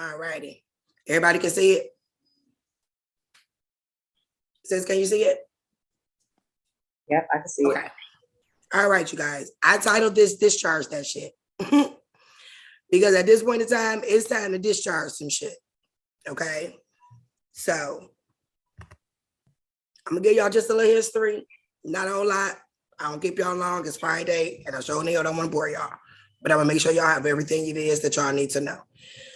All righty. Everybody can see it? Sis, can you see it? Yep, I can see it. Okay. All right, you guys. I titled this Discharge That Shit. Because at this point in time, it's time to discharge some shit. Okay. So I'm gonna give y'all just a little history. Not a whole lot. I don't keep y'all long. It's Friday, and I sure don't want to bore y'all. But I'm gonna make sure y'all have everything it is that y'all need to know.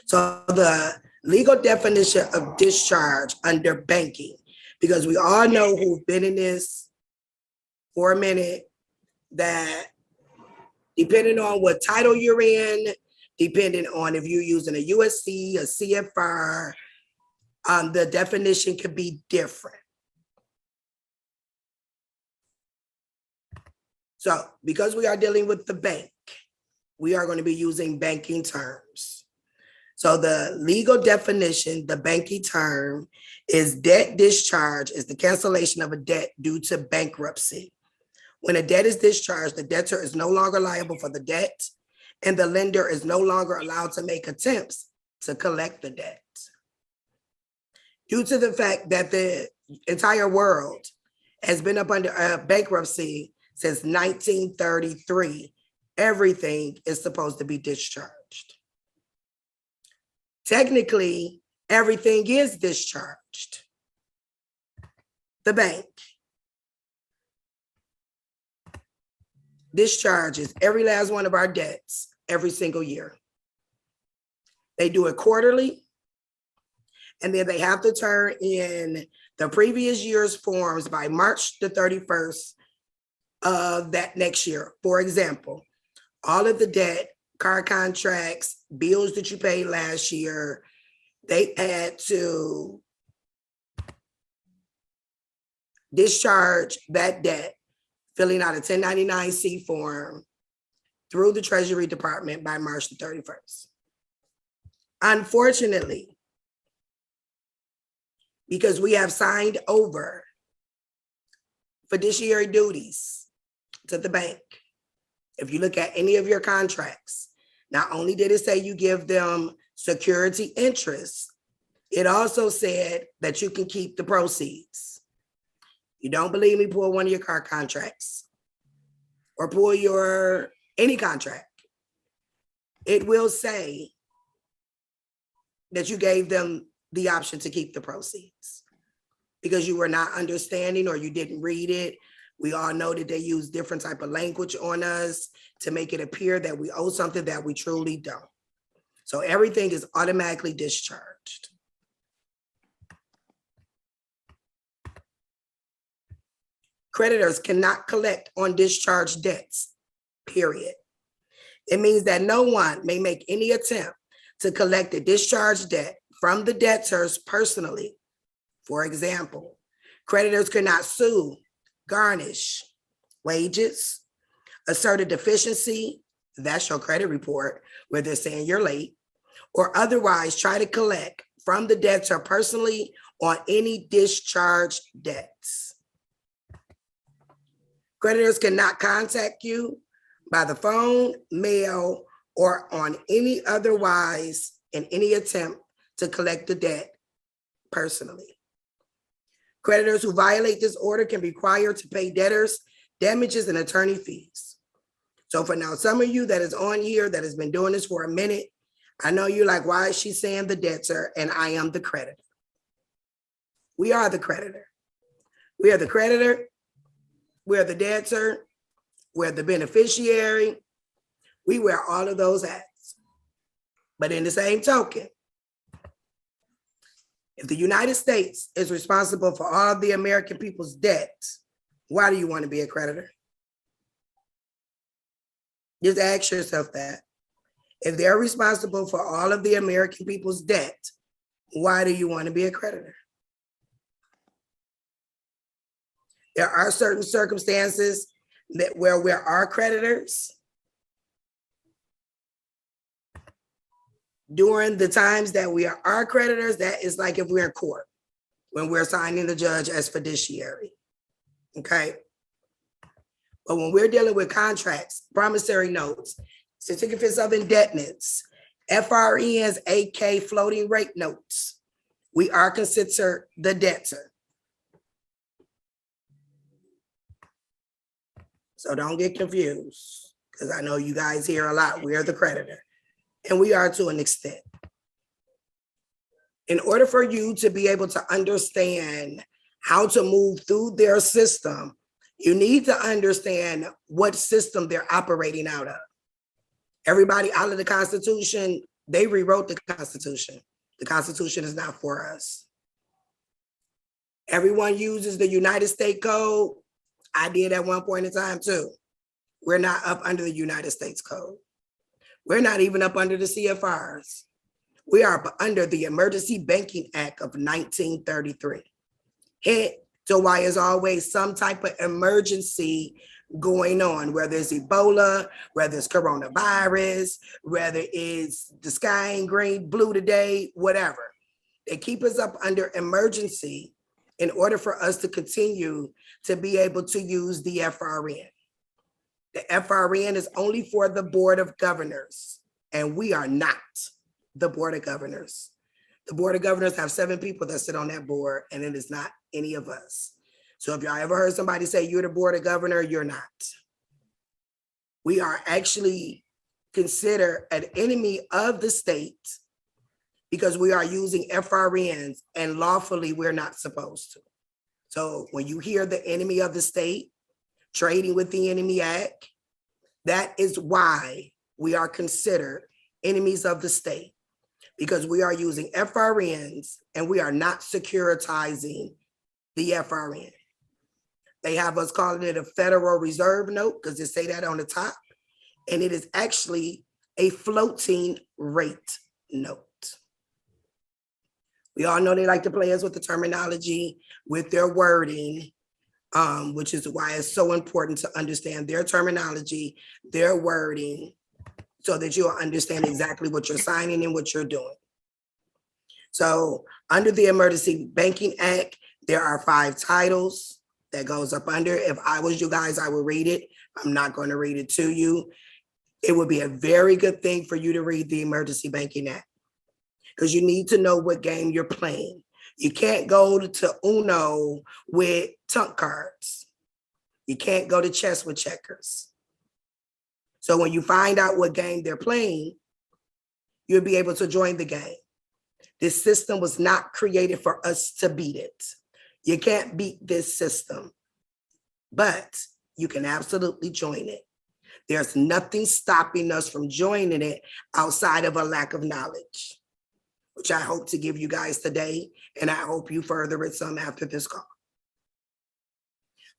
So the legal definition of discharge under banking, because we all know who've been in this for a minute, that depending on what title you're in, depending on if you're using a USC, a CFR, the definition could be different. So because we are dealing with the bank, we are going to be using banking terms. So the legal definition, the banking term, is debt discharge is the cancellation of a debt due to bankruptcy. When a debt is discharged, the debtor is no longer liable for the debt, and the lender is no longer allowed to make attempts to collect the debt. Due to the fact that the entire world has been up under bankruptcy since 1933, everything is supposed to be discharged. Technically, everything is discharged. The bank discharges every last one of our debts every single year. They do it quarterly, and then they have to turn in the previous year's forms by March the 31st of that next year. For example, all of the debt, car contracts, bills that you paid last year, they had to discharge that debt, filling out a 1099-C form through the Treasury Department by March the 31st. Unfortunately, because we have signed over fiduciary duties to the bank, if you look at any of your contracts, not only did it say you give them security interest, it also said that you can keep the proceeds. You don't believe me, pull one of your car contracts or pull your any contract. It will say that you gave them the option to keep the proceeds because you were not understanding or you didn't read it. We all know that they use different type of language on us to make it appear that we owe something that we truly don't. So everything is automatically discharged. Creditors cannot collect on discharged debts, period. It means that no one may make any attempt to collect a discharged debt from the debtors personally. For example, creditors cannot sue, garnish wages, assert a deficiency, that's your credit report where they're saying you're late, or otherwise try to collect from the debtor personally on any discharged debts. Creditors cannot contact you by the phone, mail, or on any otherwise in any attempt to collect the debt personally. Creditors who violate this order can be required to pay debtors damages and attorney fees. So for now, some of you that is on here that has been doing this for a minute, I know you're like, why is she saying the debtor and I am the creditor? We are the creditor. We are the creditor. We are the debtor. We're the beneficiary. We wear all of those hats. But in the same token, if the United States is responsible for all of the American people's debts, why do you want to be a creditor? Just ask yourself that. If they're responsible for all of the American people's debt, why do you want to be a creditor? There are certain circumstances where we are creditors. During the times that we are our creditors, that is like if we're in court, when we're assigning the judge as fiduciary, okay? But when we're dealing with contracts, promissory notes, certificates of indebtedness, FRNs, AK floating rate notes. We are considered the debtor. So don't get confused, because I know you guys hear a lot. We are the creditor, and we are to an extent. In order for you to be able to understand how to move through their system, you need to understand what system they're operating out of. Everybody out of the Constitution, they rewrote the Constitution. The Constitution is not for us. Everyone uses the United States Code. I did at one point in time too. We're not up under the United States Code. We're not even up under the CFRs. We are up under the Emergency Banking Act of 1933. Hence why there's always some type of emergency going on, whether it's Ebola, whether it's coronavirus, whether it's the sky ain't green, blue today, whatever. They keep us up under emergency in order for us to continue to be able to use the FRN. The FRN is only for the Board of Governors, and we are not the Board of Governors. The Board of Governors have 7 people that sit on that board, and it is not any of us. So if y'all ever heard somebody say you're the Board of Governor, you're not. We are actually considered an enemy of the state because we are using FRNs, and lawfully we're not supposed to. So when you hear the enemy of the state, trading with the enemy act, that is why we are considered enemies of the state, because we are using FRNs and we are not securitizing the FRN. They have us calling it a Federal Reserve note because they say that on the top, and it is actually a floating rate note. We all know they like to play us with the terminology, with their wording, which is why it's so important to understand their terminology, their wording, so that you'll understand exactly what you're signing and what you're doing. So under the Emergency Banking Act, there are 5 titles that goes up under. If I was you guys, I would read it. I'm not going to read it to you. It would be a very good thing for you to read the Emergency Banking Act, because you need to know what game you're playing. You can't go to Uno with trump cards. You can't go to chess with checkers. So when you find out what game they're playing, you'll be able to join the game. This system was not created for us to beat it. You can't beat this system, but you can absolutely join it. There's nothing stopping us from joining it outside of a lack of knowledge, which I hope to give you guys today, and I hope you further it some after this call.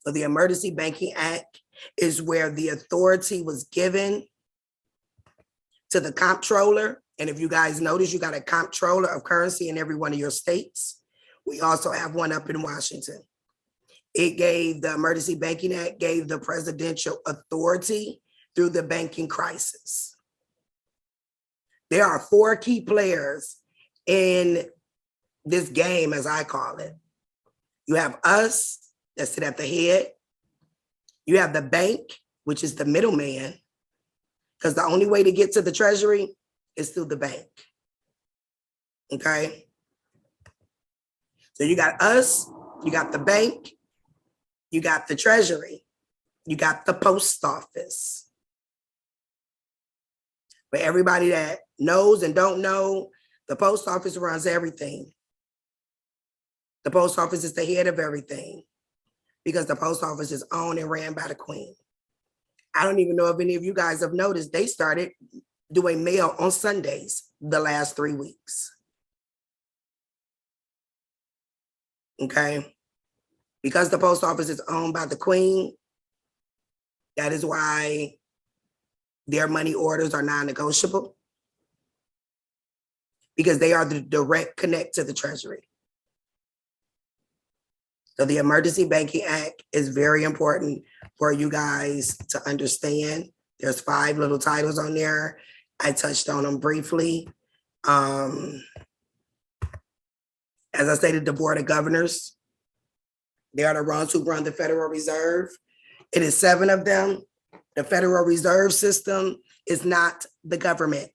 So the Emergency Banking Act is where the authority was given to the comptroller. And if you guys notice, you got a comptroller of currency in every one of your states. We also have one up in Washington. It gave, the Emergency Banking Act gave the presidential authority through the banking crisis. There are 4 key players in this game, as I call it. You have us that sit at the head. You have the bank, which is the middleman, because the only way to get to the Treasury is through the bank. Okay? So you got us, you got the bank, you got the Treasury, you got the post office. For everybody that knows and don't know, the post office runs everything. The post office is the head of everything, because the post office is owned and ran by the Queen. I don't even know if any of you guys have noticed, they started doing mail on Sundays the last 3 weeks. Okay? Because the post office is owned by the Queen, that is why their money orders are non-negotiable, because they are the direct connect to the Treasury. So the Emergency Banking Act is very important for you guys to understand. There's 5 little titles on there. I touched on them briefly. As I stated, the Board of Governors, they are the ones who run the Federal Reserve. It is 7 of them. The Federal Reserve System is not the government.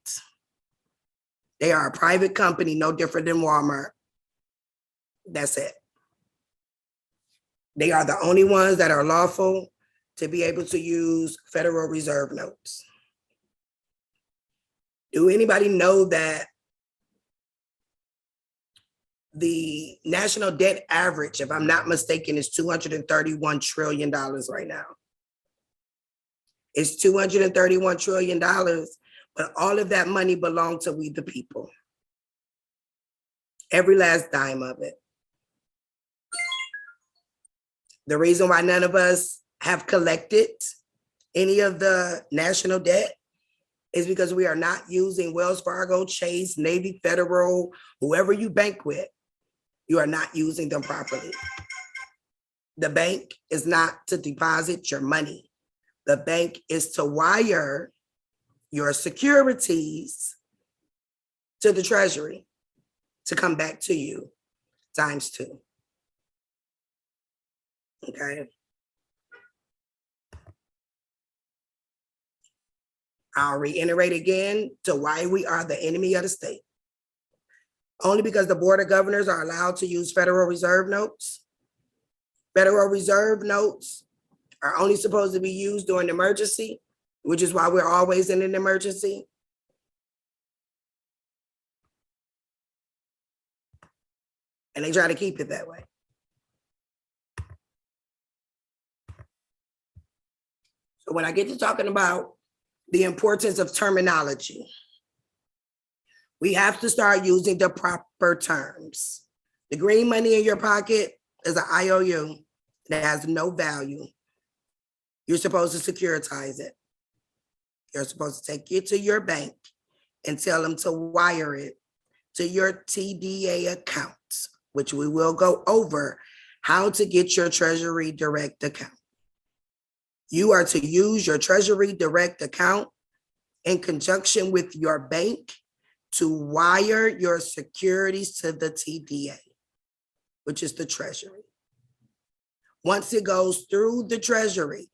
They are a private company, no different than Walmart. That's it. They are the only ones that are lawful to be able to use Federal Reserve notes. Do anybody know that the national debt average, if I'm not mistaken, is $231 trillion right now? It's $231 trillion, but all of that money belongs to we the people. Every last dime of it. The reason why none of us have collected any of the national debt is because we are not using Wells Fargo, Chase, Navy Federal, whoever you bank with, you are not using them properly. The bank is not to deposit your money. The bank is to wire your securities to the Treasury to come back to you ×2. Okay. I'll reiterate again to why we are the enemy of the state. Only because the Board of Governors are allowed to use Federal Reserve notes. Federal Reserve notes are only supposed to be used during an emergency, which is why we're always in an emergency. And they try to keep it that way. So when I get to talking about the importance of terminology, we have to start using the proper terms. The green money in your pocket is an IOU that has no value. You're supposed to securitize it. You're supposed to take it to your bank and tell them to wire it to your TDA account, which we will go over how to get your Treasury Direct account. You are to use your Treasury Direct account in conjunction with your bank to wire your securities to the TDA, which is the Treasury. Once it goes through the Treasury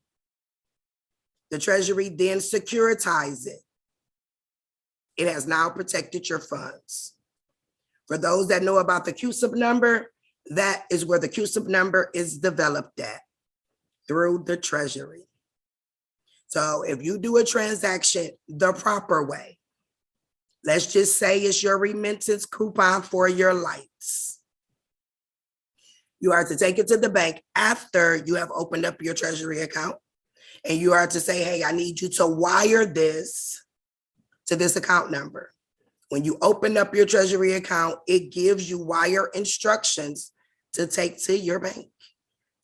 then securitizes it. It has now protected your funds. For those that know about the QSIP number, that is where the QSIP number is developed at, through the Treasury. So if you do a transaction the proper way, let's just say it's your remittance coupon for your lights. You are to take it to the bank after you have opened up your Treasury account, and you are to say, hey, I need you to wire this to this account number. When you open up your Treasury account, it gives you wire instructions to take to your bank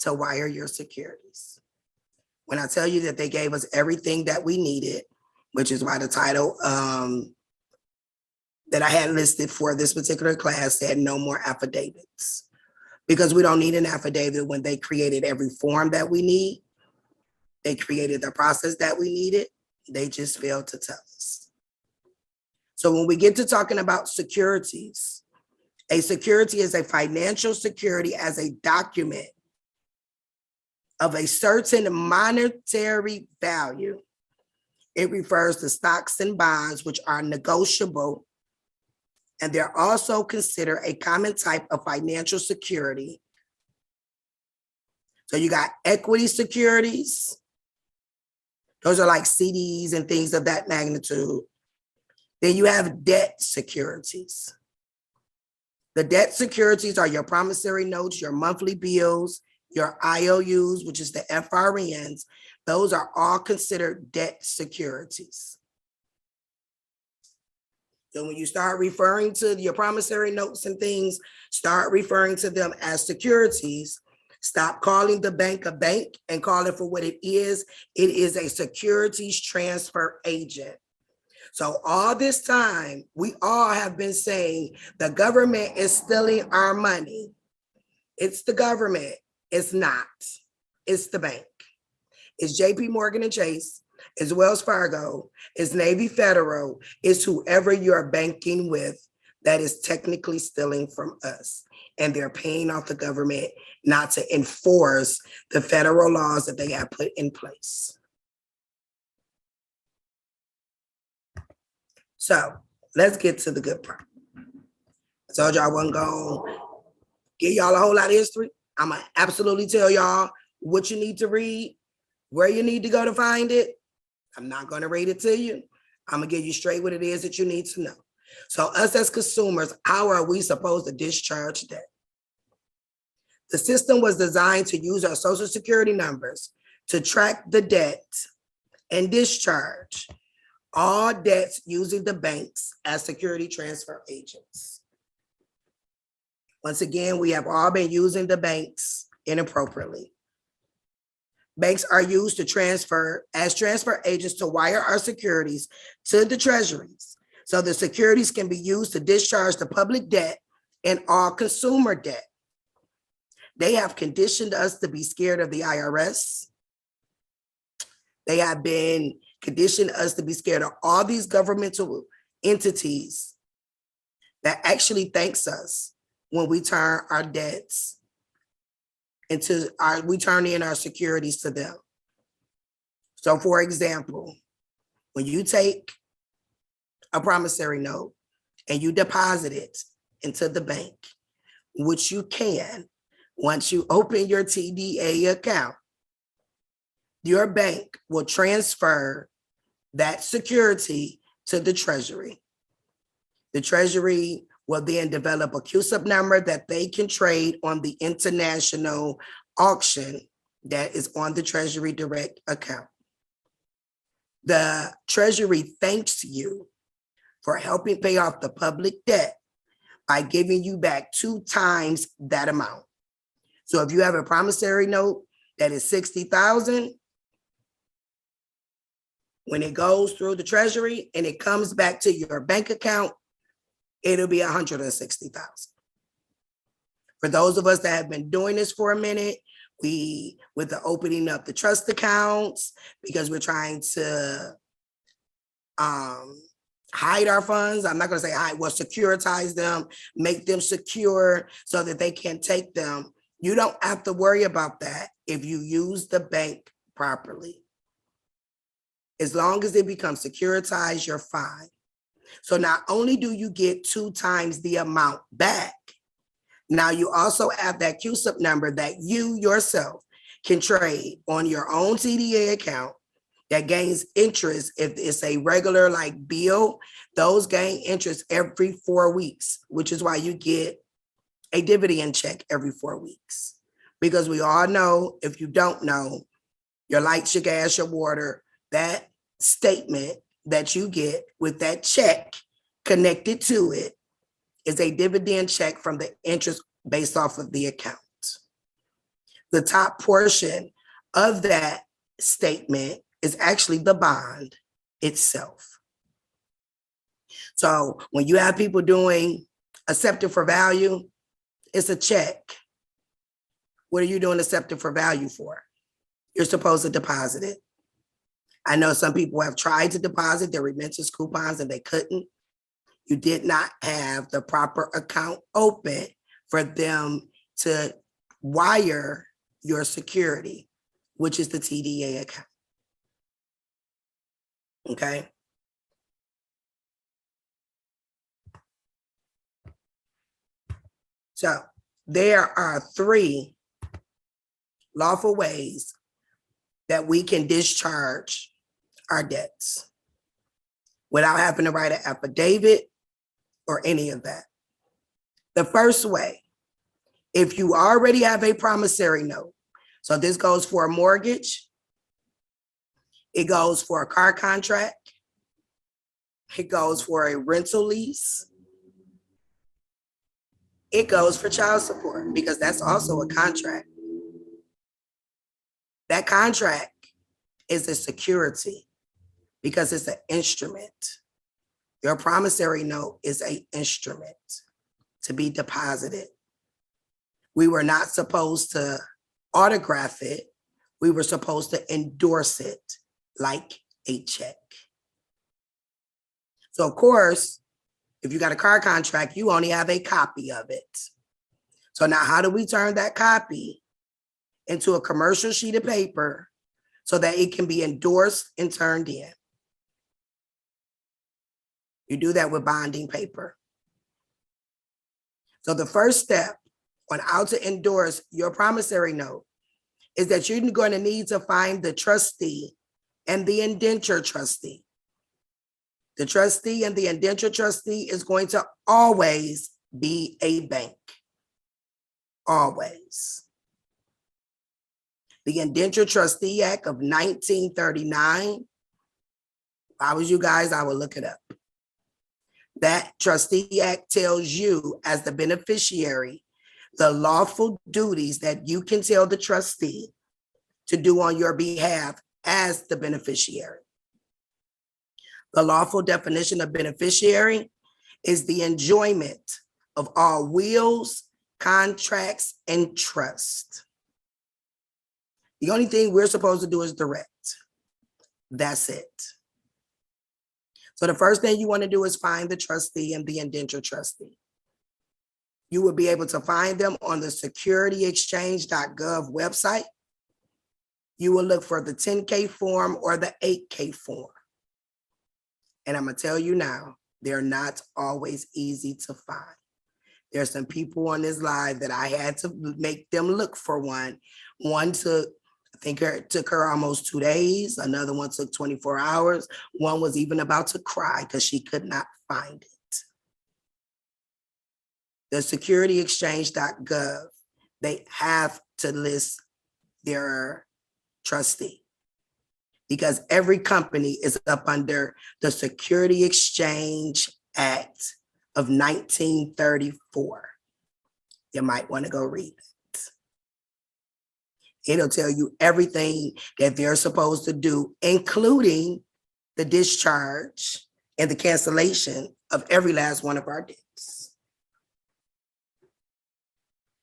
to wire your securities. When I tell you that they gave us everything that we needed, which is why the title that I had listed for this particular class said no more affidavits, because we don't need an affidavit when they created every form that we need. They created the process that we needed. They just failed to tell us. So when we get to talking about securities, a security is a financial security as a document of a certain monetary value. It refers to stocks and bonds, which are negotiable, and they're also considered a common type of financial security. So you got equity securities. Those are like CDs and things of that magnitude. Then you have debt securities. The debt securities are your promissory notes, your monthly bills, your IOUs, which is the FRNs. Those are all considered debt securities. So when you start referring to your promissory notes and things, start referring to them as securities. Stop calling the bank a bank and call it for what it is. It is a securities transfer agent. So all this time, we all have been saying the government is stealing our money. It's the government. It's not. It's the bank. It's JP Morgan and Chase. It's Wells Fargo. It's Navy Federal. It's whoever you're banking with that is technically stealing from us. And they're paying off the government not to enforce the federal laws that they have put in place. So let's get to the good part. I told y'all I wasn't gonna give y'all a whole lot of history. I'm gonna absolutely tell y'all what you need to read, where you need to go to find it. I'm not gonna read it to you. I'm gonna give you straight what it is that you need to know. So us as consumers, how are we supposed to discharge debt? The system was designed to use our social security numbers to track the debt and discharge all debts using the banks as security transfer agents. Once again, we have all been using the banks inappropriately. Banks are used to transfer as transfer agents to wire our securities to the treasuries. So the securities can be used to discharge the public debt and all consumer debt. They have conditioned us to be scared of the IRS. They have been conditioned us to be scared of all these governmental entities that actually thanks us when we turn our debts we turn in our securities to them. So for example, when you take a promissory note and you deposit it into the bank, which you can, once you open your TDA account, your bank will transfer that security to the Treasury. The Treasury will then develop a QSIP number that they can trade on the international auction that is on the Treasury Direct account. The Treasury thanks you for helping pay off the public debt by giving you back 2 times that amount. So if you have a promissory note that is $60,000, when it goes through the Treasury and it comes back to your bank account, it'll be $160,000. For those of us that have been doing this for a minute, with the opening up the trust accounts, because we're trying to hide our funds. I'm not going to say hide, well, securitize them, make them secure so that they can't take them. You don't have to worry about that if you use the bank properly. As long as it becomes securitized, you're fine. So not only do you get 2 times the amount back, now you also have that QSIP number that you yourself can trade on your own TDA account that gains interest. If it's a regular like bill, those gain interest every 4 weeks, which is why you get a dividend check every 4 weeks. Because we all know, if you don't know, your lights, your gas, your water, that statement that you get with that check connected to it is a dividend check from the interest based off of the account. The top portion of that statement is actually the bond itself. So when you have people doing accepted for value, it's a check. What are you doing accepted for value for? You're supposed to deposit it. I know some people have tried to deposit their remittance coupons and they couldn't. You did not have the proper account open for them to wire your security, which is the TDA account. Okay. So there are 3 lawful ways that we can discharge our debts without having to write an affidavit or any of that. The first way, if you already have a promissory note, so this goes for a mortgage, it goes for a car contract, it goes for a rental lease, it goes for child support, because that's also a contract. That contract is a security because it's an instrument. Your promissory note is an instrument to be deposited. We were not supposed to autograph it. We were supposed to endorse it like a check. So of course, if you got a car contract, you only have a copy of it. So now how do we turn that copy into a commercial sheet of paper so that it can be endorsed and turned in? You do that with bonding paper. So the first step on how to endorse your promissory note is that you're going to need to find the trustee and the indenture trustee. The trustee and the indenture trustee is going to always be a bank. Always. The Indenture Trustee Act of 1939, if I was you guys, I would look it up. That Trustee Act tells you as the beneficiary the lawful duties that you can tell the trustee to do on your behalf as the beneficiary. The lawful definition of beneficiary is the enjoyment of all wills, contracts, and trust. The only thing we're supposed to do is direct. That's it. So the first thing you want to do is find the trustee and the indenture trustee. You will be able to find them on the securityexchange.gov website. You will look for the 10K form or the 8K form. And I'm going to tell you now, they're not always easy to find. There's some people on this live that I had to make them look for one. One took, I think it took her almost 2 days. Another one took 24 hours. One was even about to cry because she could not find it. The securityexchange.gov, they have to list their trustee because every company is up under the Security Exchange Act of 1934. You might want to go read it. It'll tell you everything that they're supposed to do, including the discharge and the cancellation of every last one of our debts.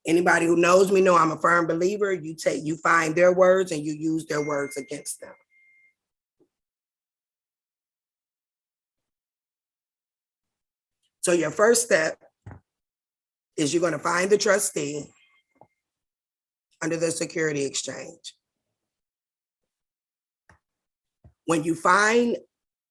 Anybody who knows me know I'm a firm believer. You find their words and you use their words against them. So your first step is you're going to find the trustee under the security exchange. When you find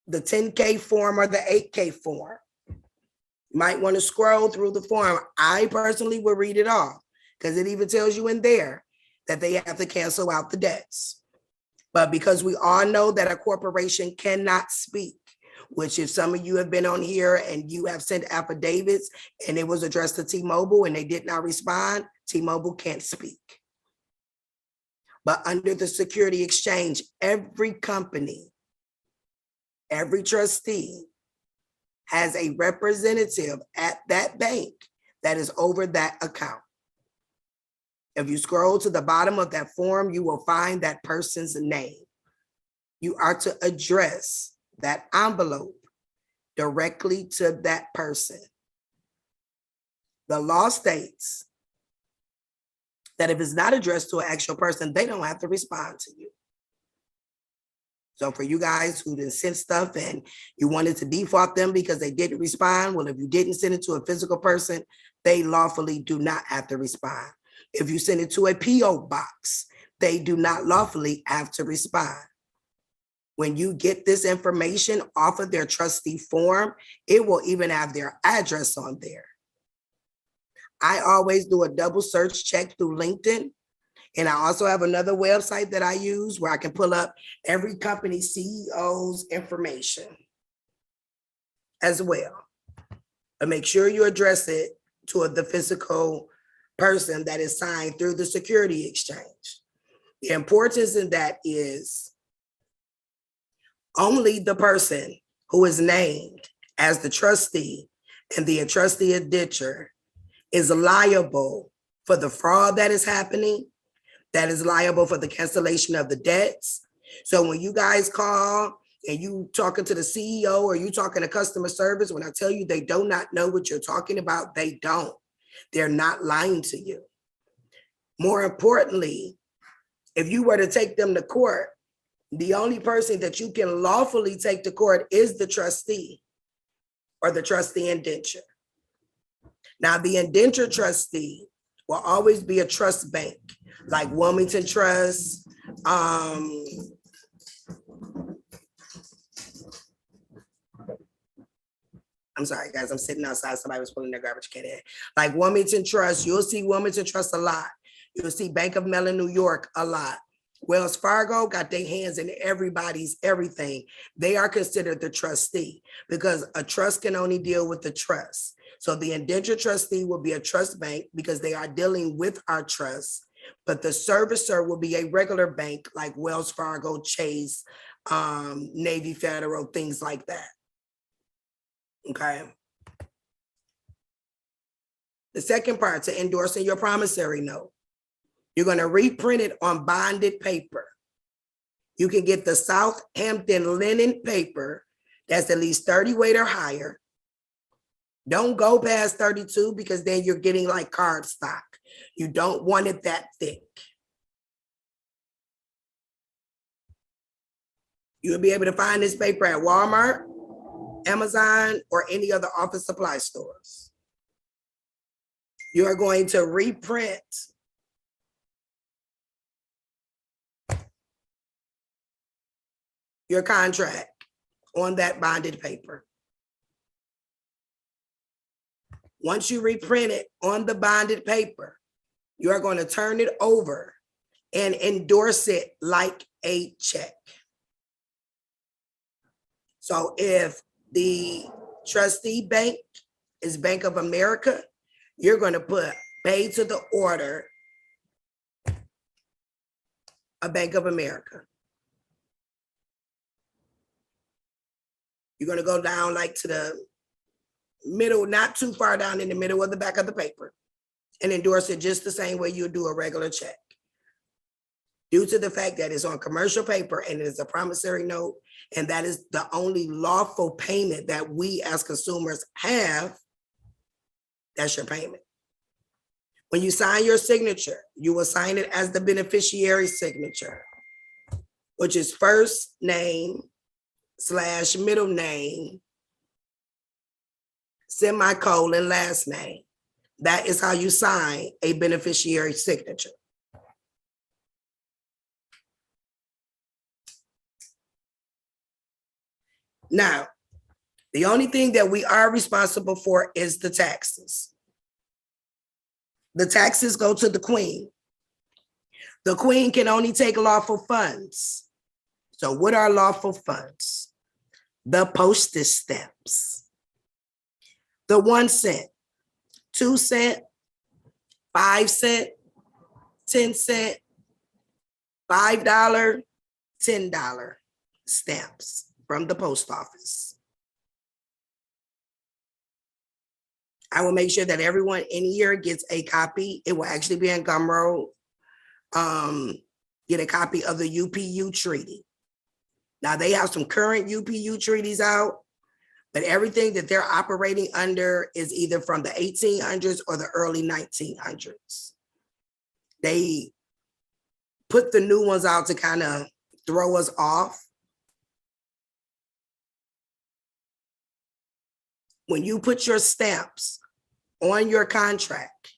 the 10K form or the 8K form, you might want to scroll through the form. I personally will read it all because it even tells you in there that they have to cancel out the debts. But because we all know that a corporation cannot speak, which if some of you have been on here and you have sent affidavits and it was addressed to T-Mobile and they did not respond, T-Mobile can't speak. But under the security exchange, every company, every trustee has a representative at that bank that is over that account. If you scroll to the bottom of that form, you will find that person's name. You are to address that envelope directly to that person. The law states that if it's not addressed to an actual person, they don't have to respond to you. So for you guys who didn't send stuff and you wanted to default them because they didn't respond, well, if you didn't send it to a physical person, they lawfully do not have to respond. If you send it to a PO box, they do not lawfully have to respond. When you get this information off of their trustee form, it will even have their address on there. I always do a double search check through LinkedIn. And I also have another website that I use where I can pull up every company CEO's information as well. But make sure you address it to the physical person that is signed through the security exchange. The importance in that is only the person who is named as the trustee and the trustee indenture is liable for the fraud that is happening, that is liable for the cancellation of the debts. So when you guys call and you talking to the CEO or you talking to customer service, when I tell you they do not know what you're talking about, they don't. They're not lying to you. More importantly, if you were to take them to court, the only person that you can lawfully take to court is the trustee or the trustee indenture. Now, the indenture trustee will always be a trust bank, like Wilmington Trust, I'm sorry, guys, I'm sitting outside. Somebody was pulling their garbage can in. Like Wilmington Trust, you'll see Wilmington Trust a lot. You'll see Bank of Mellon, New York a lot. Wells Fargo got their hands in everybody's everything. They are considered the trustee because a trust can only deal with the trust. So the indentured trustee will be a trust bank because they are dealing with our trust, but the servicer will be a regular bank like Wells Fargo, Chase, Navy Federal, things like that. Okay. The second part, to endorsing your promissory note, you're going to reprint it on bonded paper. You can get the Southampton linen paper that's at least 30 weight or higher. Don't go past 32 because then you're getting like card stock. You don't want it that thick. You'll be able to find this paper at Walmart, Amazon, or any other office supply stores. You are going to reprint your contract on that bonded paper. Once you reprint it on the bonded paper, you are going to turn it over and endorse it like a check. So if the trustee bank is Bank of America, you're going to put pay to the order of Bank of America. You're going to go down like to the middle, not too far down in the middle of the back of the paper, and endorse it just the same way you do a regular check. Due to the fact that it's on commercial paper and it is a promissory note, and that is the only lawful payment that we as consumers have, that's your payment. When you sign your signature, you will sign it as the beneficiary signature, which is first name / middle name, semicolon, last name. That is how you sign a beneficiary signature. Now, the only thing that we are responsible for is the taxes. The taxes go to the Queen. The Queen can only take lawful funds. So what are lawful funds? The postage stamps. The 1 cent, 2 cent, 5 cent, 10 cent, $5, $10 stamps from the post office. I will make sure that everyone in here gets a copy. It will actually be in Gumroad. Get a copy of the UPU treaty. Now they have some current UPU treaties out, but everything that they're operating under is either from the 1800s or the early 1900s. They put the new ones out to kind of throw us off. When you put your stamps on your contract,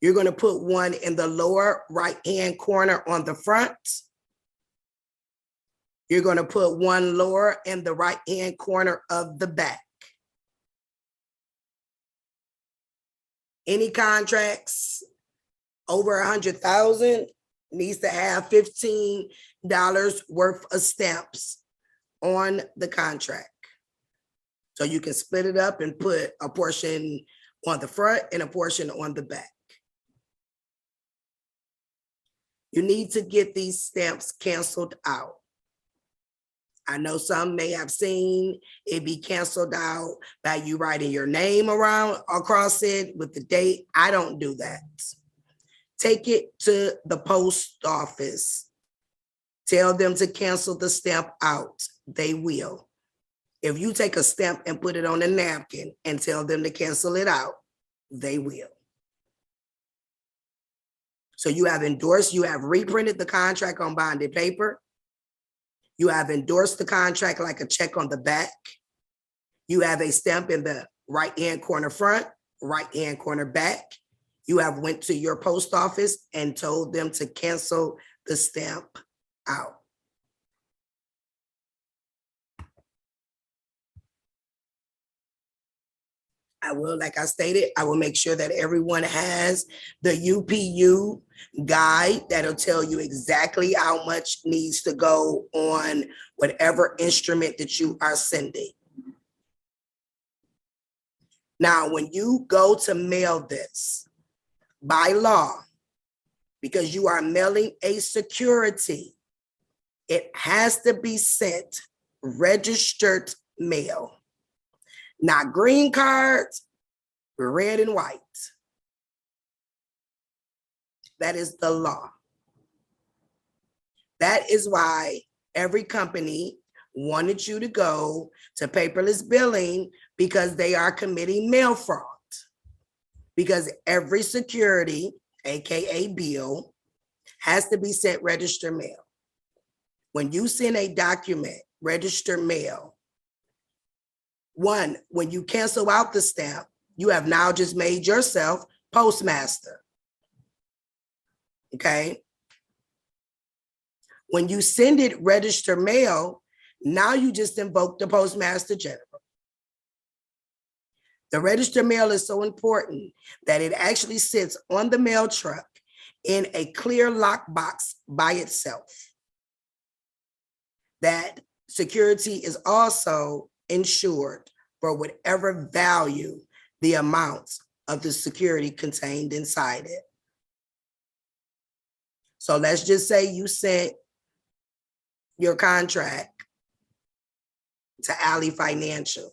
you're going to put one in the lower right-hand corner on the front. You're going to put one lower in the right-hand corner of the back. Any contracts over 100,000 needs to have $15 worth of stamps on the contract. So you can split it up and put a portion on the front and a portion on the back. You need to get these stamps canceled out. I know some may have seen it be canceled out by you writing your name across it with the date. I don't do that. Take it to the post office. Tell them to cancel the stamp out. They will. If you take a stamp and put it on a napkin and tell them to cancel it out, they will. So you have endorsed, you have reprinted the contract on bonded paper. You have endorsed the contract like a check on the back. You have a stamp in the right-hand corner front, right-hand corner back. You have went to your post office and told them to cancel the stamp out. I will, like I stated, I will make sure that everyone has the UPU guide that'll tell you exactly how much needs to go on whatever instrument that you are sending. Now, when you go to mail this, by law, because you are mailing a security, it has to be sent registered mail, not green cards, red and white. That is the law. That is why every company wanted you to go to paperless billing, because they are committing mail fraud. Because every security, AKA bill, has to be sent registered mail. When you send a document, registered mail, one, when you cancel out the stamp, you have now just made yourself postmaster. Okay? When you send it registered mail, now you just invoke the Postmaster General. The registered mail is so important that it actually sits on the mail truck in a clear lockbox by itself. That security is also insured for whatever value the amounts of the security contained inside it. So let's just say you sent your contract to Alley Financial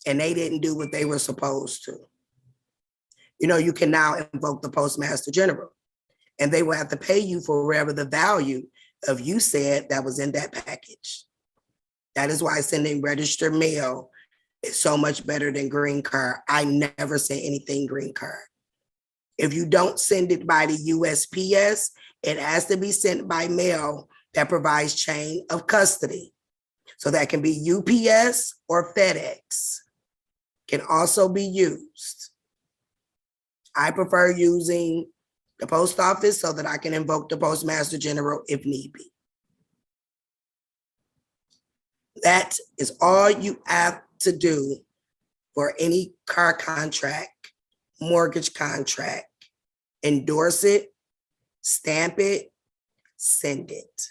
and they didn't do what they were supposed to. You know, you can now invoke the Postmaster General and they will have to pay you for whatever the value of you said that was in that package. That is why sending registered mail is so much better than green card. I never send anything green card. If you don't send it by the USPS, it has to be sent by mail that provides chain of custody. So that can be UPS or FedEx. Can also be used. I prefer using the post office so that I can invoke the Postmaster General if need be. That is all you have to do for any car contract, mortgage contract. Endorse it, stamp it, send it.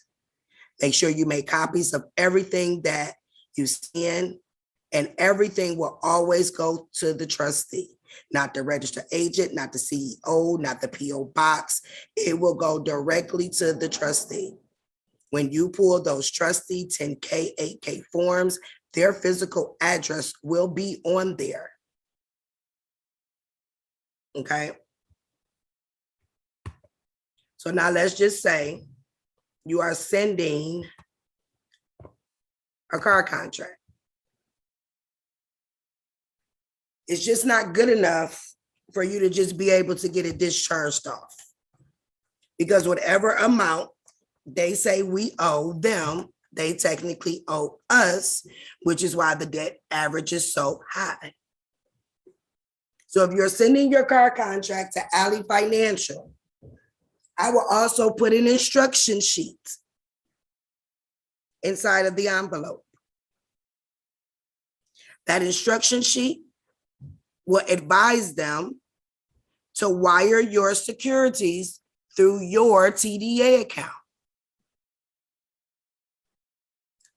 Make sure you make copies of everything that you send, and everything will always go to the trustee, not the registered agent, not the CEO, not the PO box. It will go directly to the trustee. When you pull those trustee 10K, 8K forms, their physical address will be on there. Okay. So now let's just say you are sending a car contract. It's just not good enough for you to just be able to get it discharged off. Because whatever amount they say we owe them, they technically owe us, which is why the debt average is so high. So if you're sending your car contract to Alley Financial, I will also put an instruction sheet inside of the envelope. That instruction sheet will advise them to wire your securities through your TDA account.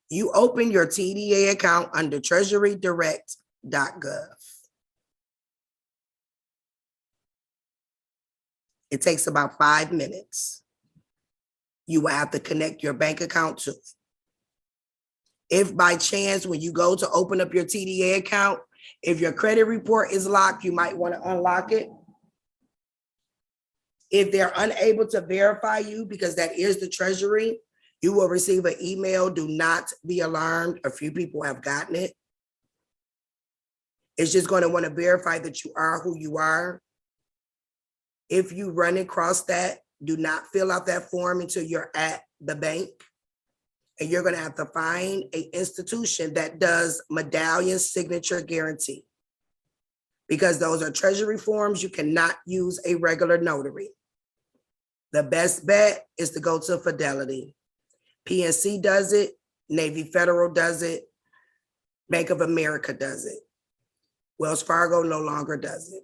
You open your TDA account under treasurydirect.gov. It takes about 5 minutes. You will have to connect your bank account to it. If by chance, when you go to open up your TDA account, if your credit report is locked, you might want to unlock it. If they're unable to verify you, because that is the Treasury, you will receive an email. Do not be alarmed. A few people have gotten it. It's just going to want to verify that you are who you are. If you run across that, do not fill out that form until you're at the bank. And you're going to have to find an institution that does medallion signature guarantee. Because those are Treasury forms, you cannot use a regular notary. The best bet is to go to Fidelity. PNC does it, Navy Federal does it, Bank of America does it. Wells Fargo no longer does it.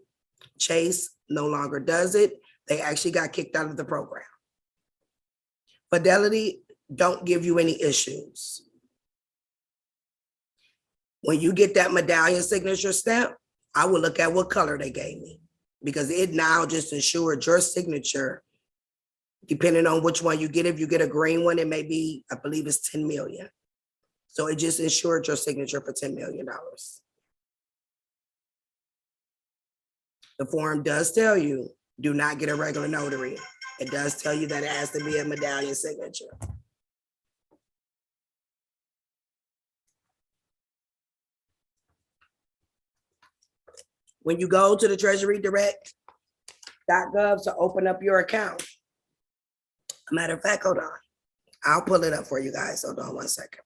Chase no longer does it. They actually got kicked out of the program. Fidelity don't give you any issues. When you get that medallion signature stamp, I will look at what color they gave me, because it now just ensured your signature, depending on which one you get. If you get a green one, it may be, I believe it's 10 million. So it just ensured your signature for $10 million. The form does tell you, do not get a regular notary. It does tell you that it has to be a medallion signature. When you go to the Treasury Direct.gov to open up your account, matter of fact, hold on. I'll pull it up for you guys. Hold on one second.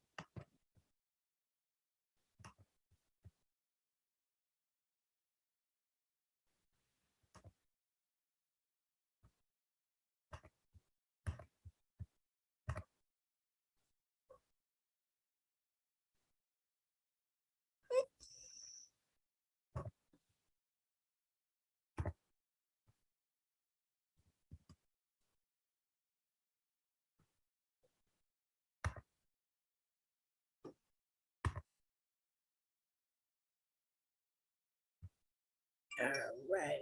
All right.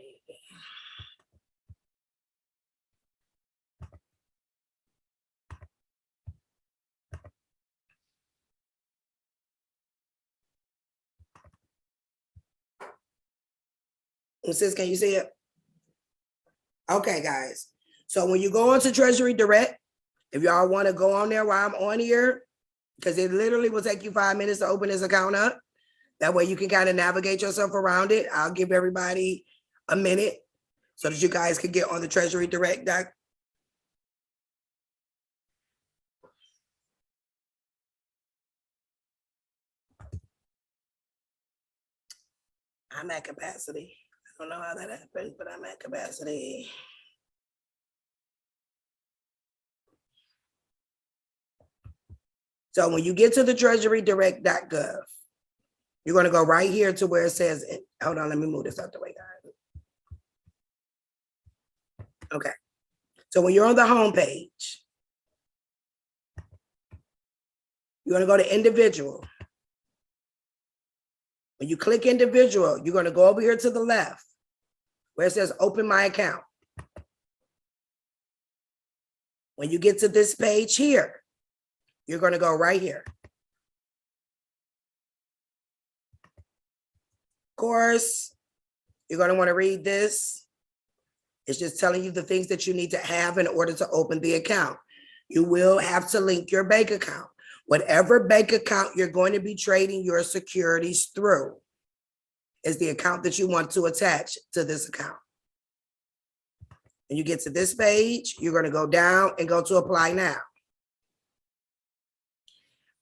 Sis, can you see it? Okay, guys. So when you go onto Treasury Direct, if y'all want to go on there while I'm on here, because it literally will take you 5 minutes to open this account up. That way you can kind of navigate yourself around it. I'll give everybody a minute so that you guys can get on the Treasury Direct. I'm at capacity. I don't know how that happened, but I'm at capacity. So when you get to the treasurydirect.gov, you're going to go right here to where it says, hold on, let me move this out the way, guys. Okay. So when you're on the home page, you're going to go to individual. When you click individual, you're going to go over here to the left where it says open my account. When you get to this page here, you're going to go right here. Of course, you're going to want to read this. It's just telling you the things that you need to have in order to open the account. You will have to link your bank account. Whatever bank account you're going to be trading your securities through is the account that you want to attach to this account. When you get to this page, you're going to go down and go to apply now.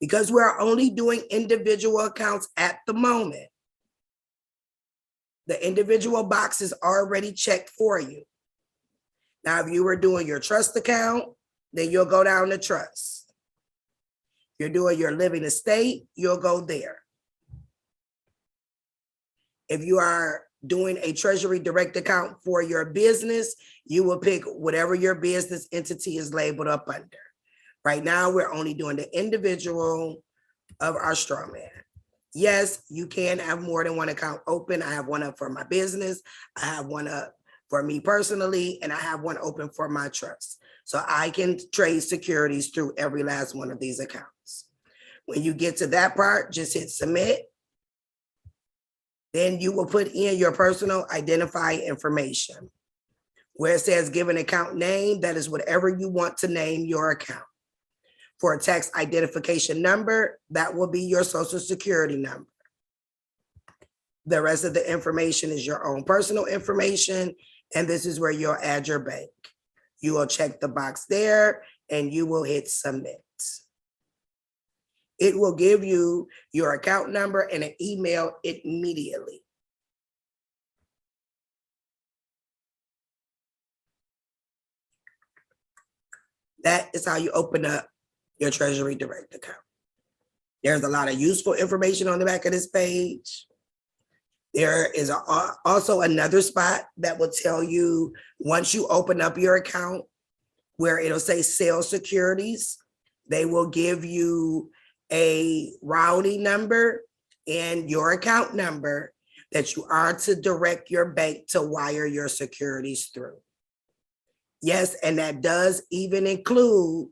Because we're only doing individual accounts at the moment, the individual box is already checked for you. Now, if you were doing your trust account, then you'll go down to trust. If you're doing your living estate, you'll go there. If you are doing a Treasury Direct account for your business, you will pick whatever your business entity is labeled up under. Right now, we're only doing the individual of our straw man. Yes, you can have more than one account open. I have one up for my business. I have one up for me personally, and I have one open for my trust. So I can trade securities through every last one of these accounts. When you get to that part, just hit submit. Then you will put in your personal identifying information. Where it says give an account name, that is whatever you want to name your account. For a tax identification number, that will be your social security number. The rest of the information is your own personal information, and this is where you'll add your bank. You will check the box there, and you will hit submit. It will give you your account number and an email immediately. That is how you open up your Treasury Direct account. There's a lot of useful information on the back of this page. There is also another spot that will tell you once you open up your account where it'll say sell securities, they will give you a routing number and your account number that you are to direct your bank to wire your securities through. Yes, and that does even include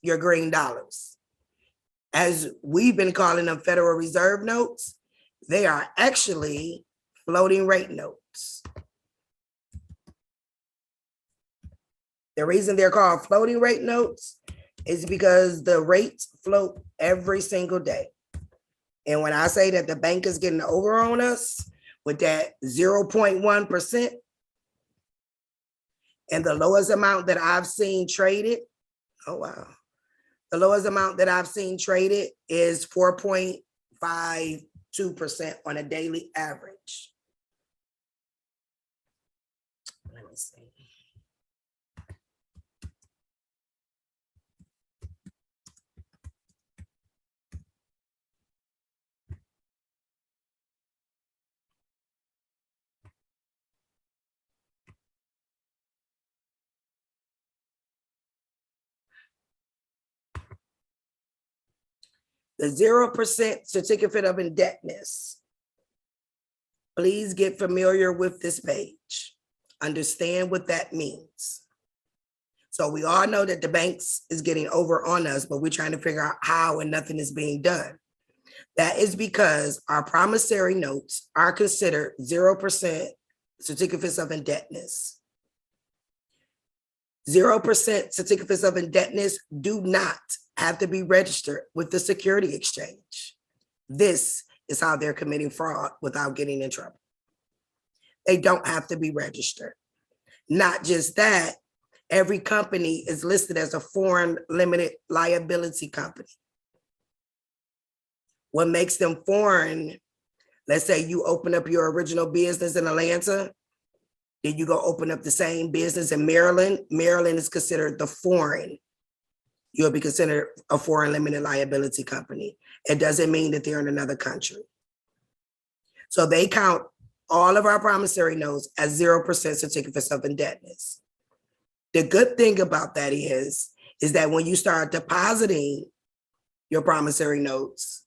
your green dollars. As we've been calling them Federal Reserve notes, they are actually floating rate notes. The reason they're called floating rate notes is because the rates float every single day. And when I say that the bank is getting over on us with that 0.1%, and the lowest amount that I've seen traded, oh wow, the lowest amount that I've seen traded is 4.52% on a daily average. Let me see. The 0% certificate of indebtedness. Please get familiar with this page. Understand what that means. So we all know that the banks is getting over on us, but we're trying to figure out how and nothing is being done. That is because our promissory notes are considered 0% certificates of indebtedness. 0% certificates of indebtedness do not have to be registered with the Security Exchange. This is how they're committing fraud without getting in trouble. They don't have to be registered. Not just that, every company is listed as a foreign limited liability company. What makes them foreign, let's say you open up your original business in Atlanta, then you go open up the same business in Maryland. Maryland is considered the foreign. You'll be considered a foreign limited liability company. It doesn't mean that they're in another country. So they count all of our promissory notes as 0% certificates of indebtedness. The good thing about that is that when you start depositing your promissory notes,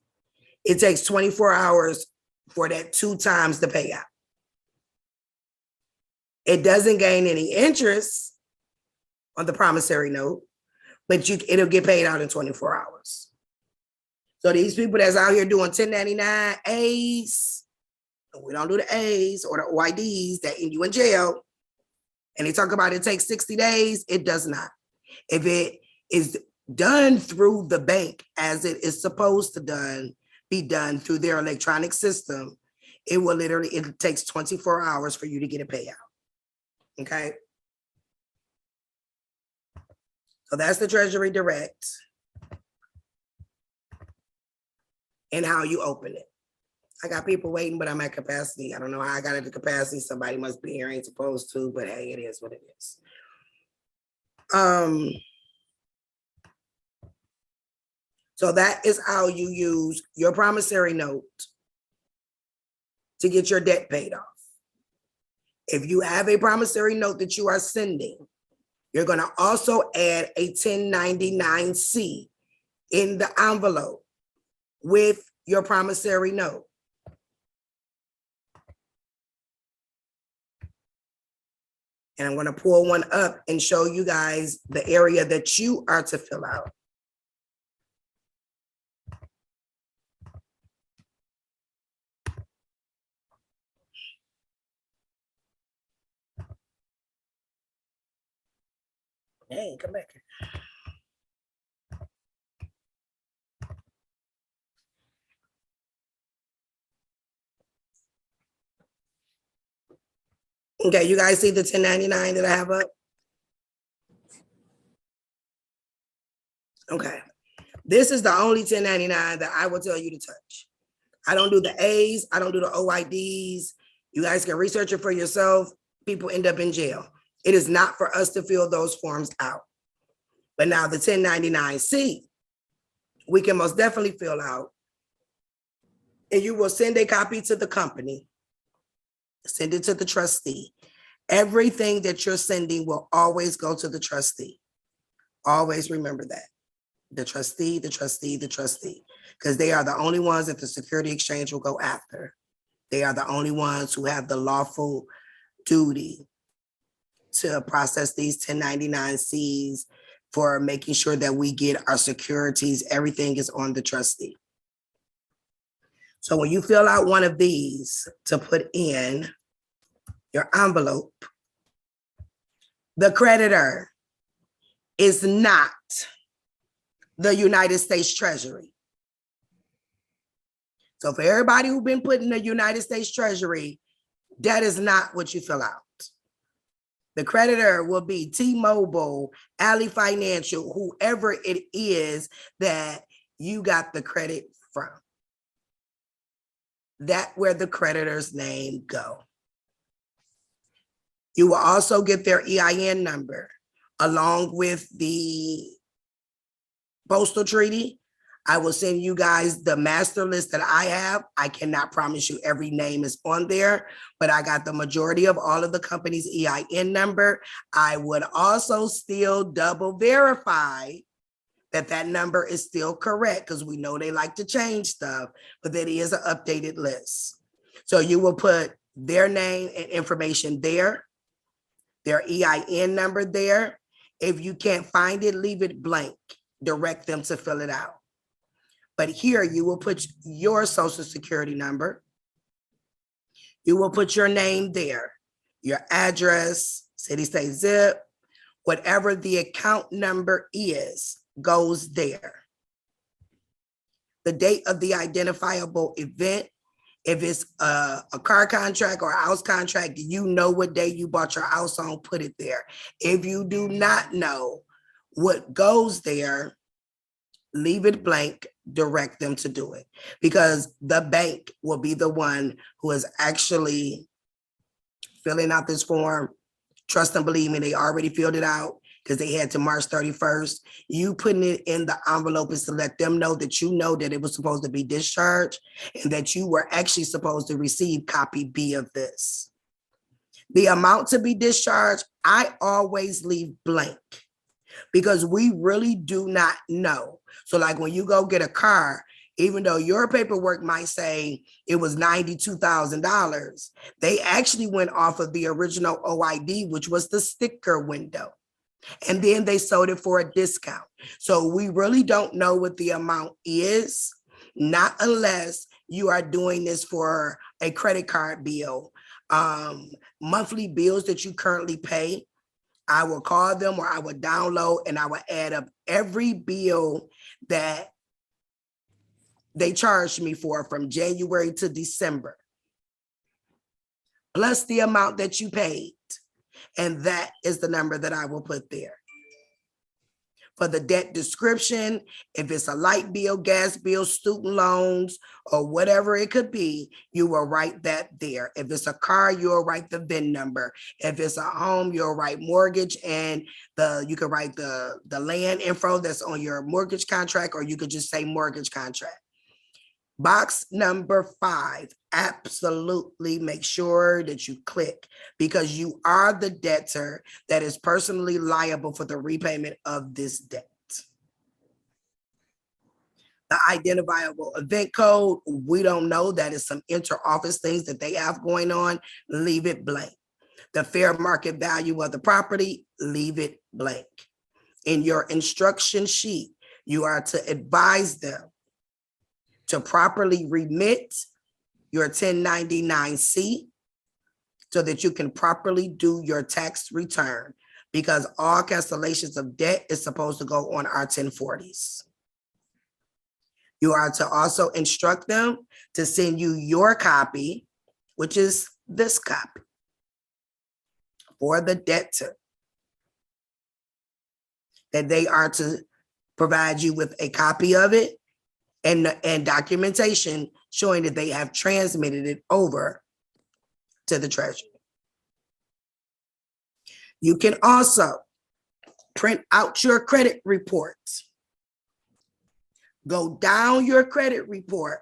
it takes 24 hours for that 2 times the payout. It doesn't gain any interest on the promissory note, but it'll get paid out in 24 hours. So these people that's out here doing 1099 A's, we don't do the A's or the OIDs that end you in jail, and they talk about it takes 60 days, it does not. If it is done through the bank as it is supposed to be done through their electronic system, it takes 24 hours for you to get a payout. Okay. So that's the Treasury Direct and how you open it. I got people waiting, but I'm at capacity. I don't know how I got into capacity. Somebody must be here, ain't supposed to, but hey, it is what it is. So that is how you use your promissory note to get your debt paid off. If you have a promissory note that you are sending, you're going to also add a 1099-C in the envelope with your promissory note. And I'm going to pull one up and show you guys the area that you are to fill out. Hey, come back here. Okay, you guys see the 1099 that I have up? Okay, this is the only 1099 that I will tell you to touch. I don't do the A's, I don't do the OIDs. You guys can research it for yourself. People end up in jail. It is not for us to fill those forms out. But now the 1099-C, we can most definitely fill out. and you will send a copy to the company. Send it to the trustee. Everything that you're sending will always go to the trustee. Always remember that. The trustee, the trustee, the trustee, because they are the only ones that the security exchange will go after. They are the only ones who have the lawful duty to process these 1099-Cs for making sure that we get our securities. Everything is on the trustee. So when you fill out one of these to put in your envelope, the creditor is not the United States Treasury. So for everybody who's been put in the United States Treasury, that is not what you fill out. The creditor will be T-Mobile, Ally Financial, whoever it is that you got the credit from. That's where the creditor's name go. You will also get their EIN number along with the postal treaty. I will send you guys the master list that I have. I cannot promise you every name is on there, but I got the majority of all of the company's EIN number. I would also still double verify that that number is still correct, because we know they like to change stuff, but that is an updated list. So you will put their name and information there, their EIN number there. If you can't find it, leave it blank. Direct them to fill it out. But here you will put your social security number. You will put your name there, your address, city, state, zip, whatever the account number is goes there. The date of the identifiable event, if it's a car contract or a house contract, you know what day you bought your house on, put it there. If you do not know what goes there, leave it blank, direct them to do it, because the bank will be the one who is actually filling out this form. Trust and believe me, they already filled it out because they had to March 31st. You putting it in the envelope is to let them know that you know that it was supposed to be discharged and that you were actually supposed to receive copy B of this. The amount to be discharged, I always leave blank, because we really do not know. So like when you go get a car, even though your paperwork might say it was $92,000, they actually went off of the original OID, which was the sticker window. And then they sold it for a discount. So we really don't know what the amount is, not unless you are doing this for a credit card bill. Monthly bills that you currently pay, I will call them or I will download and I will add up every bill that they charged me for from January to December, plus the amount that you paid. And that is the number that I will put there. For the debt description, if it's a light bill, gas bill, student loans, or whatever it could be, you will write that there. If it's a car, you'll write the VIN number. If it's a home, you'll write mortgage, and you can write the land info that's on your mortgage contract, or you could just say mortgage contract. Box number 5, absolutely make sure that you click, because you are the debtor that is personally liable for the repayment of this debt. The identifiable event code, we don't know. That is some inter-office things that they have going on. Leave it blank. The fair market value of the property, leave it blank. In your instruction sheet, you are to advise them to properly remit your 1099-C so that you can properly do your tax return, because all cancellations of debt is supposed to go on our 1040s. You are to also instruct them to send you your copy, which is this copy, for the debtor, that they are to provide you with a copy of it and documentation showing that they have transmitted it over to the Treasury. You can also print out your credit reports. Go down your credit report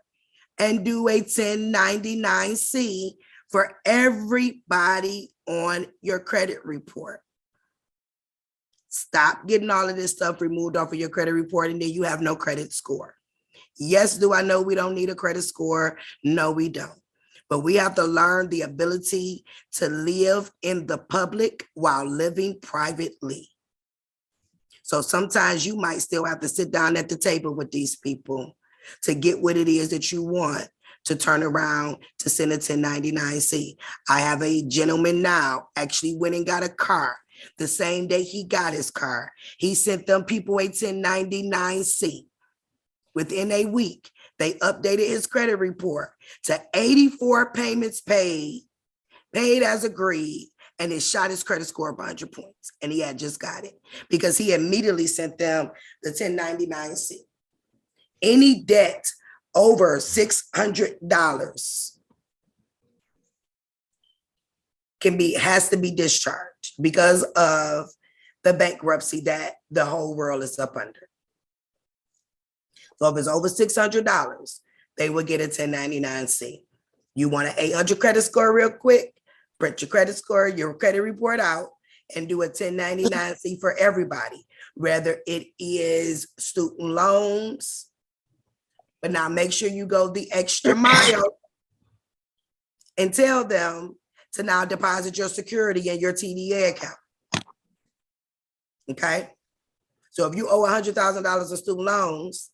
and do a 1099-C for everybody on your credit report. Stop getting all of this stuff removed off of your credit report and then you have no credit score. Yes, do I know we don't need a credit score? No, we don't. But we have to learn the ability to live in the public while living privately. So sometimes you might still have to sit down at the table with these people to get what it is that you want to turn around to send a 1099-C. I have a gentleman now actually went and got a car. The same day he got his car, he sent them people a 1099-C. Within a week, they updated his credit report to 84 payments paid as agreed, and it shot his credit score up 100 points. And he had just got it because he immediately sent them the 1099-C. Any debt over $600 has to be discharged because of the bankruptcy that the whole world is up under. So if it's over $600, they will get a 1099-C. You want an 800 credit score real quick, print your credit score, your credit report out, and do a 1099-C for everybody, whether it is student loans. But now make sure you go the extra mile and tell them to now deposit your security in your TDA account. Okay? So if you owe $100,000 in student loans,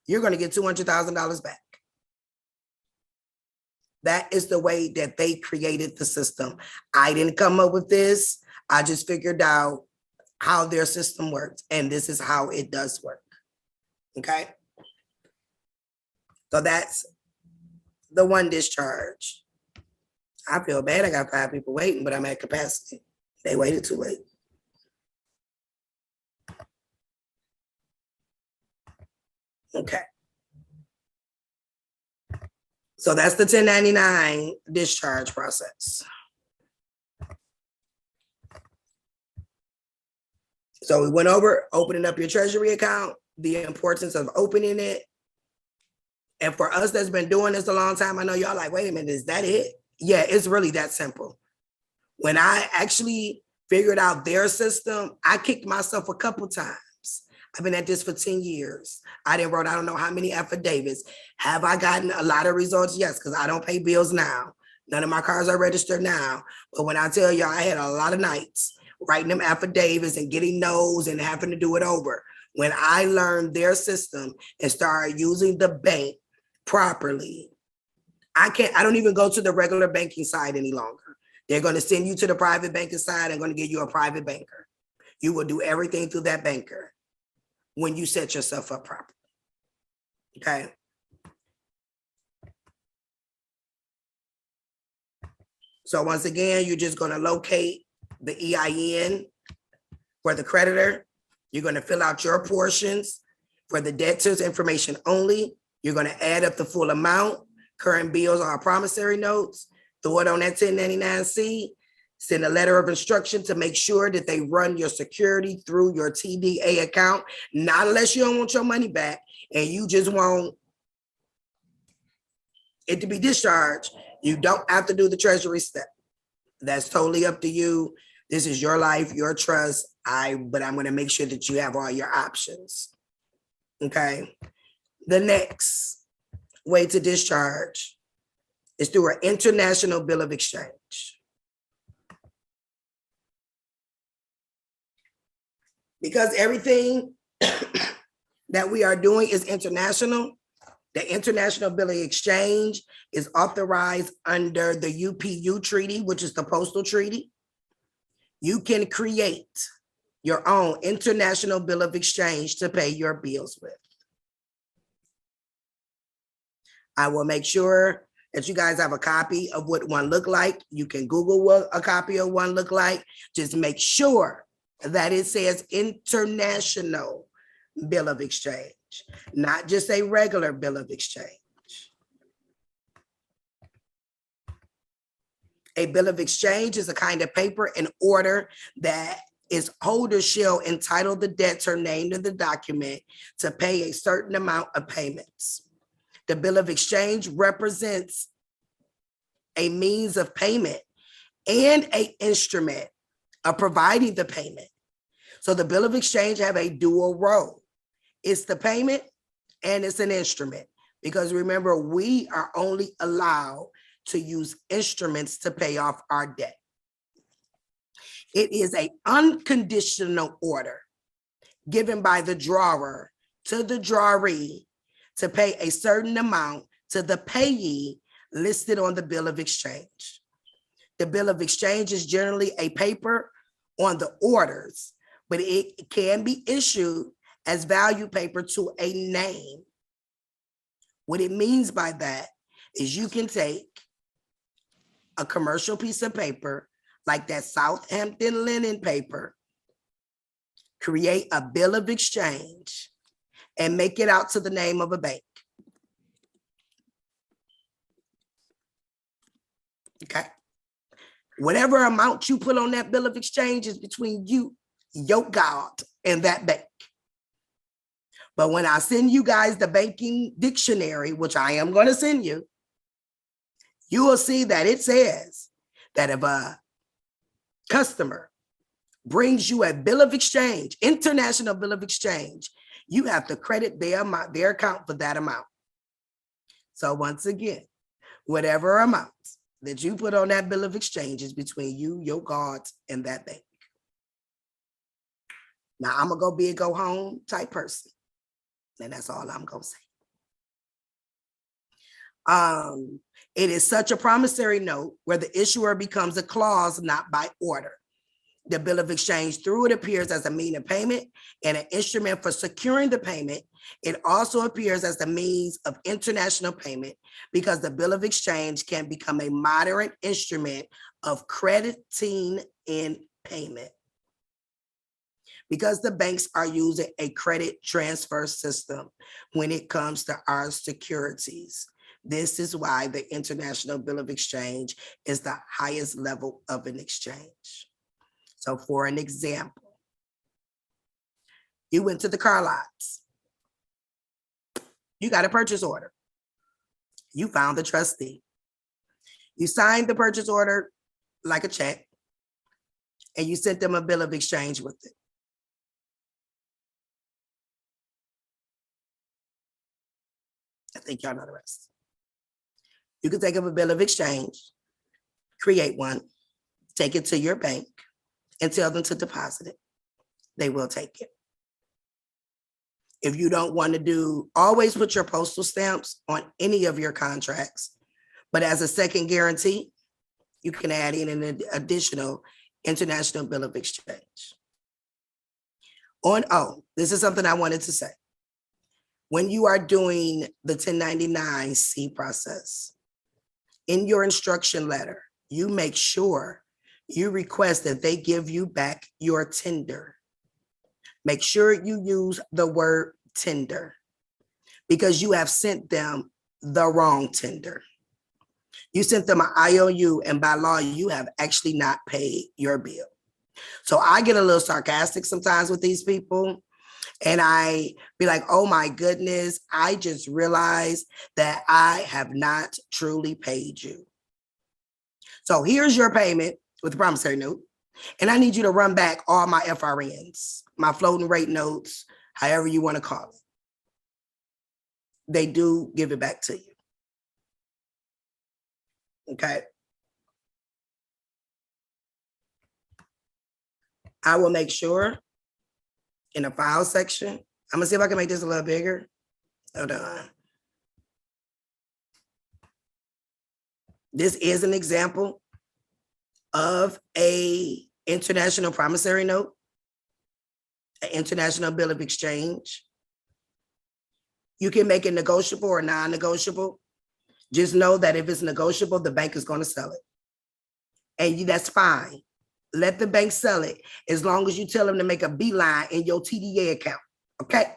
you're going to get $200,000 back. That is the way that they created the system. I didn't come up with this. I just figured out how their system works, and this is how it does work. Okay? So that's the one discharge. I feel bad. I got 5 people waiting, but I'm at capacity. They waited too late. Okay. So that's the 1099 discharge process. So we went over opening up your Treasury account, the importance of opening it. And for us that's been doing this a long time, I know y'all like, wait a minute, is that it? Yeah, it's really that simple. When I actually figured out their system, I kicked myself a couple times. I've been at this for 10 years. I don't know how many affidavits. Have I gotten a lot of results? Yes, because I don't pay bills now. None of my cars are registered now. But when I tell y'all, I had a lot of nights writing them affidavits and getting no's and having to do it over. When I learned their system and started using the bank properly, I don't even go to the regular banking side any longer. They're going to send you to the private banking side. I'm going to give you a private banker. You will do everything through that banker when you set yourself up properly. Okay. So once again, you're just going to locate the EIN for the creditor. You're going to fill out your portions for the debtors information only. You're going to add up the full amount, current bills or promissory notes, throw it on that 1099-C, send a letter of instruction to make sure that they run your security through your TDA account, not unless you don't want your money back and you just want it to be discharged. You don't have to do the Treasury step. That's totally up to you. This is your life, your trust. But I'm going to make sure that you have all your options. Okay. The next way to discharge is through an international bill of exchange. Because everything that we are doing is international, the International Bill of Exchange is authorized under the UPU Treaty, which is the Postal Treaty. You can create your own International Bill of Exchange to pay your bills with. I will make sure that you guys have a copy of what one look like. You can Google what a copy of one look like. Just make sure that it says International Bill of Exchange, not just a regular bill of exchange. A bill of exchange is a kind of paper in order that its holder shall entitle the debtor named in the document to pay a certain amount of payments. The bill of exchange represents a means of payment and an instrument of providing the payment. So the bill of exchange have a dual role. It's the payment and it's an instrument, because remember, we are only allowed to use instruments to pay off our debt. It is an unconditional order given by the drawer to the drawee to pay a certain amount to the payee listed on the bill of exchange. The bill of exchange is generally a paper on the orders, but it can be issued as value paper to a name. What it means by that is you can take a commercial piece of paper like that Southampton linen paper, create a bill of exchange, and make it out to the name of a bank. Okay. Whatever amount you put on that bill of exchange is between you, your God, and that bank. But when I send you guys the banking dictionary, which I am going to send you, you will see that it says that if a customer brings you a bill of exchange, international bill of exchange, you have to credit their amount, their account for that amount. So once again, whatever amount that you put on that bill of exchange is between you, your God, and that bank. Now I'm a go big, go home type person. And that's all I'm gonna say. It is such a promissory note where the issuer becomes a clause not by order. The bill of exchange, through it, appears as a means of payment and an instrument for securing the payment. It also appears as the means of international payment because the bill of exchange can become a moderate instrument of crediting in payment. Because the banks are using a credit transfer system when it comes to our securities. This is why the international bill of exchange is the highest level of an exchange. So for an example, you went to the car lots. You got a purchase order. You found the trustee. You signed the purchase order like a check, and you sent them a bill of exchange with it. I think y'all know the rest. You can take up a bill of exchange, create one, take it to your bank, and tell them to deposit it. They will take it. If you don't want to do, always put your postal stamps on any of your contracts, but as a second guarantee, you can add in an additional international bill of exchange. This is something I wanted to say. When you are doing the 1099-C process, in your instruction letter, you make sure you request that they give you back your tender. Make sure you use the word tender because you have sent them the wrong tender. You sent them an IOU, and by law, you have actually not paid your bill. So I get a little sarcastic sometimes with these people. And I be like, oh my goodness, I just realized that I have not truly paid you. So here's your payment with the promissory note. And I need you to run back all my FRNs, my floating rate notes, however you want to call it. They do give it back to you. Okay. I will make sure in the file section, I'm gonna see if I can make this a little bigger. Hold on. This is an example of a international promissory note, an international bill of exchange. You can make it negotiable or non-negotiable. Just know that if it's negotiable, the bank is going to sell it. And that's fine. Let the bank sell it as long as you tell them to make a beeline in your TDA account, okay?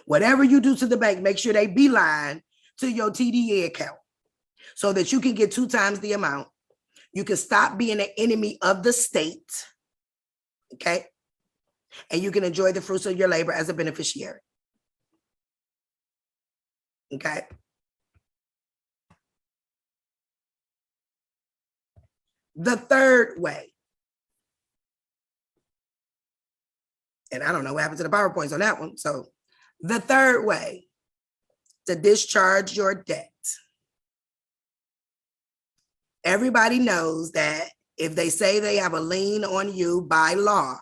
Whatever you do to the bank, make sure they beeline to your TDA account so that you can get 2 times the amount. You can stop being an enemy of the state, okay? And you can enjoy the fruits of your labor as a beneficiary, okay? The third way, and I don't know what happened to the PowerPoints on that one. So the third way to discharge your debt. Everybody knows that if they say they have a lien on you by law,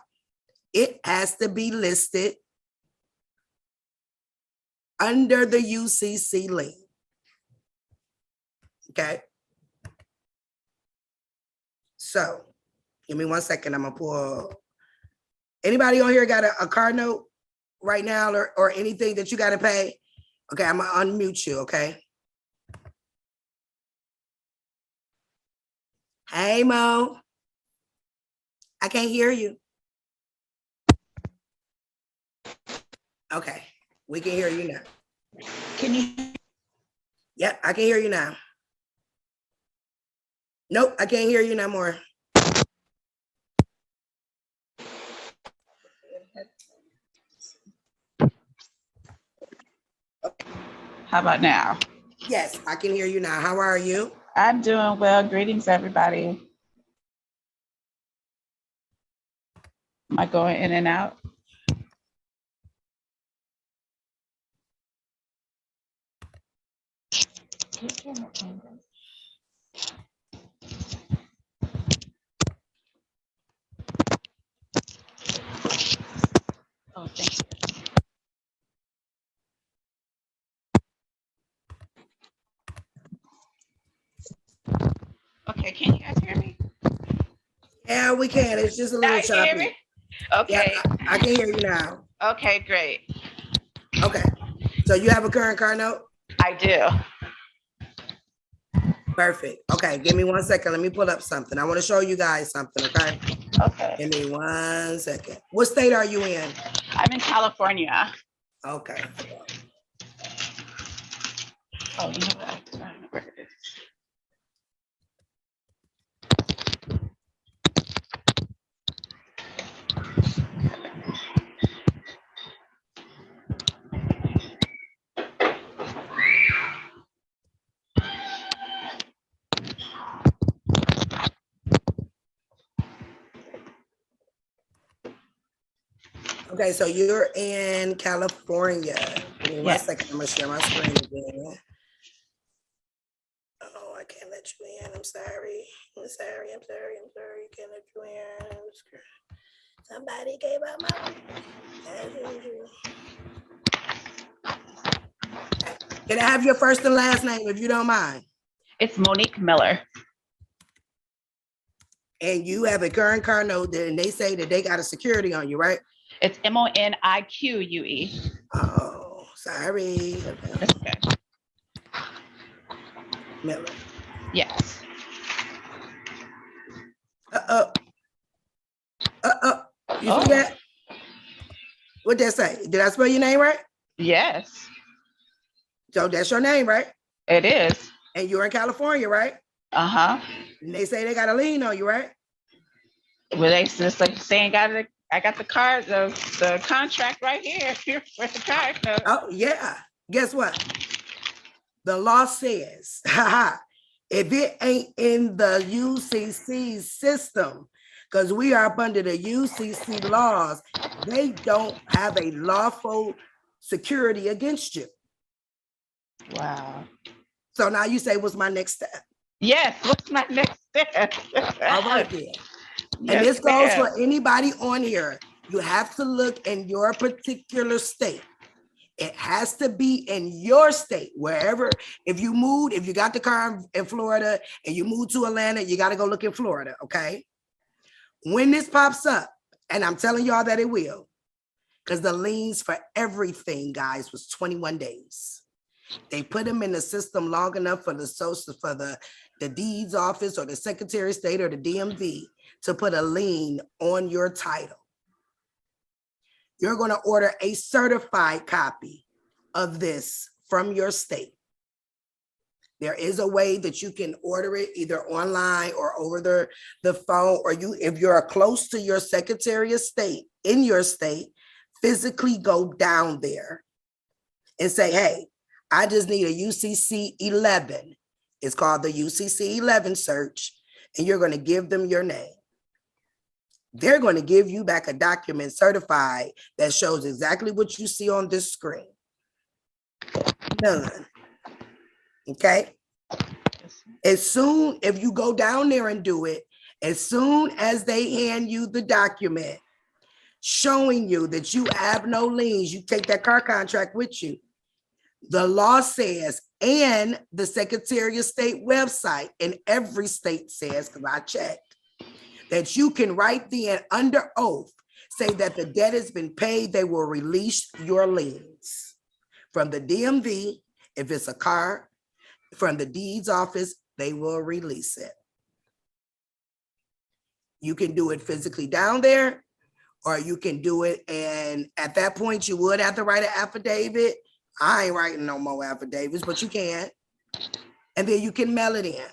it has to be listed under the UCC lien. Okay. So give me 1 second. I'm gonna pull. Anybody on here got a car note right now or anything that you got to pay? Okay, I'm gonna unmute you. Okay. Hey Mo, I can't hear you. Okay, we can hear you now. Can you? Yep, I can hear you now. Nope, I can't hear you no more. How about now? Yes, I can hear you now. How are you? I'm doing well. Greetings, everybody. Am I going in and out? Oh, thank you. Okay, can you guys hear me? Yeah, we can. It's just a Now little you can hear choppy. me? Okay. Yeah, I can hear you now. Okay, great. Okay. So you have a current car note? I do. Perfect. Okay, give me 1 second. Let me pull up something. I want to show you guys something, okay? Okay. Give me 1 second. What state are you in? I'm in California. Okay. Oh, you know what? I don't know where it is. Okay, so you're in California. Give me 1 Yes. second. I'm gonna share my screen again. Oh, I can't let you in. I'm sorry. I'm sorry. Can't let you in. Somebody gave up my. Can I have your first and last name if you don't mind? It's Monique Miller. And you have a current car note and they say that they got a security on you, right? It's MONIQUE. Oh, sorry. That's okay. Miller. Yes. You see that? What'd that say? Did I spell your name right? Yes, So that's your name, right? it is. And you're in California, right? Uh-huh. And they say they got a lien on you, right? Well, they just like saying, I got the card, the contract right here for the card. No. Oh, yeah. Guess what? The law says, if it ain't in the UCC system, because we are up under the UCC laws, they don't have a lawful security against you. Wow. So now you say, what's my next step? Yes, what's my next step? All right, then. Yes, And this goes ma'am. for anybody on here. You have to look in your particular state. It has to be in your state, wherever. If you moved, if you got the car in Florida and you moved to Atlanta, you got to go look in Florida, okay? When this pops up, and I'm telling y'all that it will, because the liens for everything, guys, was 21 days. They put them in the system long enough for the deeds office or the Secretary of State or the DMV to put a lien on your title. You're going to order a certified copy of this from your state. There is a way that you can order it either online or over the phone, or if you're close to your Secretary of State in your state, physically go down there and say, hey, I just need a UCC 11. It's called the UCC 11 search. and you're going to give them your name. They're going to give you back a document certified that shows exactly what you see on this screen. Done. Okay. As soon, if you go down there and do it, as soon as they hand you the document showing you that you have no liens, you take that car contract with you. The law says, and the Secretary of State website in every state says, because I checked, that you can right then under oath say that the debt has been paid. They will release your liens from the DMV. If it's a car, from the deeds office, they will release it. You can do it physically down there, or you can do it, and at that point you would have to write an affidavit. I ain't writing no more affidavits, but you can. And then you can mail it in.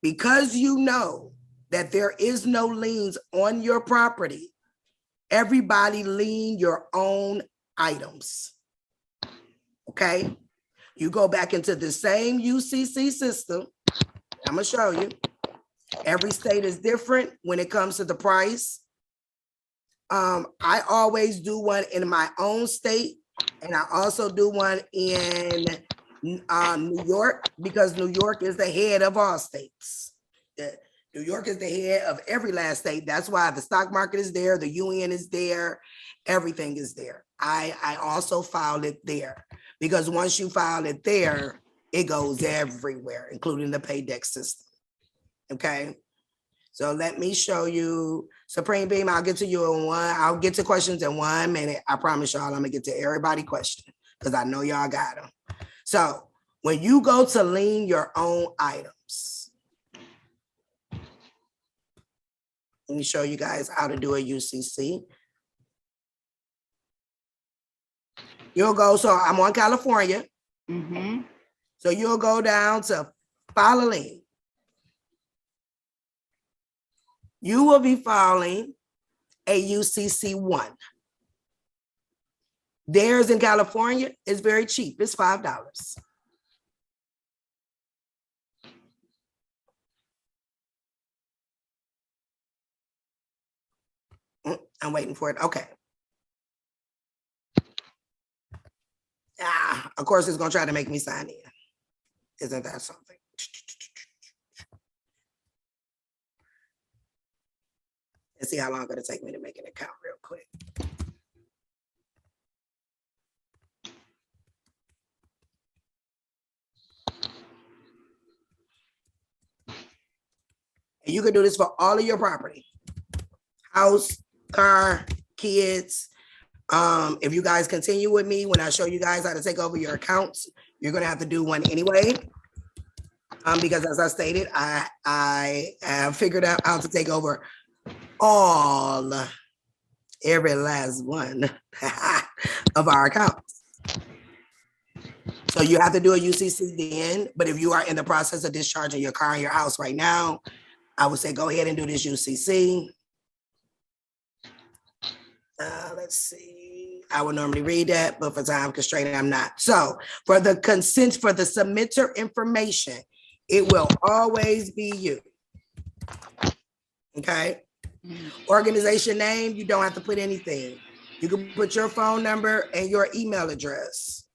Because you know that there is no liens on your property, everybody lien your own items. Okay? You go back into the same UCC system. I'm gonna show you. Every state is different when it comes to the price. I always do one in my own state, and I also do one in New York, because New York is the head of all states. New York is the head of every last state. That's why the stock market is there, the UN is there, everything is there. I also filed it there, because once you file it there, it goes everywhere, including the paydex system. Okay. So let me show you Supreme Beam. I'll get to you in one. I'll get to questions in 1 minute. I promise y'all I'm gonna get to everybody question, because I know y'all got them. So when you go to lien your own items, let me show you guys how to do a UCC. You'll go, so I'm on California. So you'll go down to file a lien. You will be filing a UCC1. Theirs in California is very cheap. It's $5. I'm waiting for it. Okay. Of course, it's going to try to make me sign in. Isn't that something? Let's see how long it's going to take me to make an account real quick. And you can do this for all of your property. House, car, kids. If you guys continue with me, when I show you guys how to take over your accounts, you're going to have to do one anyway. Because as I stated, I have figured out how to take over every last one of our accounts. So you have to do a UCC then, but if you are in the process of discharging your car and your house right now, I would say go ahead and do this UCC. Let's see. I would normally read that, but for time constraint, I'm not. So for the consent, for the submitter information, it will always be you. Okay. Organization name, you don't have to put anything. You can put your phone number and your email address.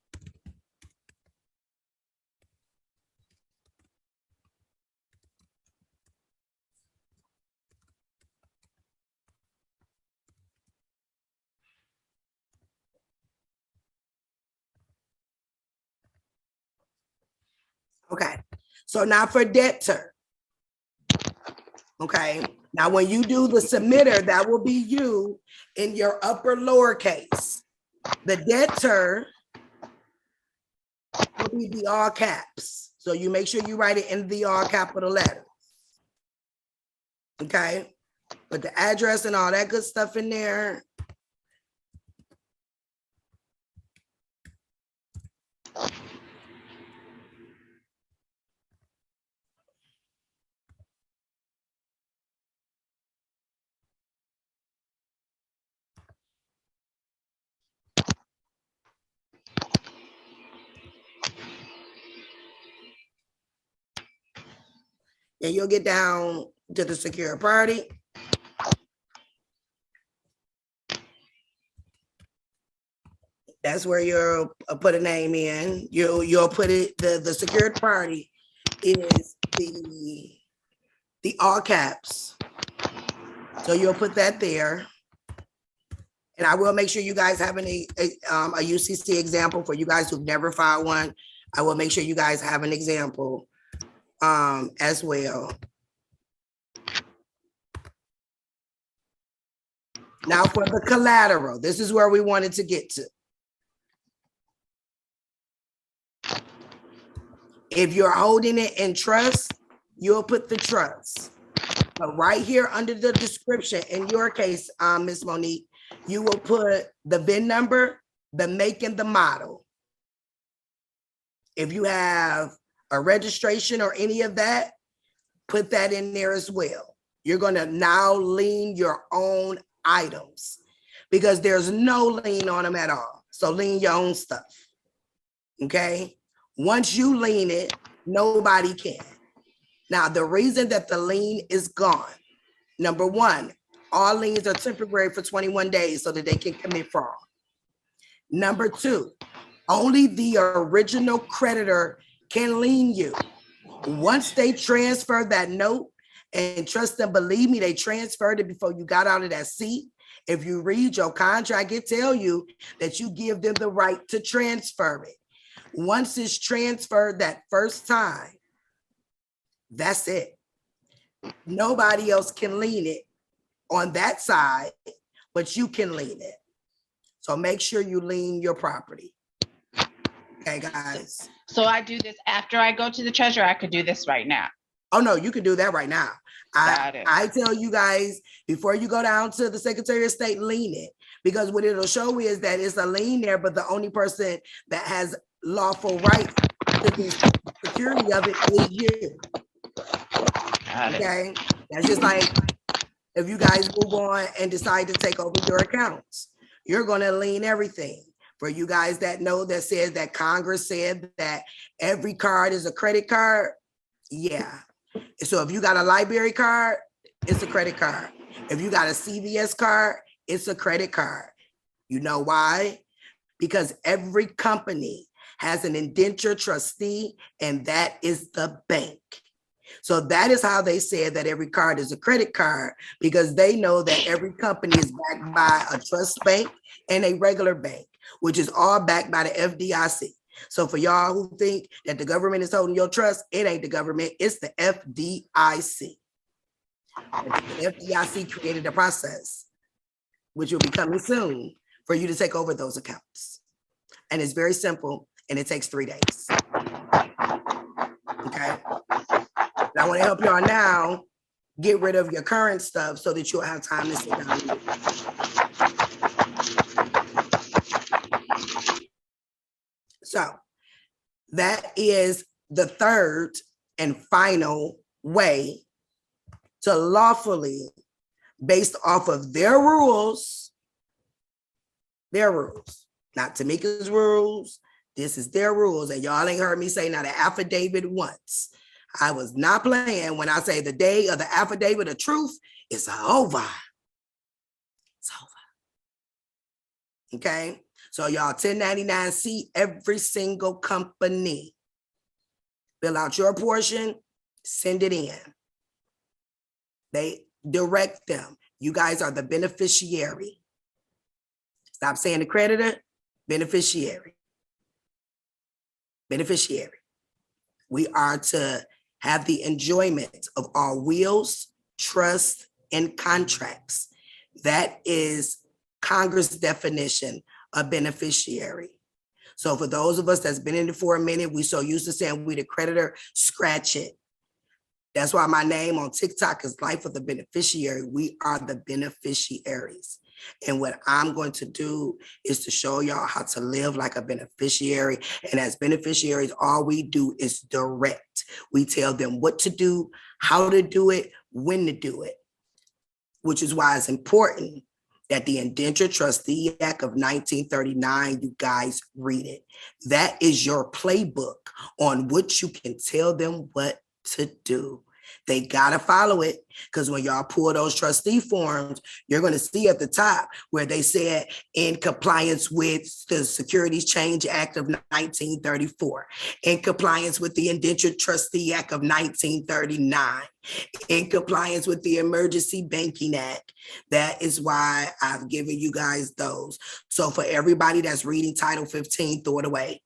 Okay. So now for debtor. Okay. Now, when you do the submitter, that will be you in your upper lowercase. The debtor will be the all caps. So you make sure you write it in the all capital letters. Okay. Put the address and all that good stuff in there. And you'll get down to the secured party. That's where you'll put a name in. You'll put it, the secured party is the all caps. So you'll put that there. And I will make sure you guys have a UCC example for you guys who've never filed one. I will make sure you guys have an example as well. Now for the collateral, this is where we wanted to get to. If you're holding it in trust, you'll put the trust. But right here under the description, in your case, Ms. Monique, you will put the VIN number, the make and the model. If you have a registration or any of that, put that in there as well. You're gonna now lien your own items because there's no lien on them at all. So lien your own stuff, okay? Once you lien it, nobody can. Now, the reason that the lien is gone, number one, all liens are temporary for 21 days so that they can commit fraud. Number two, only the original creditor can lien you. Once they transfer that note, and trust and believe me, they transferred it before you got out of that seat. If you read your contract, it tell you that you give them the right to transfer it. Once it's transferred that first time, that's it. Nobody else can lien it on that side, but you can lien it. So make sure you lien your property. Okay, guys. So I do this after I go to the treasurer. I could do this right now. Oh, no, you can do that right now. Got it. I tell you guys, before you go down to the Secretary of State, lien it. Because what it'll show is that it's a lien there, but the only person that has lawful right to the security of it is you. Got it. Okay? That's just like if you guys move on and decide to take over your accounts, you're going to lien everything. For you guys that know, that says that Congress said that every card is a credit card. Yeah. So if you got a library card, it's a credit card. If you got a CVS card, it's a credit card. You know why? Because every company has an indenture trustee, and that is the bank. So that is how they said that every card is a credit card, because they know that every company is backed by a trust bank and a regular bank, which is all backed by the FDIC. So for y'all who think that the government is holding your trust, it ain't the government, it's the FDIC. The FDIC created a process, which will be coming soon, for you to take over those accounts. And it's very simple, and it takes 3 days. Okay. And I want to help y'all now get rid of your current stuff so that you'll have time to sit down. So that is the third and final way to lawfully, based off of their rules, not Tamika's rules. This is their rules. And y'all ain't heard me say not an affidavit once. I was not playing when I say the day of the affidavit of truth is over. It's over. Okay. So y'all 1099-C every single company. Fill out your portion, send it in. They direct them. You guys are the beneficiary. Stop saying the creditor, beneficiary. Beneficiary. We are to have the enjoyment of all wills, trusts, and contracts. That is Congress' definition a beneficiary. So for those of us that's been in it for a minute, we so used to saying we the creditor, scratch it. That's why my name on TikTok is Life of the Beneficiary. We are the beneficiaries. And what I'm going to do is to show y'all how to live like a beneficiary. And as beneficiaries, all we do is direct. We tell them what to do, how to do it, when to do it, which is why it's important that the Indenture Trustee Act of 1939, you guys read it. That is your playbook on what you can tell them what to do. They gotta follow it, because when y'all pull those trustee forms, you're gonna see at the top where they said in compliance with the Securities Change Act of 1934, in compliance with the Indentured Trustee Act of 1939, in compliance with the Emergency Banking Act. That is why I've given you guys those. So for everybody that's reading Title 15, throw it away.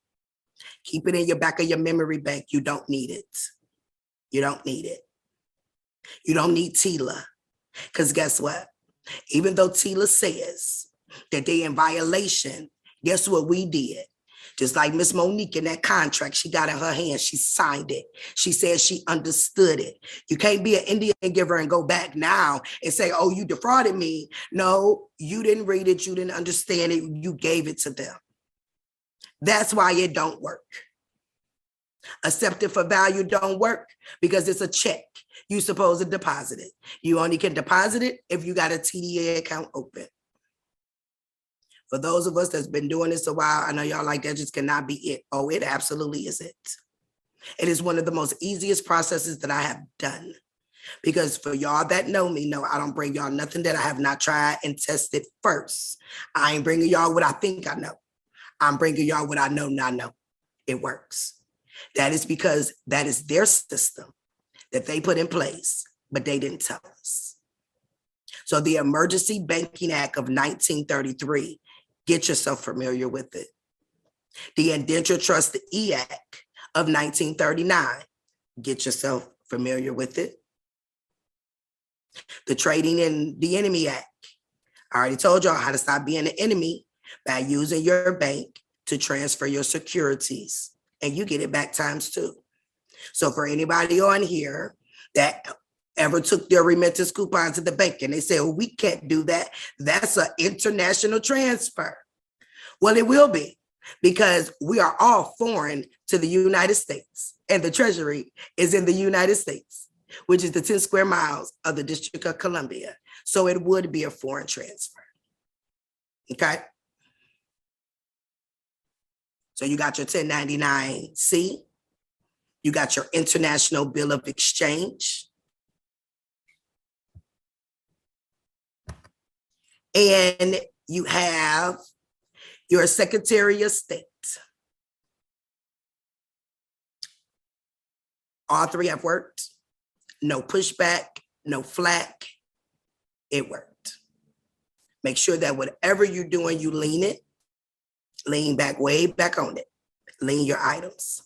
Keep it in your back of your memory bank. You don't need it. You don't need it. You don't need TILA, because guess what? Even though TILA says that they in violation, guess what we did? Just like Miss Monique in that contract, she got in her hand, she signed it. She said she understood it. You can't be an Indian giver and go back now and say, oh, you defrauded me. No, you didn't read it, you didn't understand it, you gave it to them. That's why it don't work. Accepted for value don't work because it's a check. You supposed to deposit it. You only can deposit it if you got a TDA account open. For those of us that's been doing this a while, I know y'all like that just cannot be it. Oh, it absolutely is it. It is one of the most easiest processes that I have done. Because for y'all that know me, no, I don't bring y'all nothing that I have not tried and tested first. I ain't bringing y'all what I think I know. I'm bringing y'all what I know not know. It works. That is because that is their system that they put in place, but they didn't tell us. So the Emergency Banking Act of 1933, get yourself familiar with it. The Indentured Trustee Act of 1939, get yourself familiar with it. The Trading in the Enemy Act. I already told y'all how to stop being an enemy by using your bank to transfer your securities, and you get it back times 2. So for anybody on here that ever took their remittance coupon to the bank and they say, well, we can't do that, that's an international transfer. Well, it will be, because we are all foreign to the United States, and the Treasury is in the United States, which is the 10 square miles of the District of Columbia. So it would be a foreign transfer. Okay. So you got your 1099-C, you got your International Bill of Exchange, and you have your Secretary of State. All 3 have worked. No pushback, no flack. It worked. Make sure that whatever you're doing, you lean it. Lean back, way back on it. Lean your items.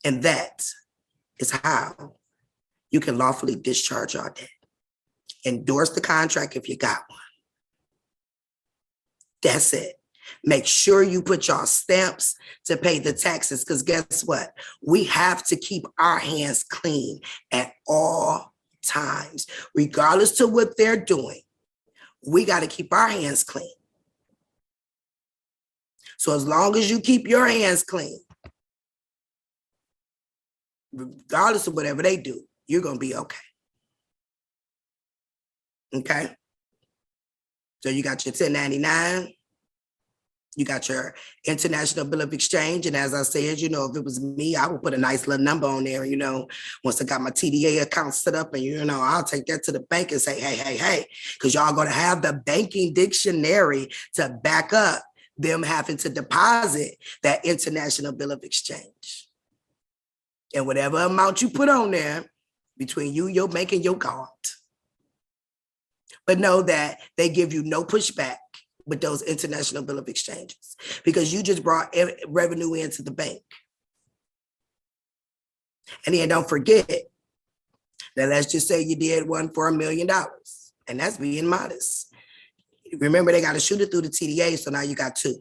And that is how you can lawfully discharge your debt. Endorse the contract if you got one. That's it. Make sure you put your stamps to pay the taxes, because guess what? We have to keep our hands clean at all times. Regardless to what they're doing, we got to keep our hands clean. So as long as you keep your hands clean, regardless of whatever they do, you're going to be okay. Okay? So you got your 1099, you got your International Bill of Exchange. And as I said, you know, if it was me, I would put a nice little number on there, you know, once I got my TDA account set up, and, you know, I'll take that to the bank and say, hey, because y'all going to have the banking dictionary to back up them having to deposit that International Bill of Exchange. And whatever amount you put on there, between you, your bank, and your God. But know that they give you no pushback with those International Bill of Exchanges, because you just brought revenue into the bank. And then don't forget that, let's just say you did one for $1 million, and that's being modest. Remember, they got to shoot it through the TDA, so now you got 2.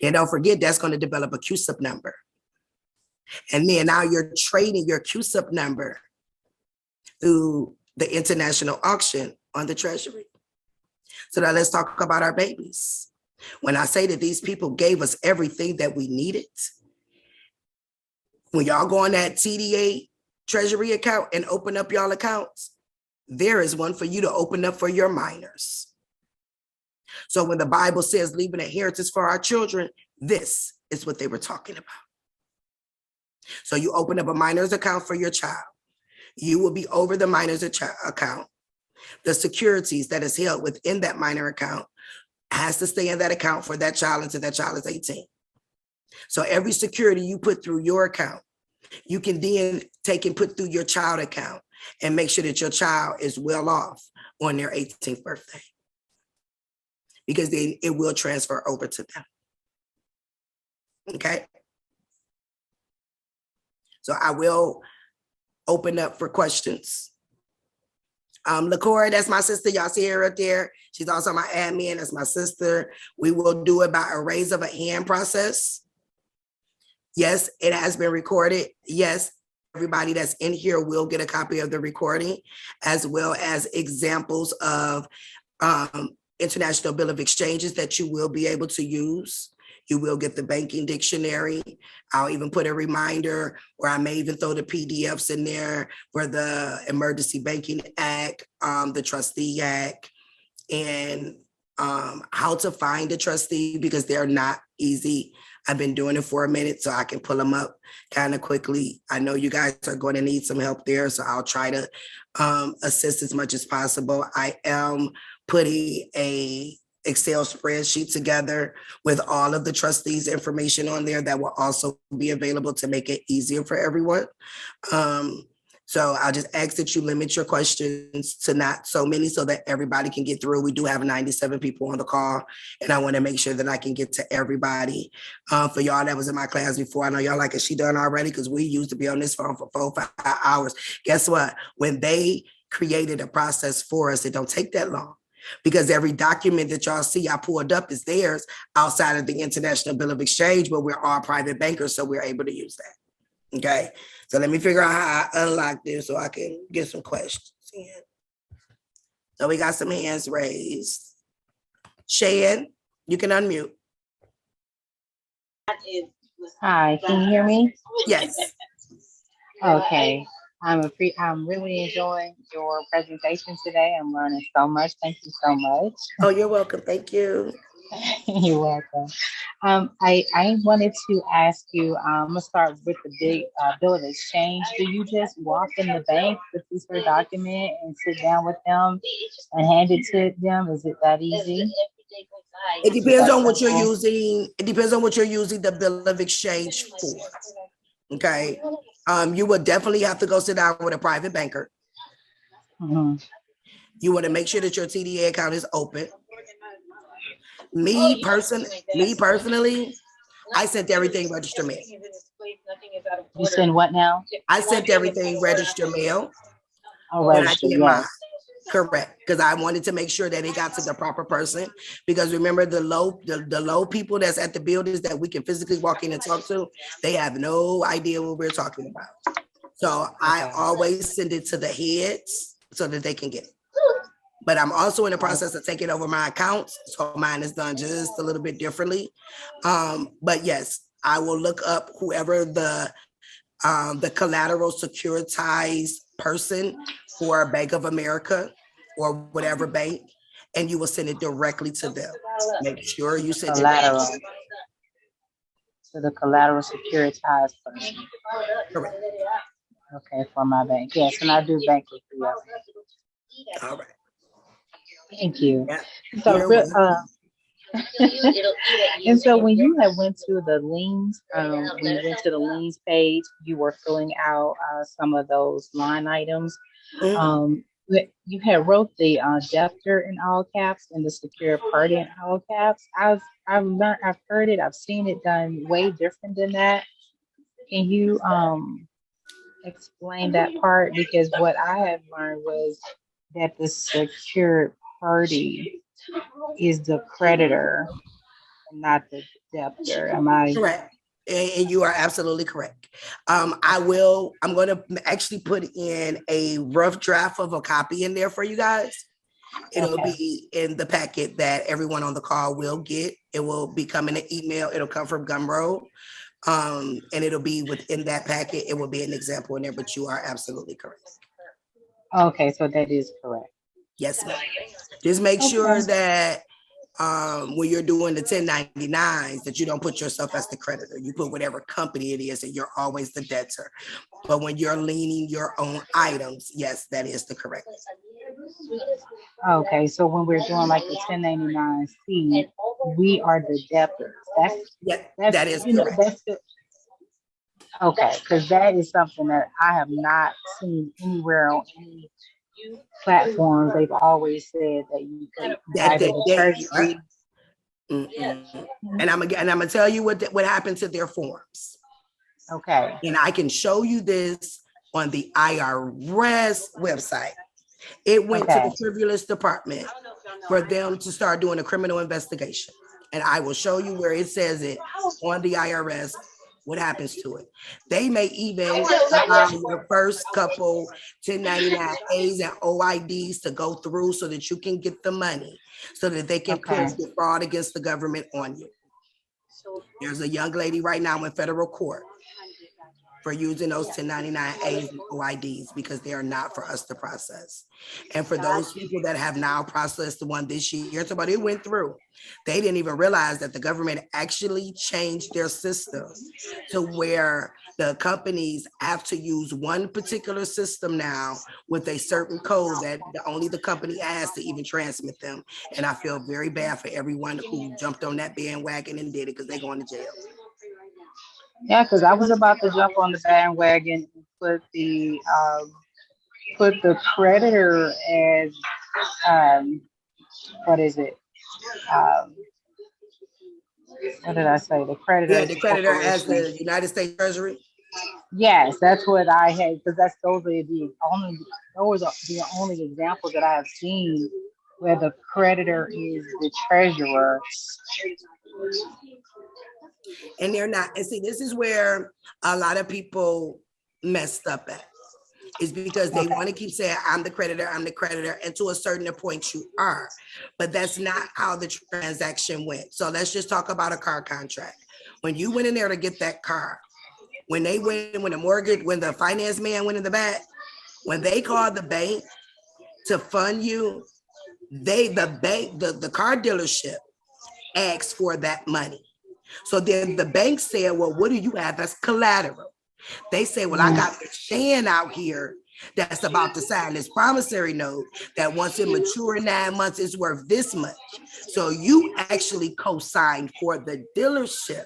And don't forget, that's going to develop a QSIP number. And then now you're trading your QSIP number through the international auction on the Treasury. So now let's talk about our babies. When I say that these people gave us everything that we needed, when y'all go on that TDA Treasury account and open up y'all accounts, there is one for you to open up for your minors. So when the Bible says leave an inheritance for our children, this is what they were talking about. So you open up a minor's account for your child. You will be over the minor's account. The securities that is held within that minor account has to stay in that account for that child until that child is 18. So every security you put through your account, you can then take and put through your child account and make sure that your child is well off on their 18th birthday, because then it will transfer over to them. Okay. So I will open up for questions. LaCora, that's my sister. Y'all see her up there. She's also my admin. That's my sister. We will do it by a raise of a hand process. Yes, it has been recorded. Yes, everybody that's in here will get a copy of the recording, as well as examples of international bill of exchanges that you will be able to use. You will get the banking dictionary. I'll even put a reminder, or I may even throw the PDFs in there for the Emergency Banking Act, the Trustee Act, and how to find a trustee, because they're not easy. I've been doing it for a minute, so I can pull them up kind of quickly. I know you guys are going to need some help there, so I'll try to assist as much as possible. I am putting a Excel spreadsheet together with all of the trustees' information on there that will also be available to make it easier for everyone. So I'll just ask that you limit your questions to not so many so that everybody can get through. We do have 97 people on the call, and I want to make sure that I can get to everybody. For y'all that was in my class before, I know y'all like, is she done already? Because we used to be on this phone for 4 or 5 hours. Guess what? When they created a process for us, it don't take that long, because every document that y'all see I pulled up is theirs outside of the International Bill of Exchange, but we're all private bankers, so we're able to use that. Okay, so let me figure out how I unlock this so I can get some questions in. So we got some hands raised. Shan, you can unmute. Hi, can you hear me? Yes. Okay. I'm really enjoying your presentation today. I'm learning so much. Thank you so much. Oh, you're welcome. Thank you. You're welcome. I wanted to ask you, I'm gonna start with the big bill of exchange. Do you just walk in the bank with this document and sit down with them and hand it to them? Is it that easy? It depends on what you're using. It depends on what you're using the bill of exchange for. Okay. You would definitely have to go sit down with a private banker. Mm-hmm. You want to make sure that your TDA account is open. Me personally, I sent everything register mail. You send what now? I sent everything register mail. Oh, register, yes. Correct, because I wanted to make sure that it got to the proper person. Because remember, the low people that's at the buildings that we can physically walk in and talk to, they have no idea what we're talking about. So I always send it to the heads so that they can get it. But I'm also in the process of taking over my accounts, so mine is done just a little bit differently. But yes, I will look up whoever the collateral securitized person for Bank of America or whatever bank, and you will send it directly to them. Make sure you send collateral it to the collateral securitized person. Correct. Okay, for my bank. Yes, and I do bankruptcy. All right. Thank you. Yeah. So, and so when you had went to the liens, when you went to the liens page, you were filling out some of those line items. You had wrote the debtor in all caps and the secured party in all caps. I've heard it, I've seen it done way different than that. Can you explain that part? Because what I had learned was that the secured party is the creditor, not the debtor. Am I correct? And you are absolutely correct. I'm going to actually put in a rough draft of a copy in there for you guys. It'll be in the packet that everyone on the call will get. It will be coming in an email. It'll come from Gumroad. And it'll be within that packet. It will be an example in there, but you are absolutely correct. Okay, so that is correct. Yes, ma'am. Just make sure that when you're doing the 1099s, that you don't put yourself as the creditor. You put whatever company it is, and you're always the debtor. But when you're leaning your own items, yes, that is the correct. Okay, so when we're doing like the 1099-C, we are the debtors. Yeah, That's that is you know, correct. that's the, okay, because that is something that I have not seen anywhere on any platforms. They've always said that you could That either they, the they treasury. and I'm gonna tell you what happened to their forms. Okay. And I can show you this on the IRS website. It went to Okay. the privilege department for them to start doing a criminal investigation. And I will show you where it says it on the IRS, what happens to it. They may even allow your first couple 1099As and OIDs to go through so that you can get the money, so that they can Okay. put the fraud against the government on you. There's a young lady right now in federal court for using those 1099As and OIDs because they are not for us to process. And for those people that have now processed the one this year, so but it went through, they didn't even realize that the government actually changed their system to where the companies have to use one particular system now with a certain code that only the company has to even transmit them. And I feel very bad for everyone who jumped on that bandwagon and did it, because they're going to jail. Yeah, because I was about to jump on the bandwagon and put the creditor as what is it? What did I say? The creditor. Yeah, is the the creditor as corporation. the United States Treasury. Yes, that's what I had, because those are the only examples that I have seen where the creditor is the treasurer. And they're not. And see, this is where a lot of people messed up at, is because they want to keep saying, I'm the creditor, and to a certain point you are. But that's not how the transaction went. So let's just talk about a car contract. When you went in there to get that car, when the finance man went in the back, when they called the bank to fund you, the car dealership asked for that money. So then the bank said, well, what do you have as collateral? They say, well, I got this Shan out here that's about to sign this promissory note that once it mature in 9 months, is worth this much. So you actually co-signed for the dealership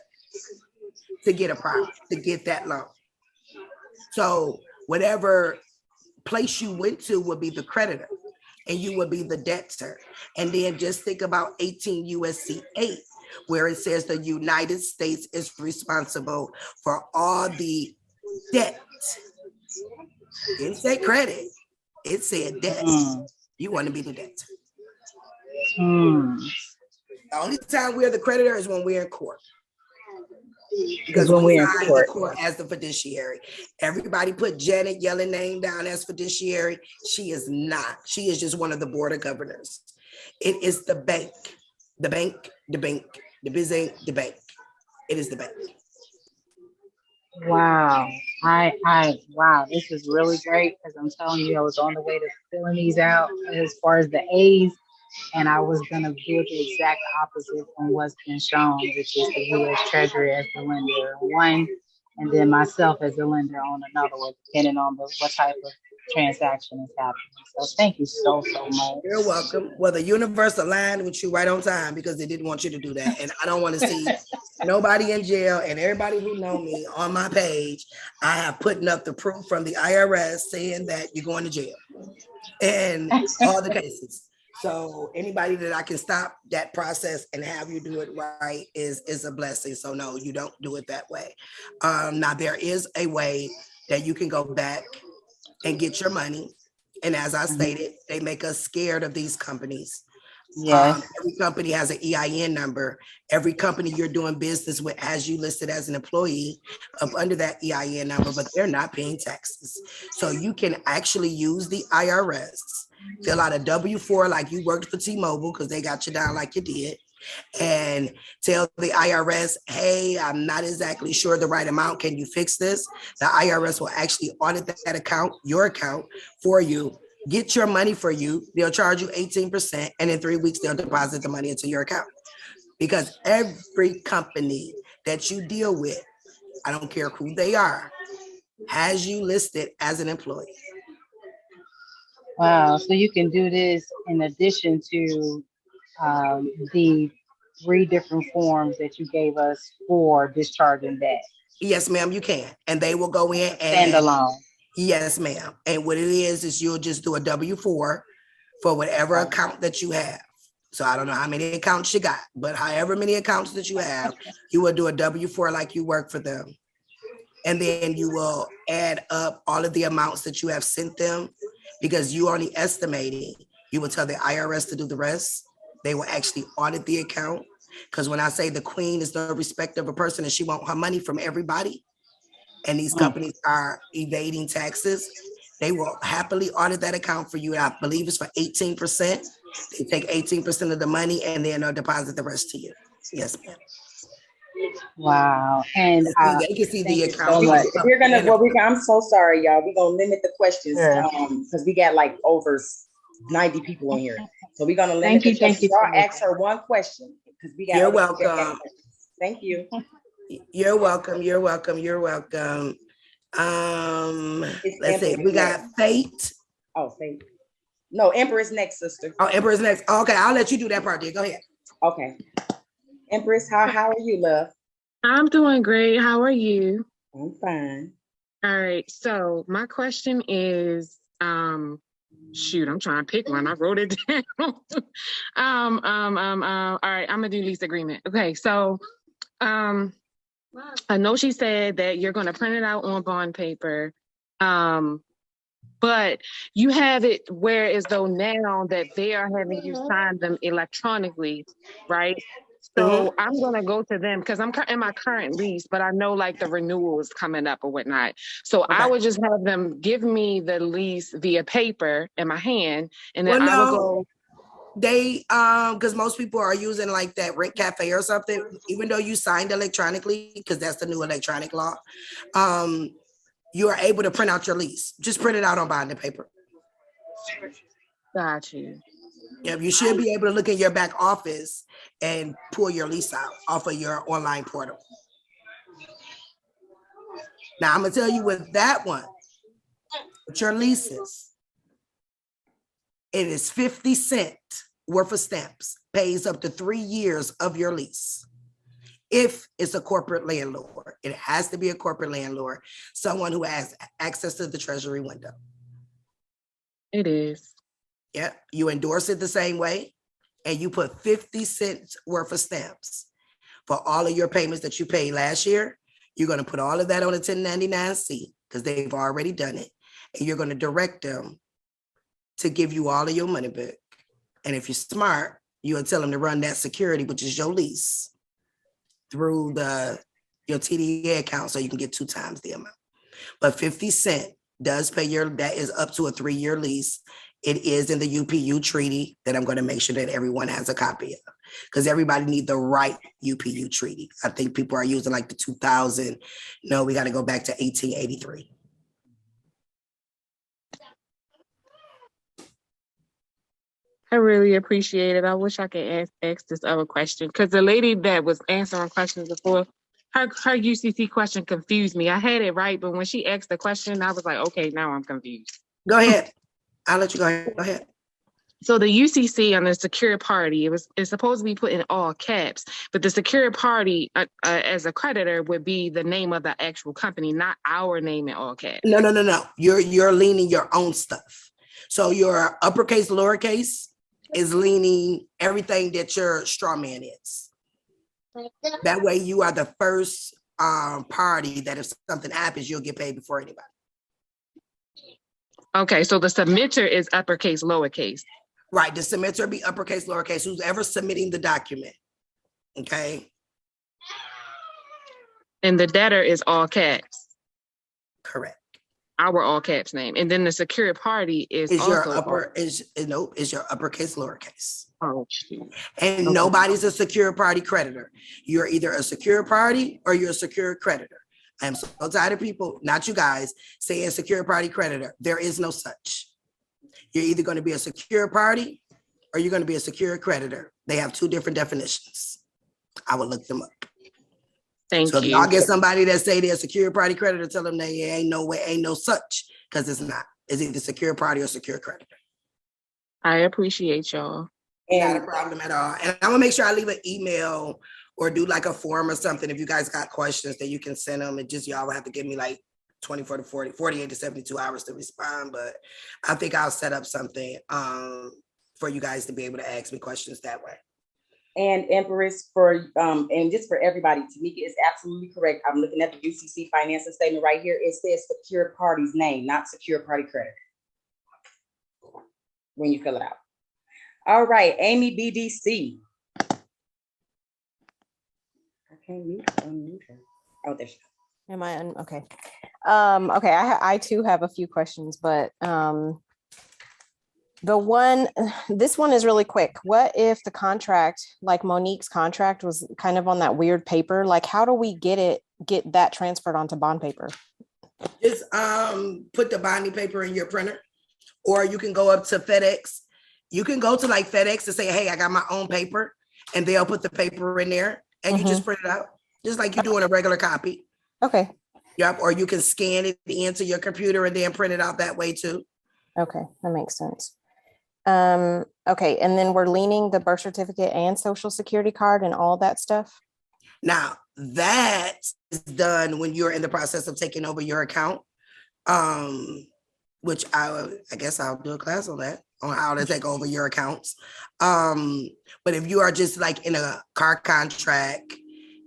to get that loan. So whatever place you went to would be the creditor, and you would be the debtor. And then just think about 18 USC 8, where it says the United States is responsible for all the debt. It didn't say credit, it said debt. You want to be the debtor. The only time we're the creditor is when we're in court. Because when we're in court as the fiduciary, everybody put Janet Yellen name down as fiduciary. She is not. She is just one of the board of governors. It is the bank, the bank, the bank, the busy, the bank. It is the bank. Wow. Wow, this is really great, because I'm telling you, I was on the way to filling these out as far as the A's, and I was going to do the exact opposite from what's been shown, which is the U.S. Treasury as the lender on one, and then myself as the lender on another one, depending on what type of transaction is happening. So thank you so much. You're welcome. Well, the universe aligned with you right on time, because they didn't want you to do that. And I don't want to see nobody in jail. And everybody who know me on my page, I have putting up the proof from the IRS saying that you're going to jail and all the cases. So anybody that I can stop that process and have you do it right is a blessing. So no, you don't do it that way. Now there is a way that you can go back and get your money. And as I stated, they make us scared of these companies. Yes. Every company has an EIN number. Every company you're doing business with has you listed as an employee up under that EIN number, but they're not paying taxes. So you can actually use the IRS, fill out a W-4 like you worked for T-Mobile, because they got you down like you did, and tell the IRS, hey, I'm not exactly sure the right amount. Can you fix this? The IRS will actually audit that account, your account, for you, get your money for you. They'll charge you 18%, and in 3 weeks, they'll deposit the money into your account. Because every company that you deal with, I don't care who they are, has you listed as an employee. Wow. So you can do this in addition to the 3 different forms that you gave us for discharging that. Yes, ma'am, you can. And they will go in and Standalone. yes, ma'am. And what it is you'll just do a W-4 for whatever account that you have. So I don't know how many accounts you got, but however many accounts that you have, you will do a W-4 like you work for them. And then you will add up all of the amounts that you have sent them, because you only estimating. You will tell the IRS to do the rest. They will actually audit the account. Because when I say the queen is no respect of a person and she wants her money from everybody, and these companies are evading taxes, they will happily audit that account for you. I believe it's for 18%. They take 18% of the money and then they'll deposit the rest to you. Yes, ma'am. Wow. And They can see the thank you account. so much. We're gonna, I'm so sorry, y'all. We're gonna limit the questions, Sure. because we got like over 90 people in here. So we're gonna limit Thank the you, thank questions. you so Y'all much. ask her one question, because we got. You're other people that welcome. got questions. Thank you. You're welcome. You're welcome. You're welcome. Let's see. We got Fate. Oh, Fate. No, Empress next, sister. Oh, Emperor's next. Okay, I'll let you do that part, dear. Go ahead. Okay. Empress, how are you, love? I'm doing great. How are you? I'm fine. All right. So my question is, shoot, I'm trying to pick one. I wrote it down. All right, I'm gonna do lease agreement. Okay, so I know she said that you're gonna print it out on bond paper. But you have it where as though now that they are having you sign them electronically, right? So I'm gonna go to them because I'm in my current lease, but I know like the renewal is coming up or whatnot. So I would just have them give me the lease via paper in my hand, and then I would go. They because most people are using like that Rent Cafe or something, even though you signed electronically, because that's the new electronic law. You are able to print out your lease. Just print it out on bonding paper. Got you. Yeah, you should be able to look in your back office and pull your lease out off of your online portal. Now I'm gonna tell you with that one, with your leases, it is 50 cents worth of stamps, pays up to 3 years of your lease. If it's a corporate landlord, it has to be a corporate landlord, someone who has access to the Treasury window. It is. Yeah, you endorse it the same way, and you put 50 cents worth of stamps for all of your payments that you paid last year. You're going to put all of that on a 1099-C because they've already done it, and you're going to direct them to give you all of your money back. And if you're smart, you'll tell them to run that security, which is your lease, through your TDA account so you can get 2 times the amount. But 50 cents does pay that is up to a 3-year lease. It is in the UPU treaty that I'm going to make sure that everyone has a copy of, because everybody needs the right UPU treaty. I think people are using like the 2000. No, we got to go back to 1883. I really appreciate it. I wish I could ask this other question because the lady that was answering questions before, her UCC question confused me. I had it right, but when she asked the question, I was like, okay, now I'm confused. Go ahead. I'll let you go ahead. Go ahead. So the UCC on the secured party, it's supposed to be put in all caps, but the secured party as a creditor would be the name of the actual company, not our name in all caps. No. You're leaning your own stuff. So your uppercase, lowercase is leaning everything that your straw man is. That way you are the first party that if something happens, you'll get paid before anybody. Okay, so the submitter is uppercase, lowercase. Right, the submitter be uppercase, lowercase, who's ever submitting the document. Okay. And the debtor is all caps. Correct. Our all caps name. And then the secured party is your uppercase, lowercase. Oh, shoot. And nobody's a secured party creditor. You're either a secured party or you're a secured creditor. I am so tired of people, not you guys, saying secured party creditor. There is no such. You're either going to be a secure party or you're going to be a secure creditor. They have two different definitions. I will look them up. Thank So if you. y'all get somebody that say they're a secure party creditor, tell them they ain't no way, ain't no such, because it's not. It's either secure party or secure creditor. I appreciate y'all. Not a problem at all. And I'm gonna make sure I leave an email or do like a form or something. If you guys got questions that you can send them, and just y'all will have to give me like 24 to 48 to 72 hours to respond. But I think I'll set up something for you guys to be able to ask me questions that way. And Empress, for and just for everybody, Tamika is absolutely correct. I'm looking at the UCC financial statement right here. It says secure party's name, not secure party creditor, when you fill it out. All right, Amy BDC. I can't unmute her. Oh, there she goes. Am I okay? Okay, I too have a few questions, but this one is really quick. What if the contract, like Monique's contract, was kind of on that weird paper? Like, how do we get that transferred onto bond paper? Just put the bonding paper in your printer, or you can go up to FedEx. You can go to like FedEx and say, hey, I got my own paper, and they'll put the paper in there and you just print it out, just like you're doing a regular copy. Okay. Yep. Or you can scan it into your computer and then print it out that way too. Okay, that makes sense. Okay, and then we're leaning the birth certificate and social security card and all that stuff. Now that is done when you're in the process of taking over your account, which I guess I'll do a class on that, on how to take over your accounts. But if you are just like in a car contract,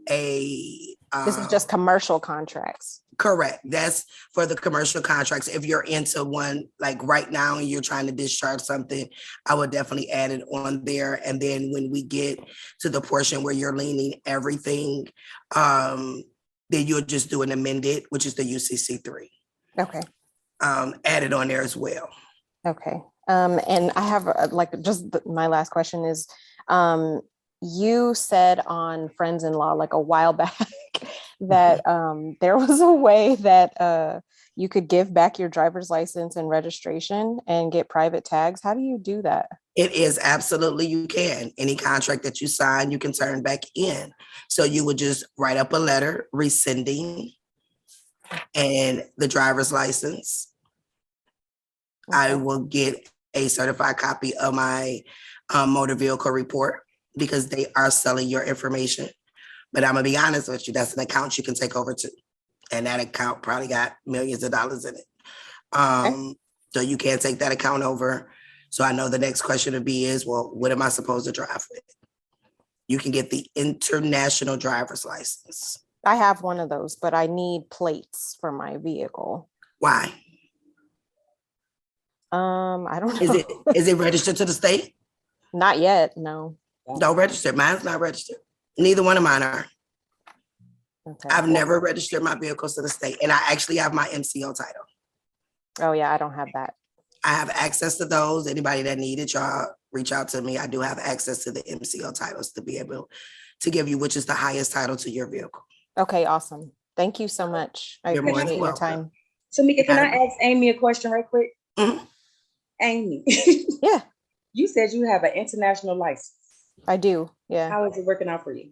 this is just commercial contracts. Correct. That's for the commercial contracts. If you're into one like right now and you're trying to discharge something, I would definitely add it on there. And then when we get to the portion where you're leaning everything, then you'll just do an amended, which is the UCC 3. Okay. Add it on there as well. Okay. And I have my last question is, you said on Friends in Law, like a while back, that there was a way that you could give back your driver's license and registration and get private tags. How do you do that? It is absolutely, you can. Any contract that you sign, you can turn back in. So you would just write up a letter rescinding and the driver's license. Okay. I will get a certified copy of my motor vehicle report because they are selling your information. But I'm gonna be honest with you, that's an account you can take over too. And that account probably got millions of dollars in it. Okay. So you can't take that account over. So I know the next question would be is, well, what am I supposed to drive with? You can get the international driver's license. I have one of those, but I need plates for my vehicle. Why? I don't know. Is it registered to the state? Not yet, no. Don't register. Mine's not registered. Neither one of mine are. Okay. I've never registered my vehicles to the state, and I actually have my MCO title. Oh yeah, I don't have that. I have access to those. Anybody that needed, y'all reach out to me. I do have access to the MCO titles to be able to give you, which is the highest title to your vehicle. Okay, awesome. Thank you so much. I appreciate your time. So Mika, can I ask Amy a question right quick? Mm-hmm. Amy. Yeah. You said you have an international license. I do, yeah. How is it working out for you?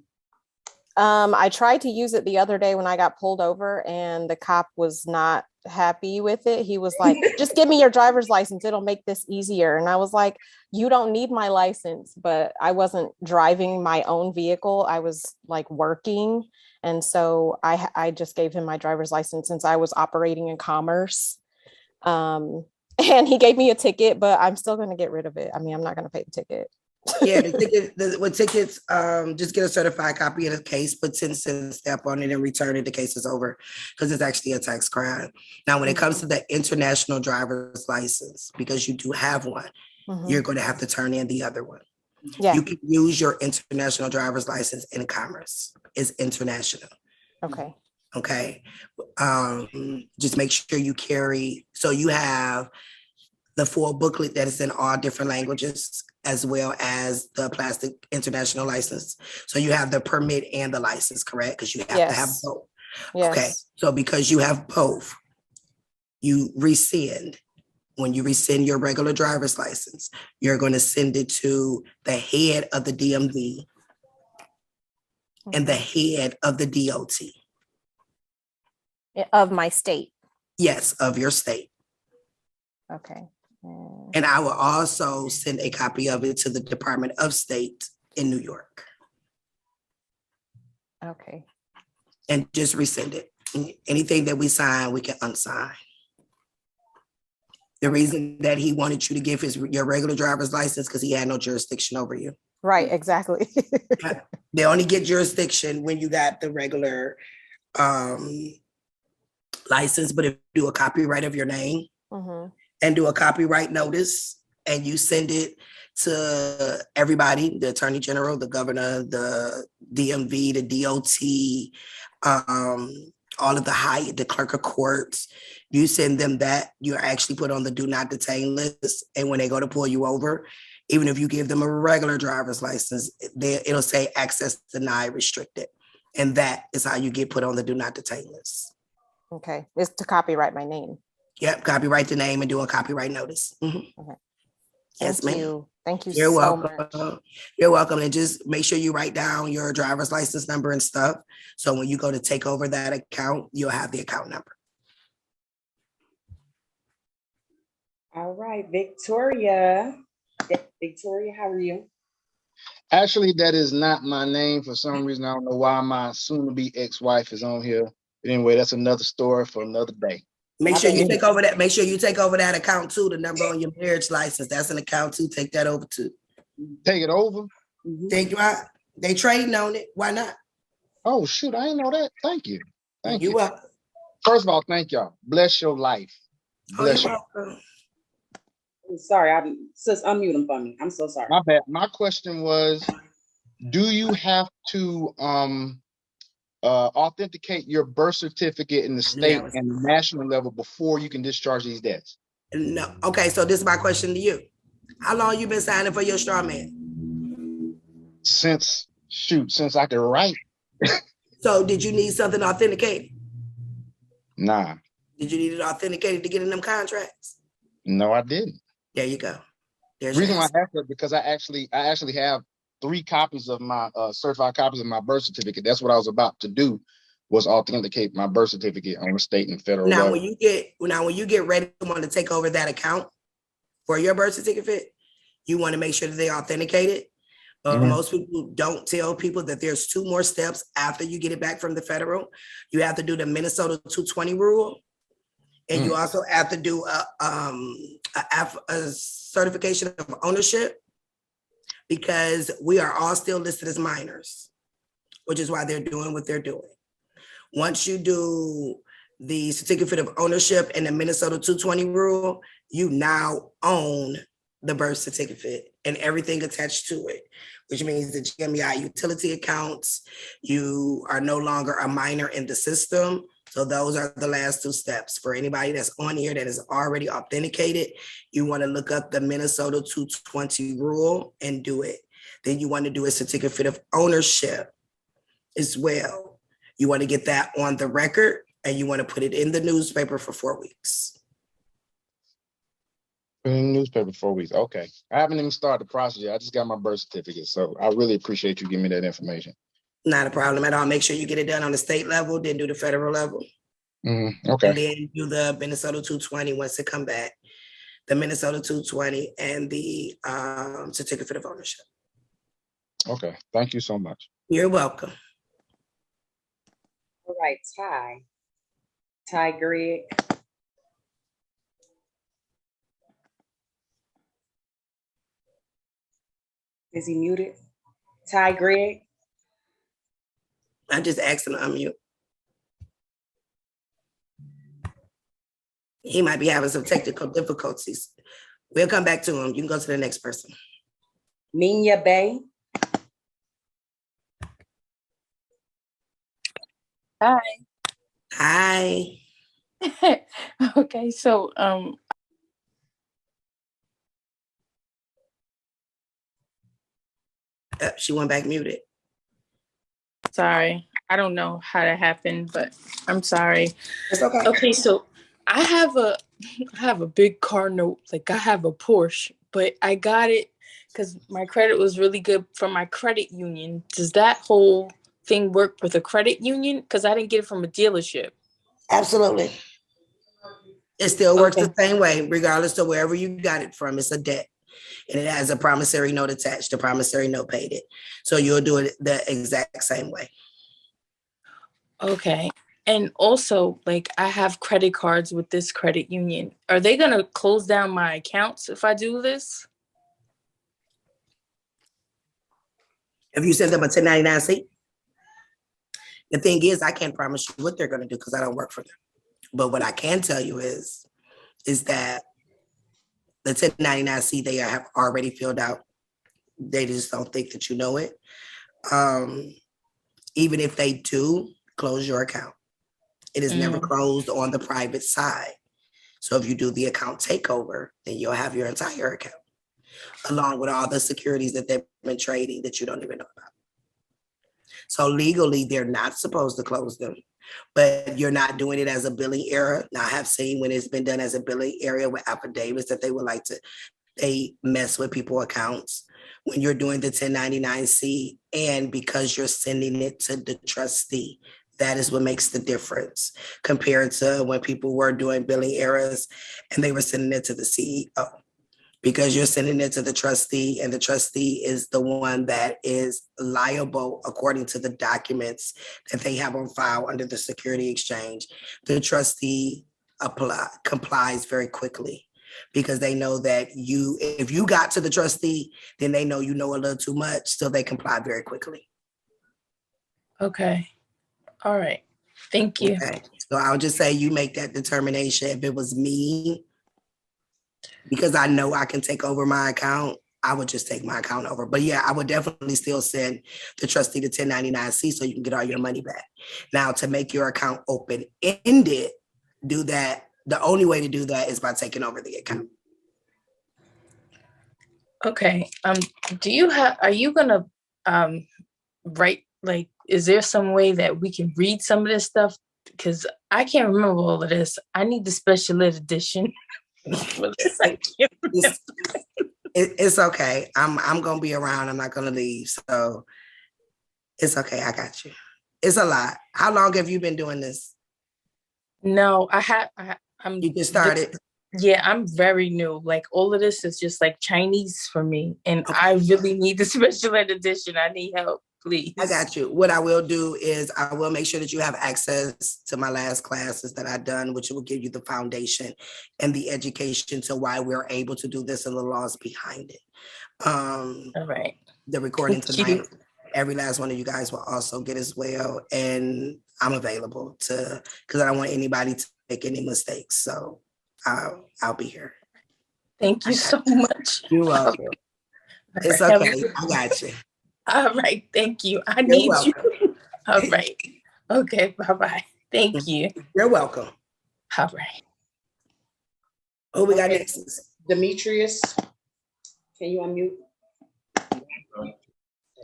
I tried to use it the other day when I got pulled over and the cop was not happy with it. He was like, just give me your driver's license. It'll make this easier. And I was like, you don't need my license, but I wasn't driving my own vehicle. I was like working. And so I just gave him my driver's license since I was operating in commerce. And he gave me a ticket, but I'm still going to get rid of it. I mean, I'm not going to pay the ticket. Yeah, with tickets, just get a certified copy of the case, put 10 cents stamp on it and return it. The case is over because it's actually a tax crime. Now, when it comes to the international driver's license, because you do have one, you're going to have to turn in the other one. Yeah. You can use your international driver's license in commerce. It's international. Okay. Okay. Just make sure you carry, so you have the full booklet that is in all different languages, as well as the plastic international license. So you have the permit and the license, correct? Because you have to have both. Yes. Okay. So because you have both, you rescind when you rescind your regular driver's license, you're going to send it to the head of the DMV and the head of the DOT. Of my state. Yes, of your state. Okay. And I will also send a copy of it to the Department of State in New York. Okay. And just rescind it. Anything that we sign, we can unsign. The reason that he wanted you to give your regular driver's license because he had no jurisdiction over you. Right, exactly. They only get jurisdiction when you got the regular license, but if you do a copyright of your name and do a copyright notice and you send it to everybody, the Attorney General, the Governor, the DMV, the DOT, all of the clerk of courts, you send them that, you're actually put on the do not detain list. And when they go to pull you over, even if you give them a regular driver's license, it'll say access denied, restricted. And that is how you get put on the do not detain list. Okay, it's to copyright my name. Yep, copyright the name and do a copyright notice. Okay. Yes, ma'am. Thank you You're so welcome. much. You're welcome. And just make sure you write down your driver's license number and stuff. So when you go to take over that account, you'll have the account number. All right, Victoria. Victoria, how are you? Actually, that is not my name. For some reason, I don't know why my soon-to-be ex-wife is on here. But anyway, that's another story for another day. Make sure you take over that. Make sure you take over that account too. The number on your marriage license, that's an account too. Take that over too. Take it over? Take you out. They trading on it. Why not? Oh, shoot. I didn't know that. Thank you. Thank you. You're welcome. First of all, thank y'all. Bless your life. Bless you. I'm sorry. Sis, unmute them for me. I'm so sorry. My bad. My question was, do you have to authenticate your birth certificate in the state and the national level before you can discharge these debts? No. Okay, so this is my question to you. How long you been signing for your straw man? Since I could write. So did you need something authenticated? Nah. Did you need it authenticated to get in them contracts? No, I didn't. There you go. The reason why I asked that because I actually have 3 copies of my certified copies of my birth certificate. That's what I was about to do, was authenticate my birth certificate on the state and federal level. When you get ready to want to take over that account for your birth certificate, you want to make sure that they authenticate it. Most people don't tell people that there's 2 more steps after you get it back from the federal. You have to do the Minnesota 220 rule. And you also have to do a certification of ownership, because we are all still listed as minors, which is why they're doing what they're doing. Once you do the certificate of ownership and the Minnesota 220 rule, you now own the birth certificate and everything attached to it, which means the GMEI utility accounts, you are no longer a minor in the system. So those are the last 2 steps. For anybody that's on here that is already authenticated, you want to look up the Minnesota 220 rule and do it. Then you want to do a certificate of ownership as well. You want to get that on the record and you want to put it in the newspaper for 4 weeks. In the newspaper 4 weeks. Okay. I haven't even started the process yet. I just got my birth certificate. So I really appreciate you giving me that information. Not a problem at all. Make sure you get it done on the state level, then do the federal level. Okay. And then do the Minnesota 220 once it come back. The Minnesota 220 and the certificate of ownership. Okay. Thank you so much. You're welcome. All right, Ty Greg. Is he muted? Ty Greg? I just asked him to unmute. He might be having some technical difficulties. We'll come back to him. You can go to the next person. Minya Bay. Hi. Hi. Okay, so She went back muted. sorry. I don't know how that happened, but I'm sorry. It's okay. Okay, so I have I have a big car note. Like I have a Porsche, but I got it because my credit was really good from my credit union. Does that whole thing work with a credit union? Because I didn't get it from a dealership. Absolutely. It still works Okay. the same way, regardless of wherever you got it from. It's a debt. And it has a promissory note attached. The promissory note paid it. So you'll do it the exact same way. Okay. And also, like, I have credit cards with this credit union. Are they going to close down my accounts if I do this? If you send them a 1099-C, the thing is, I can't promise you what they're going to do because I don't work for them. But what I can tell you is that the 1099-C they have already filled out. They just don't think that you know it. Even if they do, close your account. It is never closed on the private side. So if you do the account takeover, then you'll have your entire account, along with all the securities that they've been trading that you don't even know about. So legally, they're not supposed to close them, but you're not doing it as a billing error. Now, I have seen when it's been done as a billing area with affidavits that they mess with people's accounts when you're doing the 1099-C, and because you're sending it to the trustee. That is what makes the difference compared to when people were doing billing errors and they were sending it to the CEO. Because you're sending it to the trustee, and the trustee is the one that is liable according to the documents that they have on file under the security exchange. The trustee complies very quickly because they know that if you got to the trustee, then they know you know a little too much, so they comply very quickly. Okay. All right. Thank you. Okay. So I'll just say you make that determination. If it was me, because I know I can take over my account, I would just take my account over. But yeah, I would definitely still send the trustee the 1099-C so you can get all your money back. Now, to make your account open-ended, do that. The only way to do that is by taking over the account. Okay. Are you gonna write, like, is there some way that we can read some of this stuff? Because I can't remember all of this. I need the special ed edition for this. I can't remember. It's okay. I'm gonna be around. I'm not gonna leave. So it's okay. I got you. It's a lot. How long have you been doing this? No, You just started? Yeah, I'm very new. Like, all of this is just like Chinese for me. And I really need the special ed edition. I need help, please. I got you. What I will do is I will make sure that you have access to my last classes that I've done, which will give you the foundation and the education to why we're able to do this and the laws behind it. All right. The recording tonight, every last one of you guys will also get as well. And I'm available because I don't want anybody to make any mistakes. So I'll be here. Thank you so much. You're welcome. It's okay. I got you. All right. Thank you. I need you. All right. Okay. Bye-bye. Thank you. You're welcome. All right. Oh, we got next. Demetrius, can you unmute?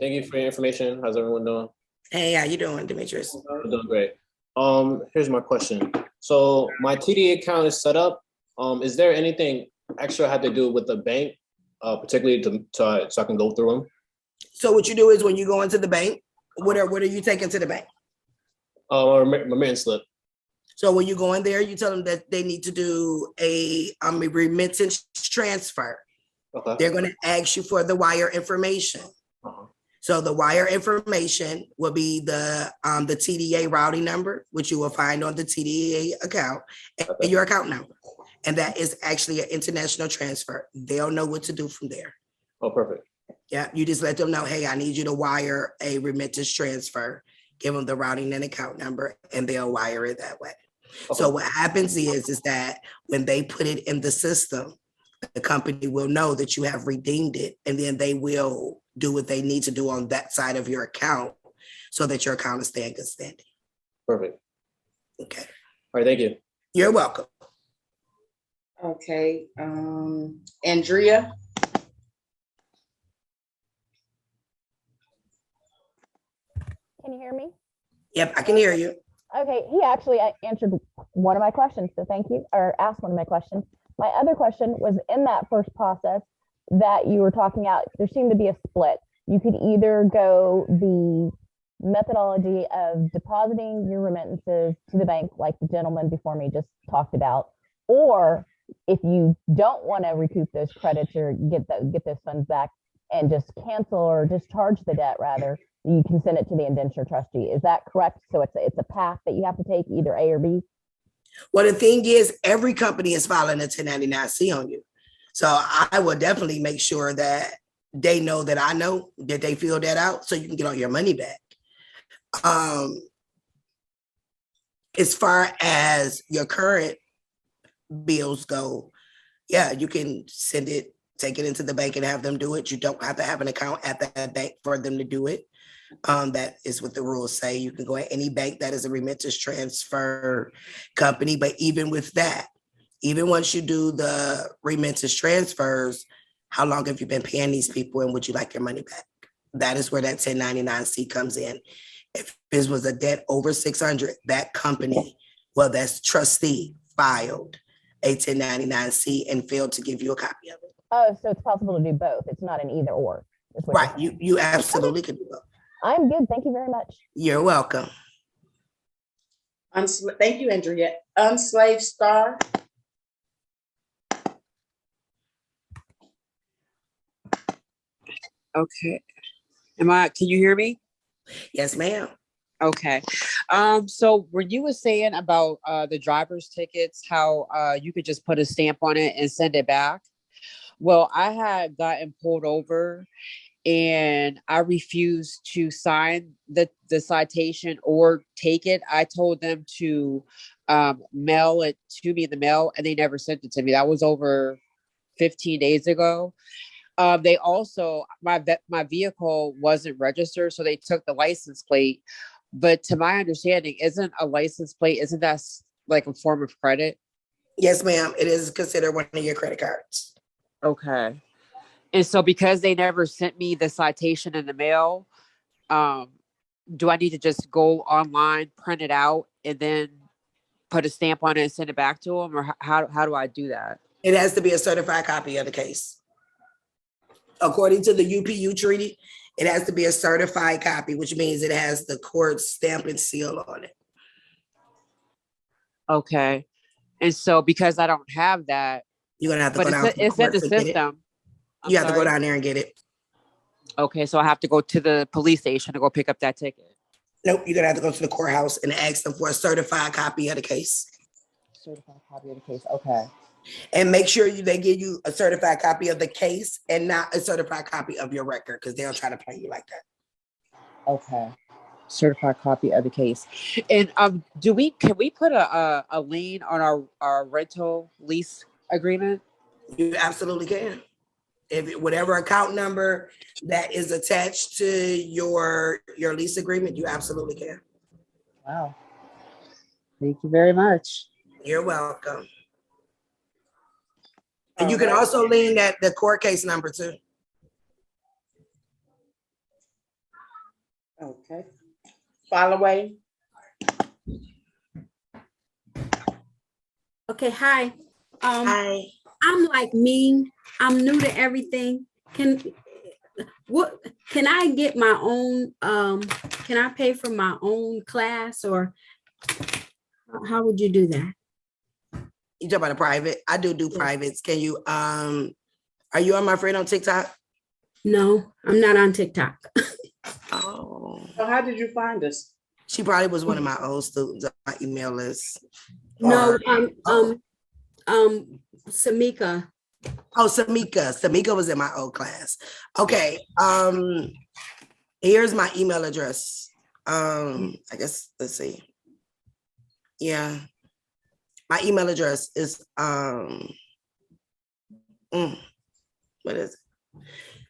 Thank you for your information. How's everyone doing? Hey, how you doing, Demetrius? I'm doing great. Here's my question. So my TD account is set up. Is there anything extra I have to do with the bank, particularly so I can go through them? So what you do is when you go into the bank, what are you taking to the bank? My remittance slip. So when you go in there, you tell them that they need to do a remittance transfer. Okay. They're going to ask you for the wire information. So the wire information will be the TDA routing number, which you will find on the TDA account, and your account number. And that is actually an international transfer. They'll know what to do from there. Oh, perfect. Yeah, you just let them know, hey, I need you to wire a remittance transfer. Give them the routing and account number, and they'll wire it that way. Okay. So what happens is that when they put it in the system, the company will know that you have redeemed it, and then they will do what they need to do on that side of your account so that your account is staying in good standing. Perfect. Okay. All right, thank you. You're welcome. Okay, Andrea. Can you hear me? Yep, I can hear you. Okay, he actually answered one of my questions, so thank you, or asked one of my questions. My other question was in that first process that you were talking about, there seemed to be a split. You could either go the methodology of depositing your remittances to the bank, like the gentleman before me just talked about, or if you don't want to recoup those credits or get those funds back and just cancel or discharge the debt, rather, you can send it to the indenture trustee. Is that correct? So it's a path that you have to take, either A or B? Well, the thing is, every company is filing a 1099-C on you. So I will definitely make sure that they know that I know that they fill that out so you can get all your money back. As far as your current bills go, yeah, you can send it, take it into the bank and have them do it. You don't have to have an account at that bank for them to do it. That is what the rules say. You can go at any bank that is a remittance transfer company. But even with that, even once you do the remittance transfers, how long have you been paying these people and would you like your money back? That is where that 1099-C comes in. If this was a debt over 600, that company, well, that's trustee filed a 1099-C and failed to give you a copy of it. Oh, so it's possible to do both. It's not an either or. Right. You absolutely can do both. I'm good. Thank you very much. You're welcome. Thank you, Andrea. Unslave Star. Okay. Can you hear me? Yes, ma'am. Okay. So when you were saying about the driver's tickets, how you could just put a stamp on it and send it back. Well, I had gotten pulled over and I refused to sign the citation or take it. I told them to mail it to me in the mail and they never sent it to me. That was over 15 days ago. They also, my vehicle wasn't registered, so they took the license plate. But to my understanding, isn't that like a form of credit? Yes, ma'am. It is considered one of your credit cards. Okay. And so because they never sent me the citation in the mail, do I need to just go online, print it out, and then put a stamp on it and send it back to them? Or how do I do that? It has to be a certified copy of the case. According to the UPU treaty, it has to be a certified copy, which means it has the court's stamp and seal on it. Okay. And so because I don't have that, you're going to have to go down to the it's in court the to get it. system. You have to go down there and get it. Okay, so I have to go to the police station to go pick up that ticket. Nope, you're going to have to go to the courthouse and ask them for a certified copy of the case. Certified copy of the case, okay. And make sure they give you a certified copy of the case and not a certified copy of your record, because they'll try to play you like that. Okay. Certified copy of the case. And can we put a lien on our rental lease agreement? You absolutely can. If whatever account number that is attached to your lease agreement, you absolutely can. Wow. Thank you very much. You're welcome. And you can also lien the court case number too. Okay. Followay. Okay, hi. Hi. I'm like mean. I'm new to everything. Can I get my own? Can I pay for my own class, or how would you do that? You talk about a private? I do privates. Can you? Are you on my friend on TikTok? No, I'm not on TikTok. Oh. So how did you find us? She probably was one of my old students on my email list. No, Samika. Oh, Samika. Samika was in my old class. Okay. Here's my email address. I guess, let's see. Yeah. My email address is what is it?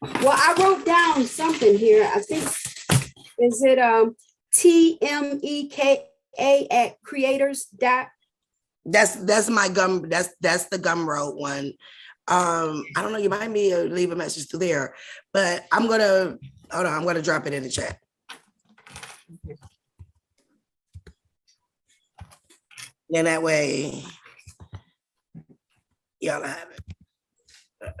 Well, I wrote down something here. I think, is it TMEKA@creators. That's my gum. That's the Gumroad one. I don't know. You might be leave a message through there, but I'm gonna hold on. I'm gonna drop it in the chat. Then that way, y'all have it.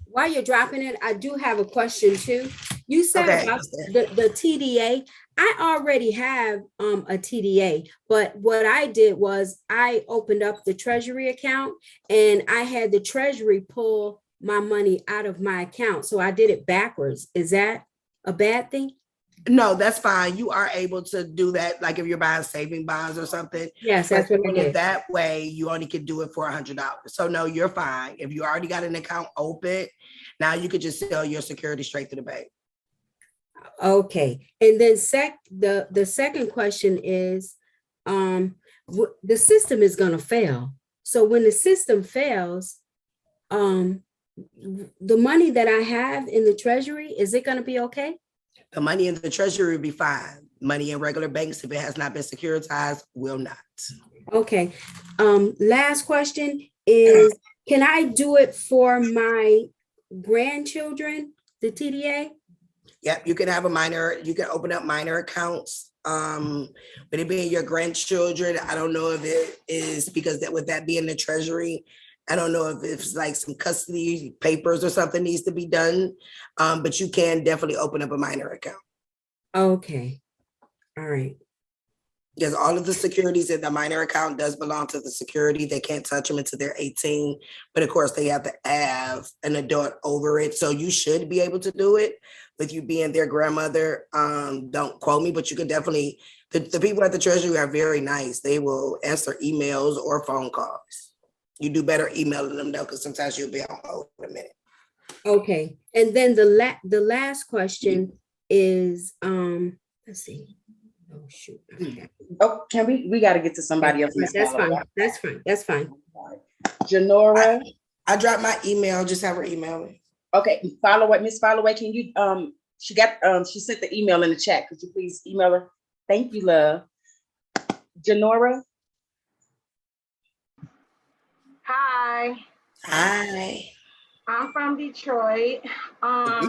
While you're dropping it, I do have a question too. You said Okay. about the TDA. I already have a TDA, but what I did was I opened up the Treasury account and I had the Treasury pull my money out of my account. So I did it backwards. Is that a bad thing? No, that's fine. You are able to do that, like if you're buying saving bonds or something. Yes, But that's what I doing it did. that way, you only can do it for $100. So no, you're fine. If you already got an account open, now you could just sell your security straight to the bank. Okay, and then the second question is, the system is gonna fail. So when the system fails, the money that I have in the Treasury, is it gonna be okay? The money in the Treasury will be fine. Money in regular banks, if it has not been securitized, will not. Okay, last question is, can I do it for my grandchildren, the TDA? Yep, you can have you can open up minor accounts. But it being your grandchildren, I don't know if it is because with that being the Treasury, I don't know if it's like some custody papers or something needs to be done. But you can definitely open up a minor account. Okay, all right. Because all of the securities in the minor account does belong to the security. They can't touch them until they're 18. But of course, they have to have an adult over it. So you should be able to do it with you being their grandmother. Don't quote me, but you can definitely, the people at the Treasury are very nice. They will answer emails or phone calls. You do better emailing them though, because sometimes you'll be on hold in a minute. Okay, and then the last question is, let's see. Oh, shoot. Oh, we got to get to somebody else. That's fine. That's fine. That's fine. Janora. I dropped my email. Just have her email me. Okay, Miss Followay, can you, she sent the email in the chat. Could you please email her? Thank you, love. Janora. Hi. Hi. I'm from Detroit. I'm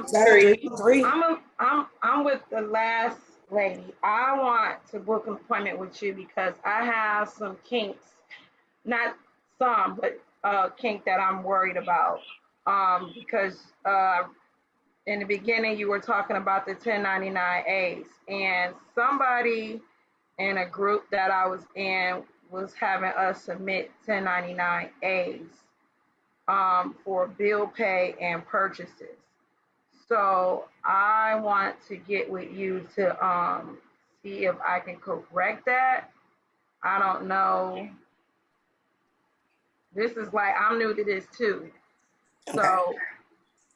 with the last lady. I want to book an appointment with you because I have some kinks, not some, but kink that I'm worried about. Because in the beginning you were talking about the 1099As, and somebody in a group that I was in was having us submit 1099As for bill pay and purchases. So I want to get with you to see if I can correct that. I don't know. This is like, I'm new to this too. Okay. So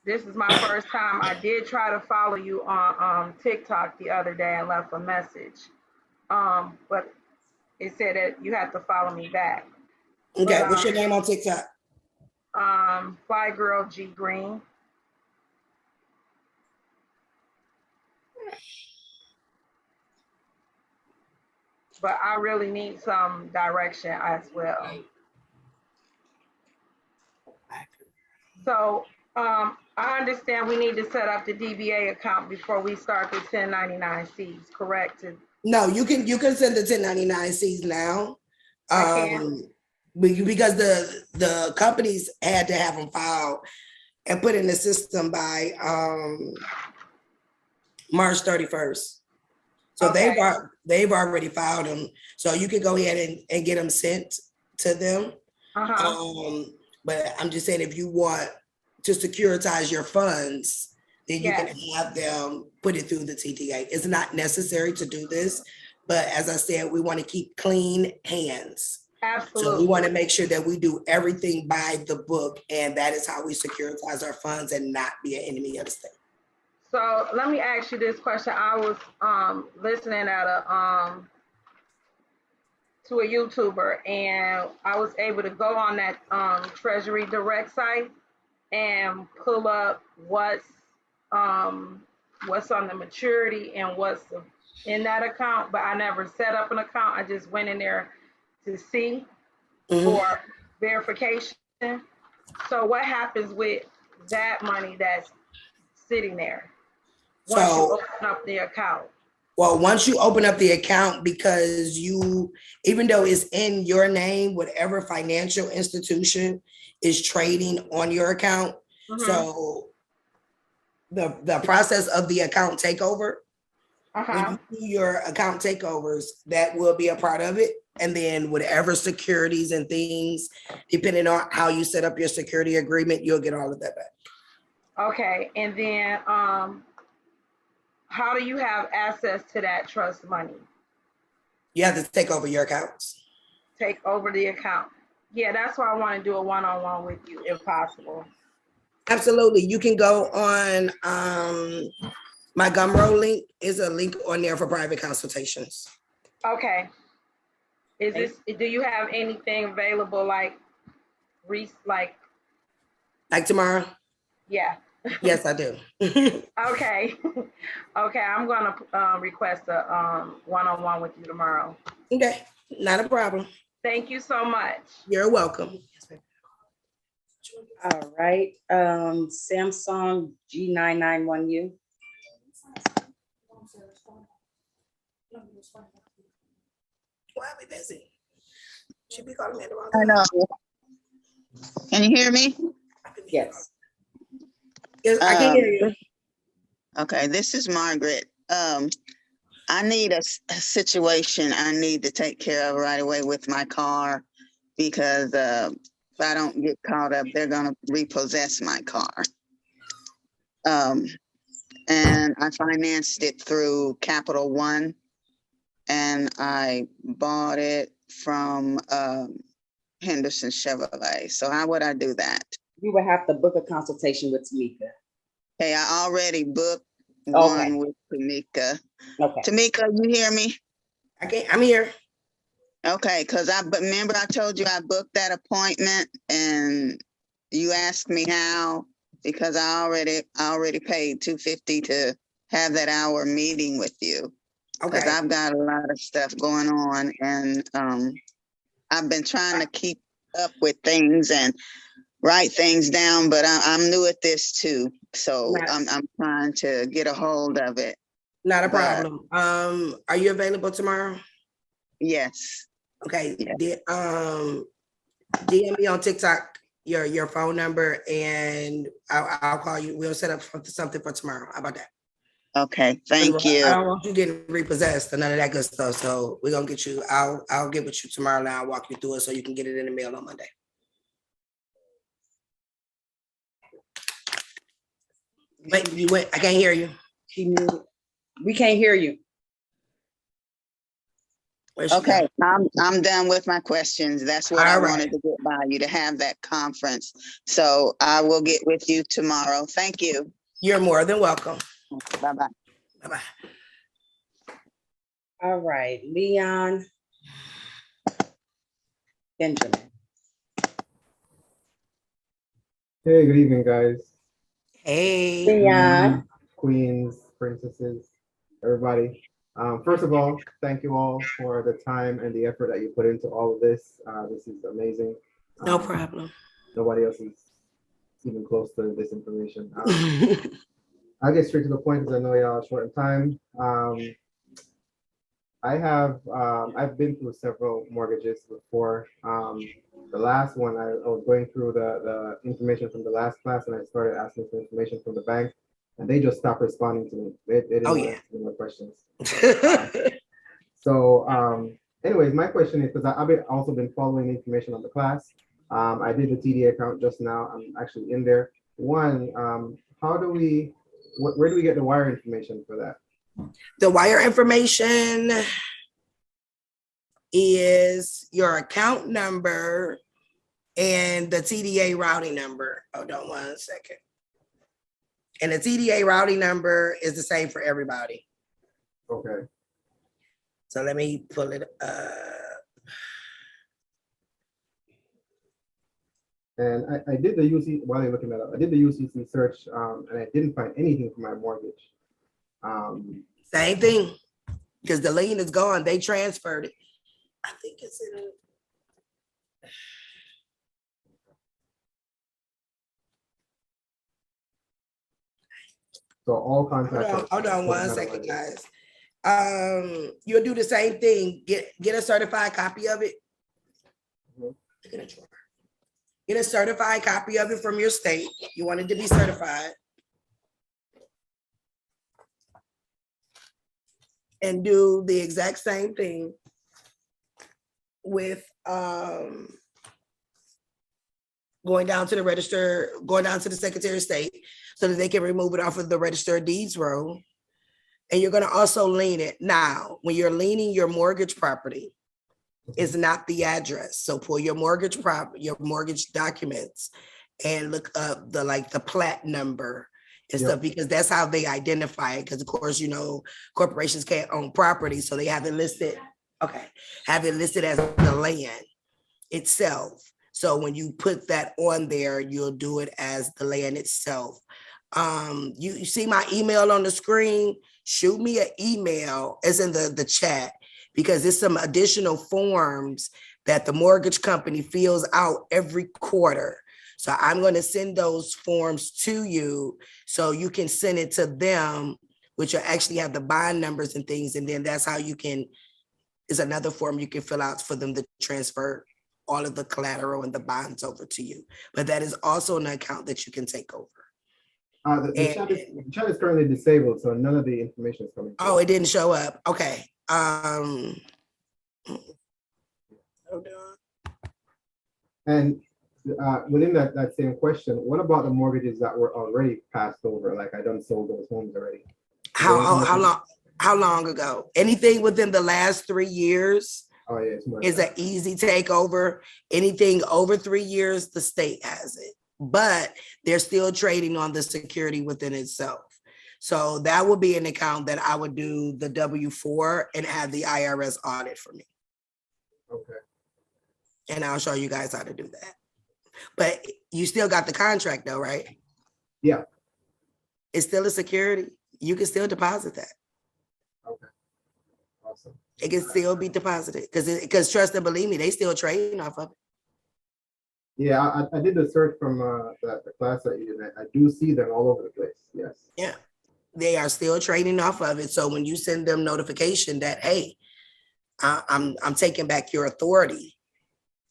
this is my first time. I did try to follow you on TikTok the other day and left a message. But it said that you have to follow me back. Okay, what's your name on TikTok? Fly Girl G Green. But I really need some direction as well. So I understand we need to set up the DBA account before we start the 1099Cs, correct? No, you can send the 1099Cs now. Because the companies had to have them filed and put in the system by March 31st. So okay. they've already filed them. So you can go ahead and get them sent to them. But I'm just saying, if you want to securitize your funds, then you can have them put it through the TDA. It's not necessary to do this, but as I said, we want to keep clean hands. Absolutely. So we want to make sure that we do everything by the book, and that is how we securitize our funds and not be an enemy of the state. So let me ask you this question. I was listening at to a YouTuber, and I was able to go on that Treasury Direct site and pull up what's on the maturity and what's in that account, but I never set up an account. I just went in there to see for verification. So what happens with that money that's sitting there once you open up the account? Well, once you open up the account, because you, even though it's in your name, whatever financial institution is trading on your account. So the process of the account takeover, when you do your account takeovers, that will be a part of it. And then whatever securities and things, depending on how you set up your security agreement, you'll get all of that back. Okay, and then how do you have access to that trust money? You have to take over your accounts. Take over the account. Yeah, that's why I want to do a one-on-one with you, if possible. Absolutely. You can go on my Gumroad link. Is a link on there for private consultations. Okay. Is this, do you have anything available like tomorrow? Yeah. Yes, I do. Okay. Okay, I'm gonna request a one-on-one with you tomorrow. Okay, not a problem. Thank you so much. You're welcome. All right, Samsung G991U. Why are we busy? Should be calling me at the wrong I time. know. Can you hear me? Yes. Yes, I can hear you. Okay, this is Margaret. I need a situation I need to take care of right away with my car because if I don't get caught up, they're gonna repossess my car. And I financed it through Capital One, and I bought it from Henderson Chevrolet. So how would I do that? You would have to book a consultation with Tamika. Hey, I already booked Okay. one with Tamika. Okay. Tamika, you hear me? I'm here. Okay, but remember I told you I booked that appointment and you asked me how, because I already paid $250 to have that hour meeting with you. Because I've got a lot of stuff going on, and I've been trying to keep up with things and write things down, but I'm new at this too. So I'm trying to get a hold of it. Not a problem. Are you available tomorrow? Yes. Okay. DM me on TikTok your phone number, and I'll call you. We'll set up something for tomorrow. How about that? Okay. Thank you. I don't want you getting repossessed or none of that good stuff. So we're gonna get you. I'll get with you tomorrow. Now I'll walk you through it so you can get it in the mail on Monday. Wait, you went. I can't hear you. She knew. We can't hear you. Okay, I'm done with my questions. That's what I wanted to get by you, to have that conference. So I will get with you tomorrow. Thank you. You're more than welcome. Bye-bye. Bye-bye. All right, Leon Benjamin. Hey, good evening, guys. Hey. Leon. Queens, princesses, everybody. First of all, thank you all for the time and the effort that you put into all of this. This is amazing. No problem. Nobody else is even close to this information. I'll get straight to the point because I know y'all are short in time. I've been through several mortgages before. The last one, I was going through the information from the last class, and I started asking for information from the bank, and they just stopped responding to me. They didn't ask me more questions. Anyways, my question is, because I've also been following the information on the class. I did the TD account just now. I'm actually in there. One, where do we get the wire information for that? The wire information is your account number and the TDA routing number. Hold on 1 second. And the TDA routing number is the same for everybody. Okay. So let me pull it up. And I did the UC, while you're looking that up, I did the UCC search and I didn't find anything for my mortgage. Same thing, because the lien is gone. They transferred it. I think it's in. So all contracts. Hold on 1 second, guys. You'll do the same thing. Get a certified copy of it. Get a certified copy of it from your state. You want it to be certified. And do the exact same thing with going down to the register, going down to the Secretary of State so that they can remove it off of the Register of Deeds roll. And you're going to also lien it. Now, when you're liening your mortgage property, it's not the address. So pull your mortgage documents and look up the plat number and stuff, because that's how they identify it. Because of course, you know, corporations can't own property, so they have it listed. Okay, have it listed as the land itself. So when you put that on there, you'll do it as the land itself. You see my email on the screen? Shoot me an email, as in the chat, because there's some additional forms that the mortgage company fills out every quarter. So I'm going to send those forms to you so you can send it to them, which will actually have the bond numbers and things. And then that's how you can, is another form you can fill out for them to transfer all of the collateral and the bonds over to you. But that is also an account that you can take over. The chat is currently disabled, so none of the information is coming. Oh, it didn't show up. Okay. Hold on. And within that same question, what about the mortgages that were already passed over? Like I done sold those homes already. How long ago? Anything within the last 3 years? Oh yeah, is an easy takeover. Anything over 3 years, the state has it, but they're still trading on the security within itself. So that would be an account that I would do the W-4 and have the IRS audit for me. Okay. And I'll show you guys how to do that. But you still got the contract though, right? Yeah. It's still a security. You can still deposit that. Okay. Awesome. It can still be deposited because trust and believe me, they still trading off of it. Yeah, I did the search from the class that you did. I do see them all over the place. Yes. Yeah, they are still trading off of it. So when you send them notification that, hey, I'm taking back your authority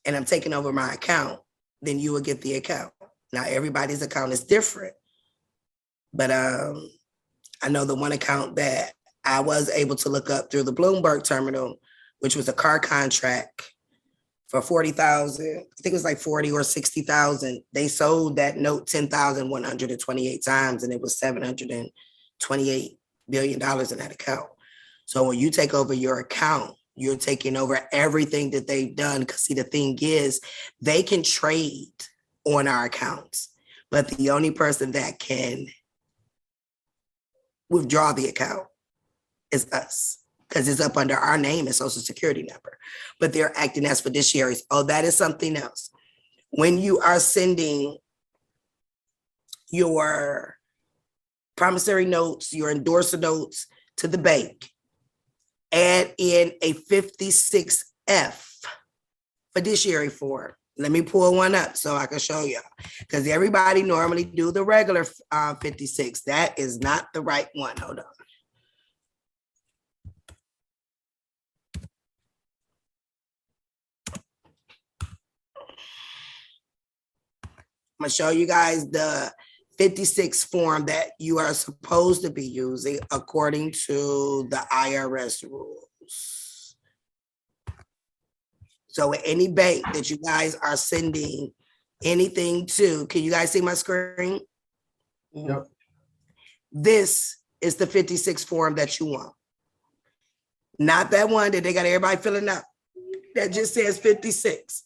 and I'm taking over my account, then you will get the account. Now everybody's account is different, but I know the one account that I was able to look up through the Bloomberg terminal, which was a car contract for 40,000. I think it was like 40 or 60,000. They sold that note 10,128 times, and it was $728 billion in that account. So when you take over your account, you're taking over everything that they've done. Because see, the thing is, they can trade on our accounts, but the only person that can withdraw the account is us, because it's up under our name and social security number, but they're acting as fiduciaries. Oh, that is something else. When you are sending your promissory notes, your endorser notes to the bank, add in a 56F fiduciary form. Let me pull one up so I can show you, because everybody normally do the regular 56. That is not the right one. Hold on. I'm gonna show you guys the 56 form that you are supposed to be using according to the IRS rules. So any bank that you guys are sending anything to, can you guys see my screen? Yep. This is the 56 form that you want. Not that one that they got everybody filling up. That just says 56.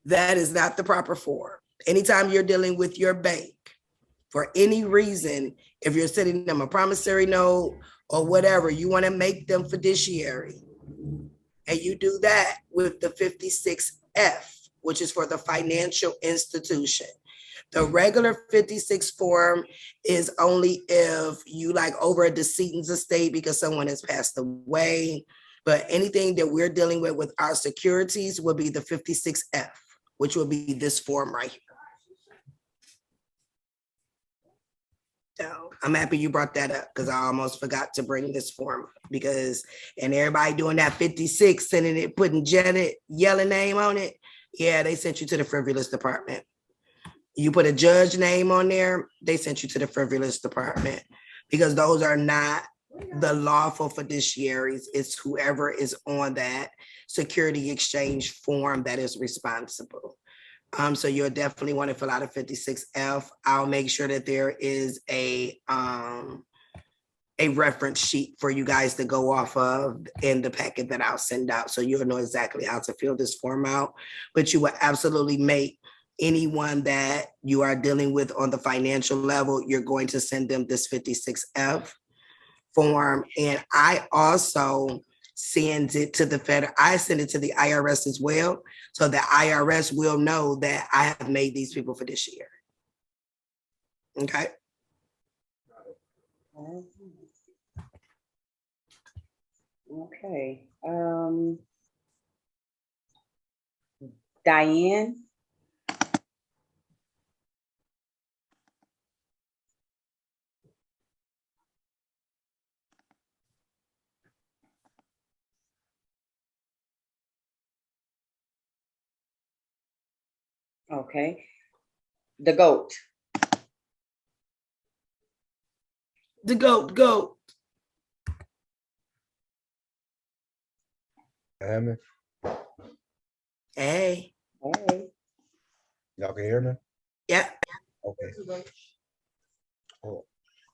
That is not the proper form. Anytime you're dealing with your bank, for any reason, if you're sending them a promissory note or whatever, you want to make them fiduciary. And you do that with the 56F, which is for the financial institution. The regular 56 form is only if you like over a decedent's estate because someone has passed away. But anything that we're dealing with our securities will be the 56F, which will be this form right here. So I'm happy you brought that up because I almost forgot to bring this form and everybody doing that 56, sending it, putting Janet Yellen name on it. Yeah, they sent you to the frivolous department. You put a judge name on there, they sent you to the frivolous department because those are not the lawful fiduciaries. It's whoever is on that security exchange form that is responsible. So you'll definitely want to fill out a 56F. I'll make sure that there is a reference sheet for you guys to go off of in the packet that I'll send out. So you'll know exactly how to fill this form out, but you will absolutely make anyone that you are dealing with on the financial level, you're going to send them this 56F form. And I also send it to the federal, I send it to the IRS as well. So the IRS will know that I have made these people fiduciary. Okay. Okay. Diane. Okay. The GOAT. The GOAT. Hey. Hey. Hey. Y'all can hear me? Yeah. Okay. Cool.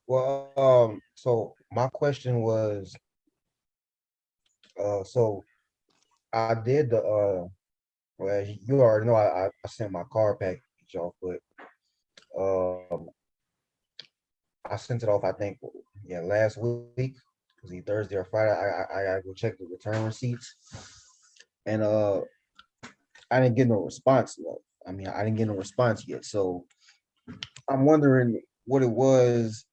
Well, so my question was, so I did the well, you already know I sent my car package off, but I sent it off, I think, yeah, last week. It was either Thursday or Friday. I gotta go check the return receipts. And I didn't get no response yet. I mean, I didn't get no response yet. So I'm wondering what it was,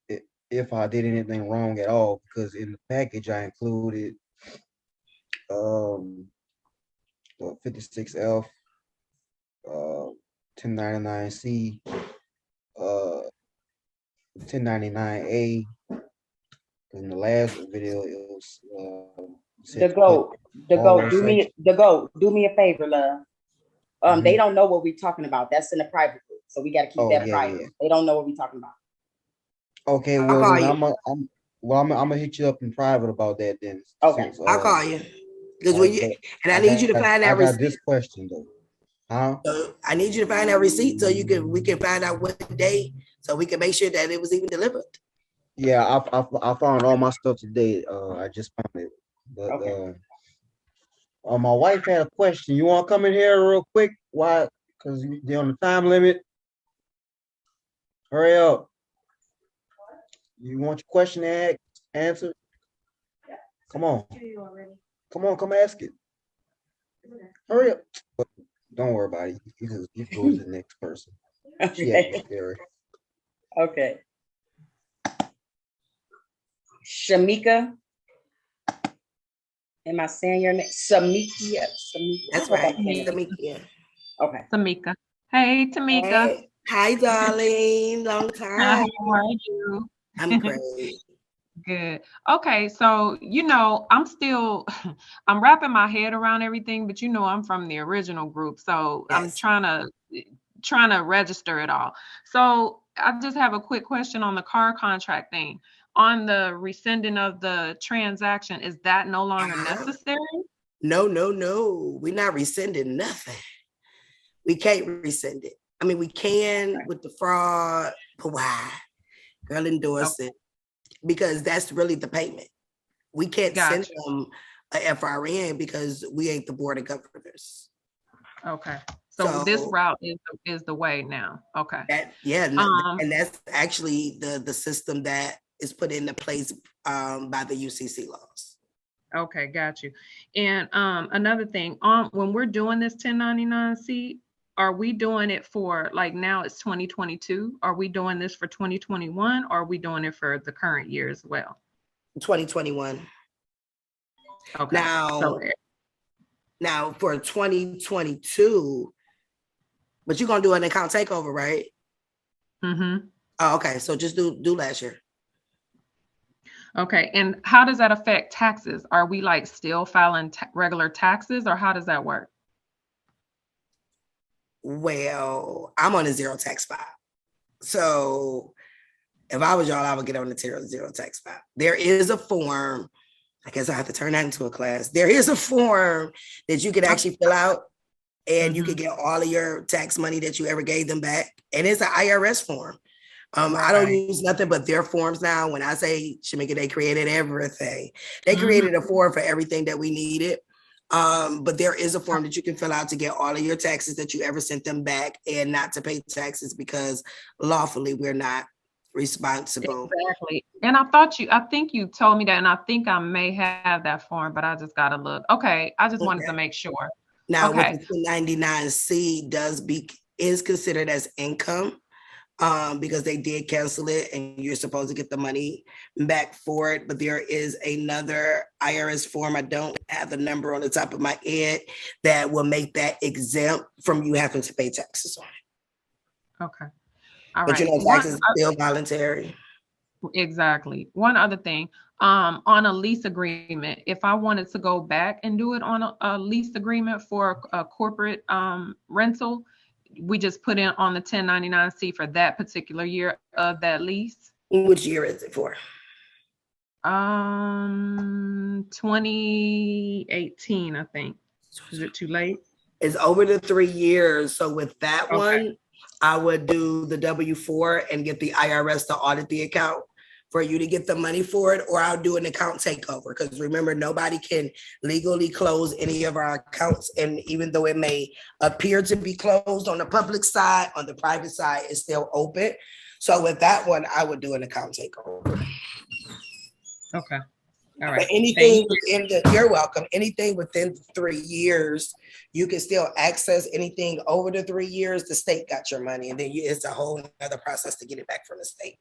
if I did anything wrong at all, because in the package I included 56F, 1099C, 1099A. In the last video, it was The GOAT. Do me a favor, love. They don't know what we're talking about. That's in the private group, so we got to keep that private. Yeah. They don't know what we're talking about. Okay, well then I'm gonna hit you up in private about that then. Okay, I'll call you. Because I need you to find that receipt. I got this question though. Huh? So I need you to find that receipt so we can find out what day, so we can make sure that it was even delivered. Yeah, I found all my stuff today. I just found it, but okay. My wife had a question. You want to come in here real quick? Why? Because you're on the time limit. Hurry up. You want your question answered? Come on. Come on, come ask it. Hurry up. But don't worry about it. You can go to the next person. Okay. Okay. Shamika. Am I saying your name? Samika. That's right. Samika. Okay. Tamika. Hey, Tamika. Hey. Hi, darling. Long time. Hi, how are you? I'm great. Good. Okay, so I'm wrapping my head around everything, but I'm from the original group, so yes. I'm trying to register it all. So I just have a quick question on the car contract thing. On the rescinding of the transaction, is that no longer necessary? No. We're not rescinding nothing. We can't rescind it. I mean, we can with the fraud, but why? Girl, endorse it. Because that's really the payment. We can't send them a FRN because we ain't the board of governors. Okay. So this route is the way now. Okay. And that's actually the system that is put into place by the UCC laws. Okay, got you. And another thing, when we're doing this 1099-C, are we doing it for, like, now it's 2022? Are we doing this for 2021? Or are we doing it for the current year as well? 2021. Okay. Now for 2022, but you're gonna do an account takeover, right? Mm-hmm. Oh, okay. So just do last year. Okay, and how does that affect taxes? Are we like still filing regular taxes, or how does that work? Well, I'm on a zero tax file. So if I was y'all, I would get on the zero tax file. There is a form. I guess I have to turn that into a class. There is a form that you can actually fill out, and you can get all of your tax money that you ever gave them back. And it's an IRS form. I don't use nothing but their forms now. When I say Shamika, they created everything. They created a form for everything that we needed. But there is a form that you can fill out to get all of your taxes that you ever sent them back, and not to pay taxes because lawfully we're not responsible. Exactly. And I think you told me that, and I think I may have that form, but I just gotta look. Okay, I just wanted to make sure. Now, with the 1099-C is considered as income. Because they did cancel it and you're supposed to get the money back for it. But there is another IRS form, I don't have the number on the top of my head, that will make that exempt from you having to pay taxes on it. Okay. All but right. taxes are still voluntary. Exactly. One other thing, on a lease agreement, if I wanted to go back and do it on a lease agreement for a corporate rental, we just put in on the 1099-C for that particular year of that lease. Which year is it for? 2018, I think. Is it too late? It's over the 3 years. So with that one, I would do the W-4 and get the IRS to audit the account for you to get the money for it, or I'll do an account takeover. Because remember, nobody can legally close any of our accounts. And even though it may appear to be closed on the public side, on the private side, it's still open. So with that one, I would do an account takeover. Okay. All right. But anything you're welcome. Anything within 3 years, you can still access. Anything over the 3 years, the state got your money. And then it's a whole other process to get it back from the state.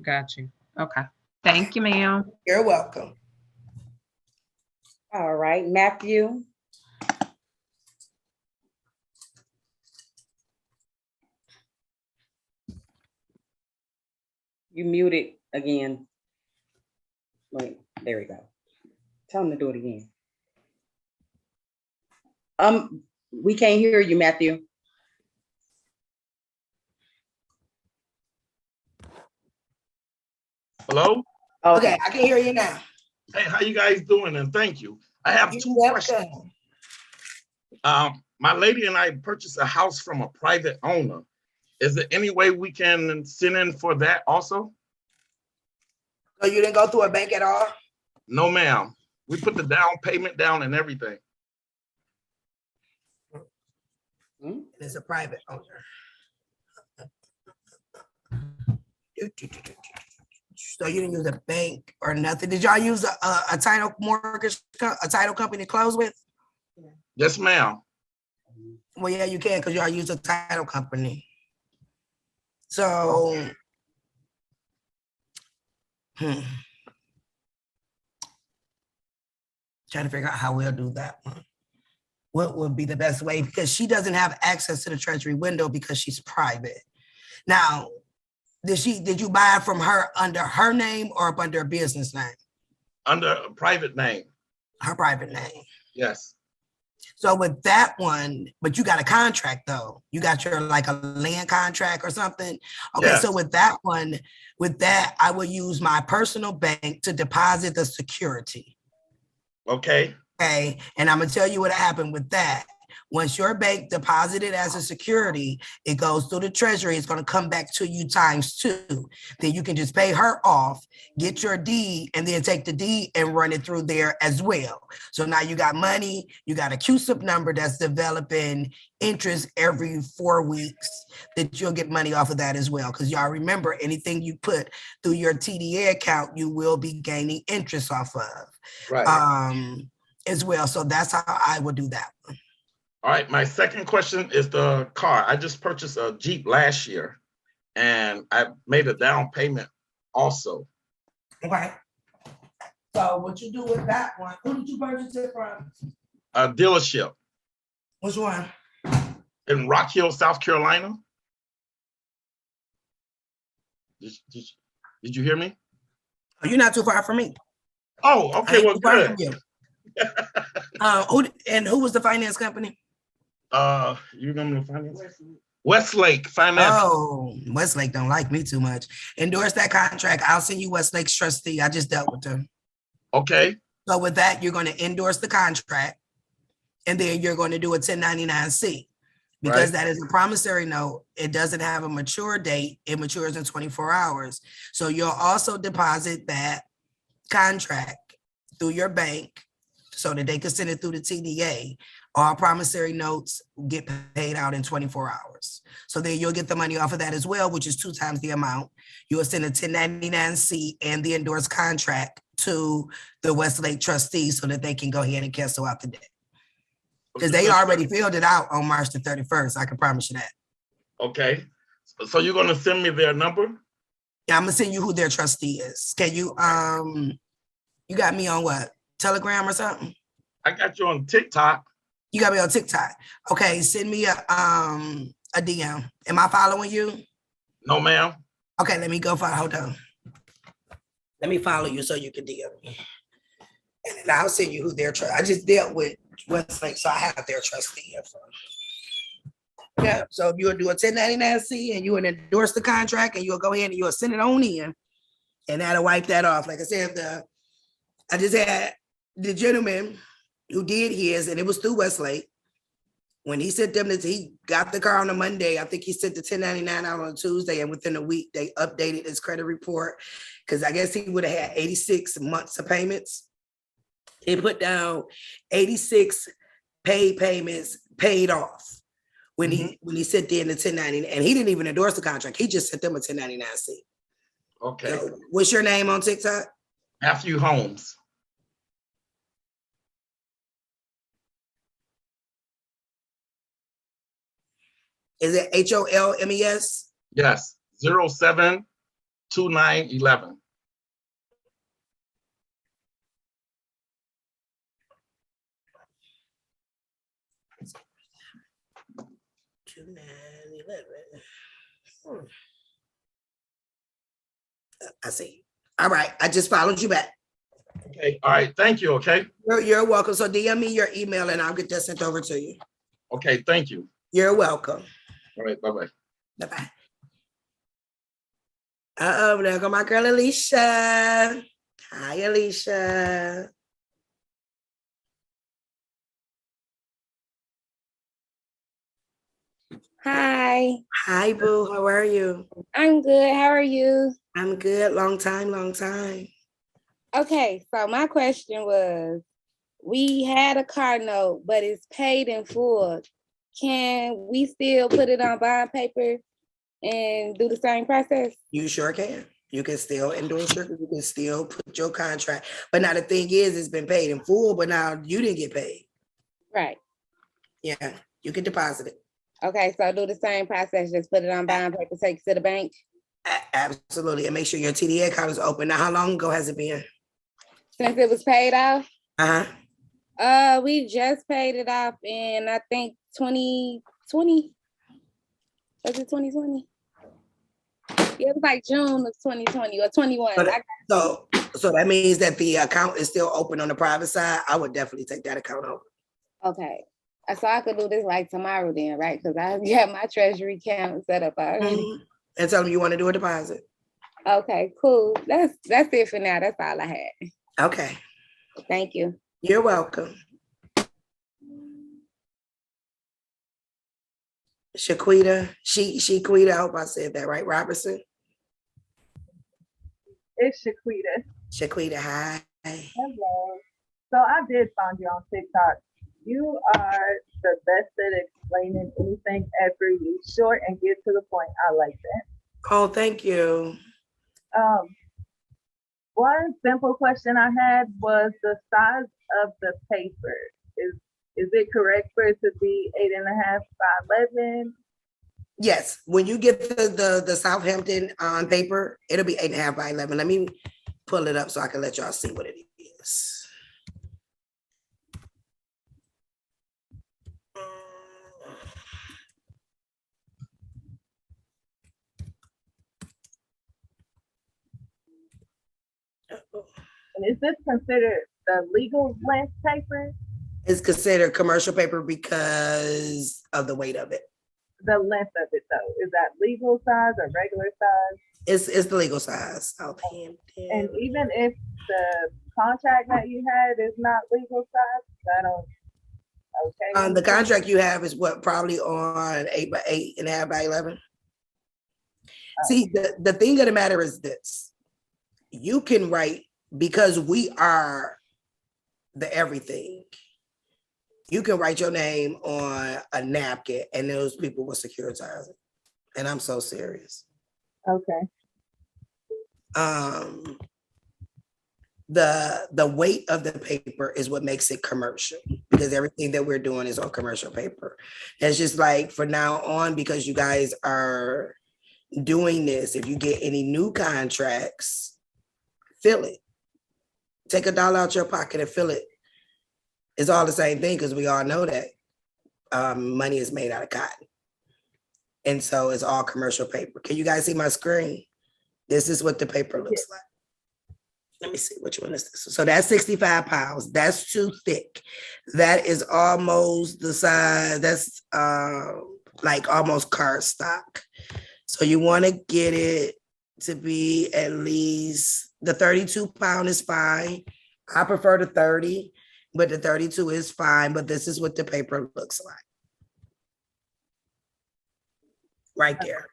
Got you. Okay. Thank you, ma'am. You're welcome. All right, Matthew. You muted again. Wait, there we go. Tell him to do it again. We can't hear you, Matthew. Hello? Okay, I can hear you now. Hey, how you guys doing? And thank you. I have two questions. My lady and I purchased a house from a private owner. Is there any way we can send in for that also? So you didn't go through a bank at all? No, ma'am. We put the down payment down and everything. It's a private owner. So you didn't use a bank or nothing. Did y'all use a title mortgage, a title company to close with? Yes, ma'am. Well, yeah, you can because y'all use a title company. So, trying to figure out how we'll do that one. What would be the best way? Because she doesn't have access to the Treasury window because she's private. Now, did you buy it from her under her name or up under a business name? Under a private name. Her private name. Yes. So with that one, but you got a contract though. You got your like a land contract or something. Okay, yes. So with that one, I will use my personal bank to deposit the security. Okay. Okay, and I'm gonna tell you what happened with that. Once your bank deposited as a security, it goes through the Treasury. It's going to come back to you ×2. Then you can just pay her off, get your deed, and then take the deed and run it through there as well. So now you got money. You got a QSIP number that's developing interest every 4 weeks that you'll get money off of that as well. Because y'all remember, anything you put through your TDA account, you will be gaining interest off of. Right. As well. So that's how I would do that one. All right, my second question is the car. I just purchased a Jeep last year and I made a down payment also. Okay. So what you do with that one? Who did you purchase it from? A dealership. Which one? In Rock Hill, South Carolina. Did you hear me? Oh, you're not too far from me. Oh, okay. Well, good. Who was the finance company? You remember the finance? Westlake Finance. Oh, Westlake don't like me too much. Endorse that contract. I'll send you Westlake's trustee. I just dealt with them. Okay. So with that, you're going to endorse the contract, and then you're going to do a 1099-C. Because that is a promissory note. It doesn't have a mature date. It matures in 24 hours. So you'll also deposit that contract through your bank so that they can send it through the TDA. All promissory notes get paid out in 24 hours. So then you'll get the money off of that as well, which is 2 times the amount. You'll send a 1099-C and the endorsed contract to the Westlake trustee so that they can go ahead and cancel out the debt. Because they already filled it out on March the 31st. I can promise you that. Okay. So you're going to send me their number? Yeah, I'm going to send you who their trustee is. Can you, you got me on what? Telegram or something? I got you on TikTok. You got me on TikTok. Okay, send me a DM. Am I following you? No, ma'am. Okay, let me go follow. Hold on. Let me follow you so you can DM me. And then I'll send you who their trustee. I just dealt with Westlake, so I have their trustee info. Yeah, so if you'll do a 1099-C and you will endorse the contract and you'll go ahead and you'll send it on in, and that'll wipe that off. Like I said, I just had the gentleman who did his, and it was through Westlake. When he sent them, he got the car on a Monday. I think he sent the 1099 out on a Tuesday, and within a week, they updated his credit report because I guess he would have had 86 months of payments. He put down 86 paid payments paid off when he sent in the 1099, and he didn't even endorse the contract. He just sent them a 1099-C. Okay. So, what's your name on TikTok? Matthew Holmes. Is it HOLMES? Yes. 072911. I see. All right. I just followed you back. Okay. All right. Thank you. Okay. You're welcome. So DM me your email and I'll get that sent over to you. Okay. Thank you. You're welcome. All right. Bye-bye. Bye-bye. There go my girl Alicia. Hi, Alicia. Hi. Hi, boo. How are you? I'm good. How are you? I'm good. Long time, long time. Okay, so my question was, we had a car note, but it's paid in full. Can we still put it on bond paper and do the same process? You sure can. You can still endorse you can still put your contract. But now the thing is, it's been paid in full, but now you didn't get paid. Right. Yeah, you can deposit it. Okay, so do the same process, just put it on bond paper, take it to the bank? Absolutely, and make sure your TDA account is open. Now, how long ago has it been? Since it was paid off? Uh-huh. We just paid it off in, I think, 2020. Was it 2020? Yeah, it was like June of 2020 or 21. So that means that the account is still open on the private side. I would definitely take that account over. Okay. So I could do this like tomorrow then, right? Because I got my treasury account set up already. And tell them you want to do a deposit. Okay, cool. That's it for now. That's all I had. Okay. Thank you. You're welcome. Shaquita, Shaquita, I hope I said that right, Robertson? It's Shaquita. Shaquita, hi. Hello. So I did find you on TikTok. You are the best at explaining anything ever. You short and get to the point. I like that. Oh, thank you. One simple question I had was the size of the paper. Is it correct for it to be 8.5 by 11? Yes, when you get the Southampton paper, it'll be 8.5 by 11. Let me pull it up so I can let y'all see what it is. And is this considered the legal length paper? It's considered commercial paper because of the weight of it. The length of it though, is that legal size or regular size? It's the legal size. And even if the contract that you had is not legal size, I don't. Okay. The contract you have is what, probably on 8x8.5 by 11. See, the thing of the matter is this: you can write, because we are the everything. You can write your name on a napkin, and those people will securitize it. And I'm so serious. Okay. The weight of the paper is what makes it commercial, because everything that we're doing is on commercial paper. It's just like, for now on, because you guys are doing this, if you get any new contracts, fill it. Take $1 out your pocket and fill it. It's all the same thing, because we all know that money is made out of cotton. And so it's all commercial paper. Can you guys see my screen? This is what the paper looks like. Let me see, which one is this? So that's 65 pounds. That's too thick. That is almost the size, that's like almost card stock. So you want to get it to be at least, the 32 pound is fine. I prefer the 30, but the 32 is fine. But this is what the paper looks like. Right there.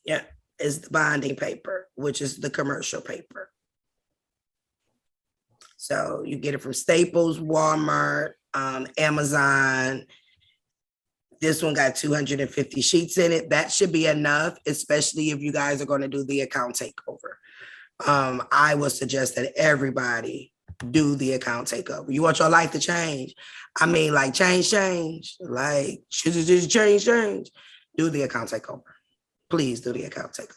Yeah, is the bonding paper, which is the commercial paper. So you get it from Staples, Walmart, Amazon. This one got 250 sheets in it. That should be enough, especially if you guys are going to do the account takeover. I would suggest that everybody do the account takeover. You want your life to change. I mean, like change, like change. Do the account takeover. Please do the account takeover.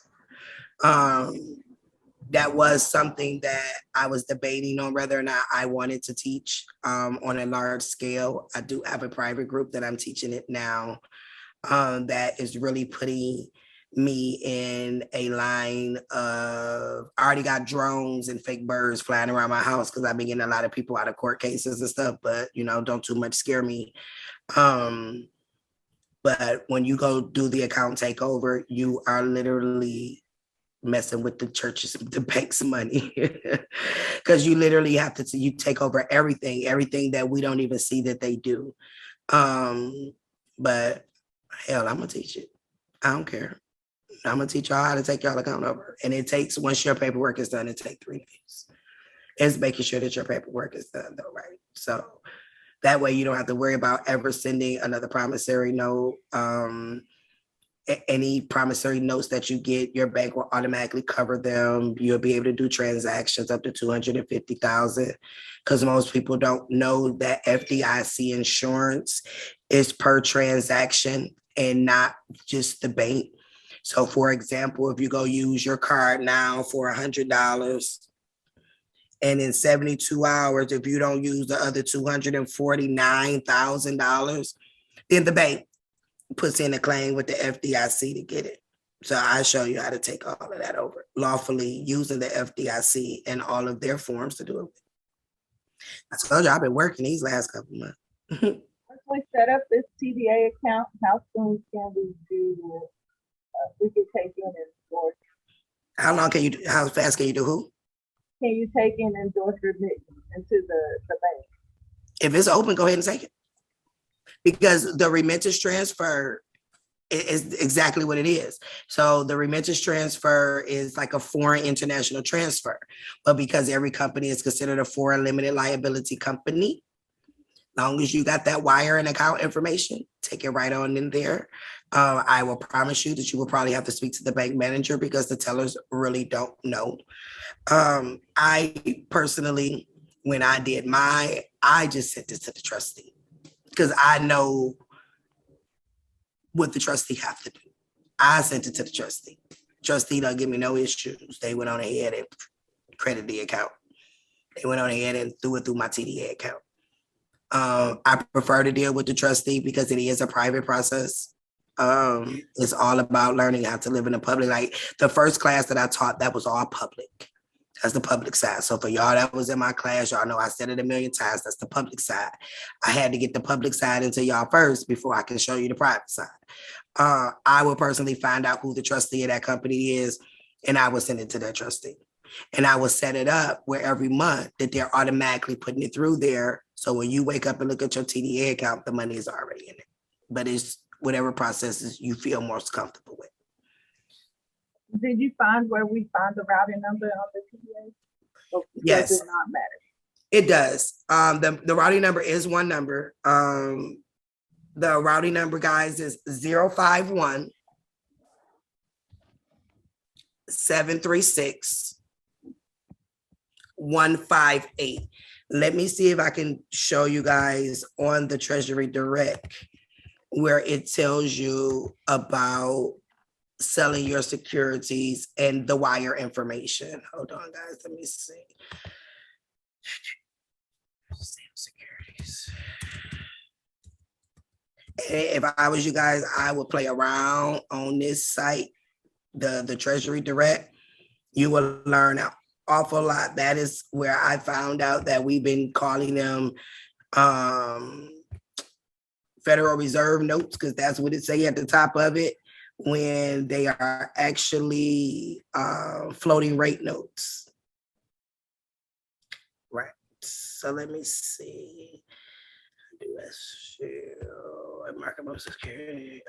That was something that I was debating on whether or not I wanted to teach on a large scale. I do have a private group that I'm teaching it now that is really putting me in a line of, I already got drones and fake birds flying around my house because I've been getting a lot of people out of court cases and stuff, but don't too much scare me. But when you go do the account takeover, you are literally messing with the church's, the bank's money, because you literally have to, you take over everything that we don't even see that they do. But hell, I'm gonna teach it. I don't care. I'm gonna teach y'all how to take y'all account over. And it takes, once your paperwork is done, it takes 3 days. It's making sure that your paperwork is done though, right? So that way you don't have to worry about ever sending another promissory note. Any promissory notes that you get, your bank will automatically cover them. You'll be able to do transactions up to $250,000, because most people don't know that FDIC insurance is per transaction and not just the bank. So for example, if you go use your card now for $100, and in 72 hours, if you don't use the other $249,000, then the bank puts in a claim with the FDIC to get it. So I show you how to take all of that over lawfully using the FDIC and all of their forms to do it. I told you I've been working these last couple months. Once we set up this TDA account, how soon can we do this? We can take in endorsement. How fast can you do who? Can you take in endorsement into the bank? If it's open, go ahead and take it. Because the remittance transfer is exactly what it is. So the remittance transfer is like a foreign international transfer. But because every company is considered a foreign limited liability company, long as you got that wire and account information, take it right on in there. I will promise you that you will probably have to speak to the bank manager because the tellers really don't know. I personally, when I did I just sent it to the trustee because I know what the trustee have to do. I sent it to the trustee. Trustee don't give me no issues. They went on ahead and credited the account. They went on ahead and threw it through my TDA account. I prefer to deal with the trustee because it is a private process. It's all about learning how to live in the public. Like the first class that I taught, that was all public. That's the public side. So for y'all that was in my class, y'all know I said it a million times. That's the public side. I had to get the public side into y'all first before I can show you the private side. I will personally find out who the trustee of that company is, and I will send it to that trustee. And I will set it up where every month that they're automatically putting it through there. So when you wake up and look at your TDA account, the money is already in it. But it's whatever processes you feel most comfortable with. Did you find where we find the routing number on the TDA? Or Yes. does it not matter? It does. The routing number is one number. The routing number, guys, is 051 736 158. Let me see if I can show you guys on the Treasury Direct where it tells you about selling your securities and the wire information. Hold on, guys. Let me see. Sale securities. If I was you guys, I would play around on this site, the Treasury Direct. You will learn an awful lot. That is where I found out that we've been calling them Federal Reserve notes, because that's what it say at the top of it, when they are actually floating rate notes. Right. So let me see. US marketable security.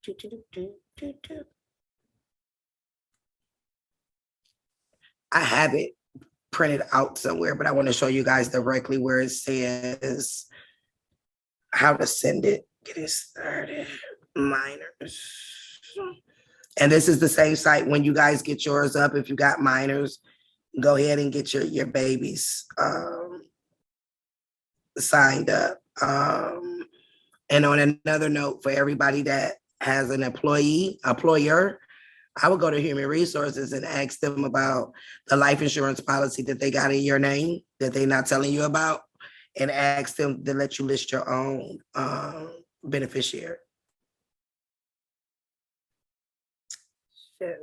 Okay. I have it printed out somewhere, but I want to show you guys directly where it says how to send it. Get it started. Minors. And this is the same site when you guys get yours up. If you got minors, go ahead and get your babies signed up. And on another note, for everybody that has an employer, I would go to Human Resources and ask them about the life insurance policy that they got in your name that they're not telling you about, and ask them to let you list your own beneficiary. So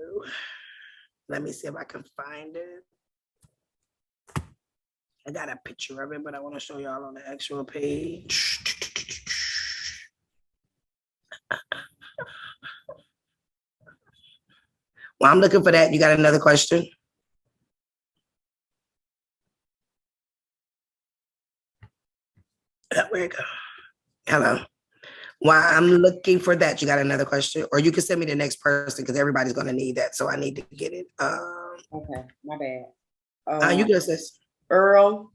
let me see if I can find it. I got a picture of it, but I want to show y'all on the actual page. While I'm looking for that, you got another question? Where it go? Hello. While I'm looking for that, you got another question? Or you can send me the next person because everybody's going to need that. So I need to get it. Okay, my bad. You good, sis? Earl.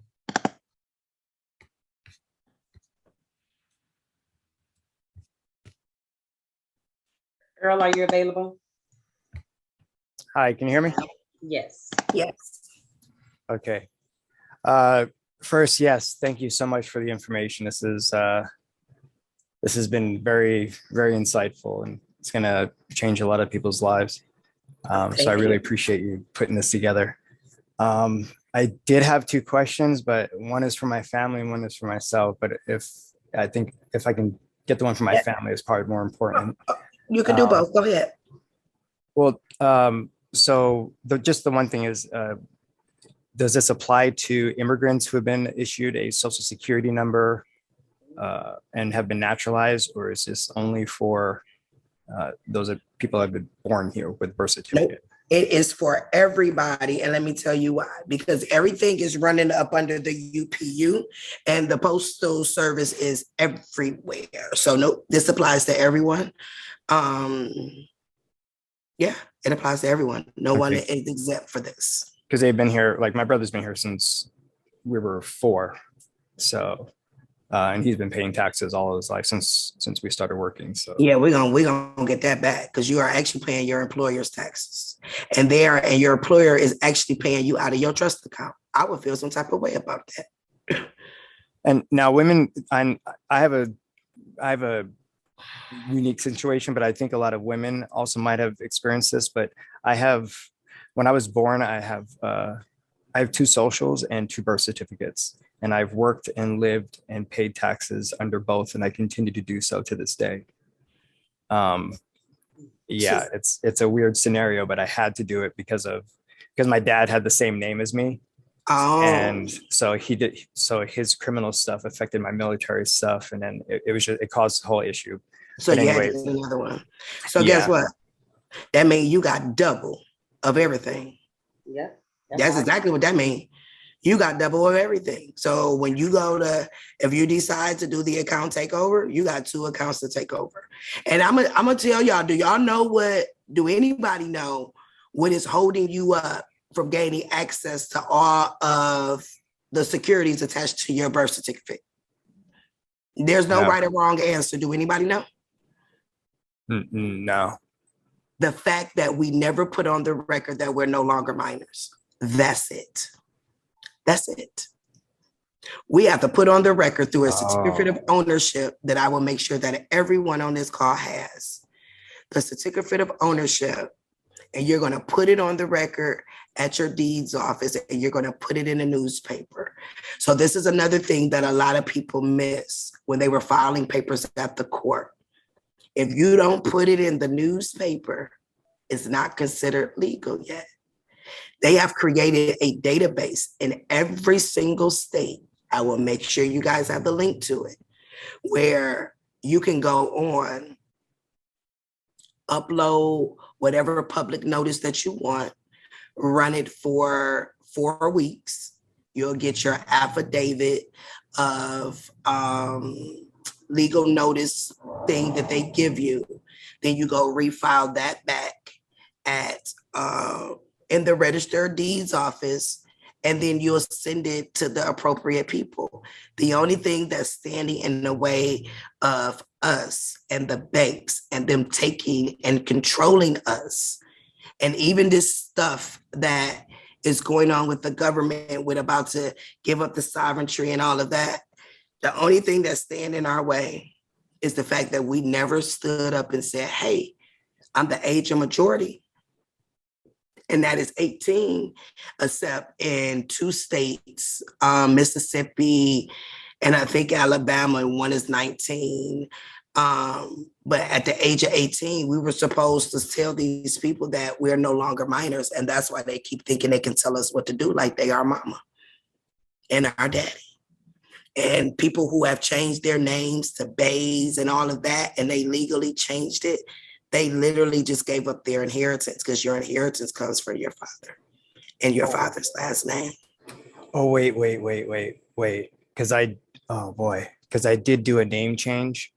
Earl, are you available? Hi, can you hear me? Yes. Yes. Okay. First, yes, thank you so much for the information. This has been very, very insightful, and it's going to change a lot of people's lives. So I really appreciate you putting this together. I did have two questions, but one is for my family and one is for myself. But I think if I can get the one for my family, it's probably more important. You can do both. Go ahead. Well, so just the one thing is, does this apply to immigrants who have been issued a social security number and have been naturalized, or is this only for those people that have been born here with birth certificate? Nope. It is for everybody. And let me tell you why. Because everything is running up under the UPU and the Postal Service is everywhere. So no, this applies to everyone. Yeah, it applies to everyone. No one is exempt for this. Because they've been here, like my brother's been here since we were 4. So, and he's been paying taxes all his life since we started working. So yeah, we're gonna get that back because you are actually paying your employer's taxes, and your employer is actually paying you out of your trust account. I would feel some type of way about that. And now women, I have a unique situation, but I think a lot of women also might have experienced this. But when I was born, I have 2 socials and 2 birth certificates. And I've worked and lived and paid taxes under both, and I continue to do so to this day. Yeah, it's a weird scenario, but I had to do it because of because my dad had the same name as me. Oh. And so his criminal stuff affected my military stuff. And then it caused the whole issue. So but you had to anyways, get another one. So guess what? That means you got double of everything. Yeah. That's exactly what that means. You got double of everything. So when you if you decide to do the account takeover, you got 2 accounts to take over. And I'm gonna tell y'all, do anybody know what is holding you up from gaining access to all of the securities attached to your birth certificate? There's no right or wrong answer. Do anybody know? No. The fact that we never put on the record that we're no longer minors. That's it. That's it. We have to put on the record through a certificate of ownership that I will make sure that everyone on this call has. The certificate of ownership, and you're going to put it on the record at your deeds office, and you're going to put it in a newspaper. So this is another thing that a lot of people miss when they were filing papers at the court. If you don't put it in the newspaper, it's not considered legal yet. They have created a database in every single state. I will make sure you guys have the link to it, where you can go on, upload whatever public notice that you want, run it for 4 weeks. You'll get your affidavit of legal notice thing that they give you. Then you go refile that back at in the Register of Deeds office, and then you'll send it to the appropriate people. The only thing that's standing in the way of us and the banks and them taking and controlling us, and even this stuff that is going on with the government with about to give up the sovereignty and all of that, the only thing that's standing in our way is the fact that we never stood up and said, hey, I'm the age of majority. And that is 18, except in 2 states, Mississippi, and I think Alabama, and one is 19. But at the age of 18, we were supposed to tell these people that we're no longer minors. And that's why they keep thinking they can tell us what to do, like they are mama and our daddy. And people who have changed their names to Bays and all of that, and they legally changed it, they literally just gave up their inheritance, because your inheritance comes from your father and your father's last name. Oh, wait. Because I did do a name change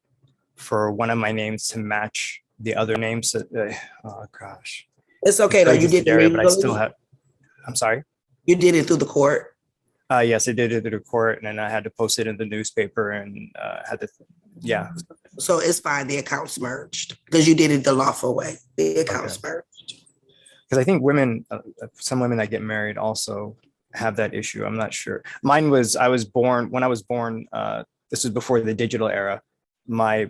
for one of my names to match the other names. Oh, gosh. It's okay, though. You did it but I still have, I'm sorry? You did it through the court? Yes, I did it through the court, and then I had to post it in the newspaper and had to, yeah. So it's fine. The accounts merged because you did it the lawful way. The accounts merged. Because I think some women that get married also have that issue. I'm not sure. Mine was, when I was born, this was before the digital era. My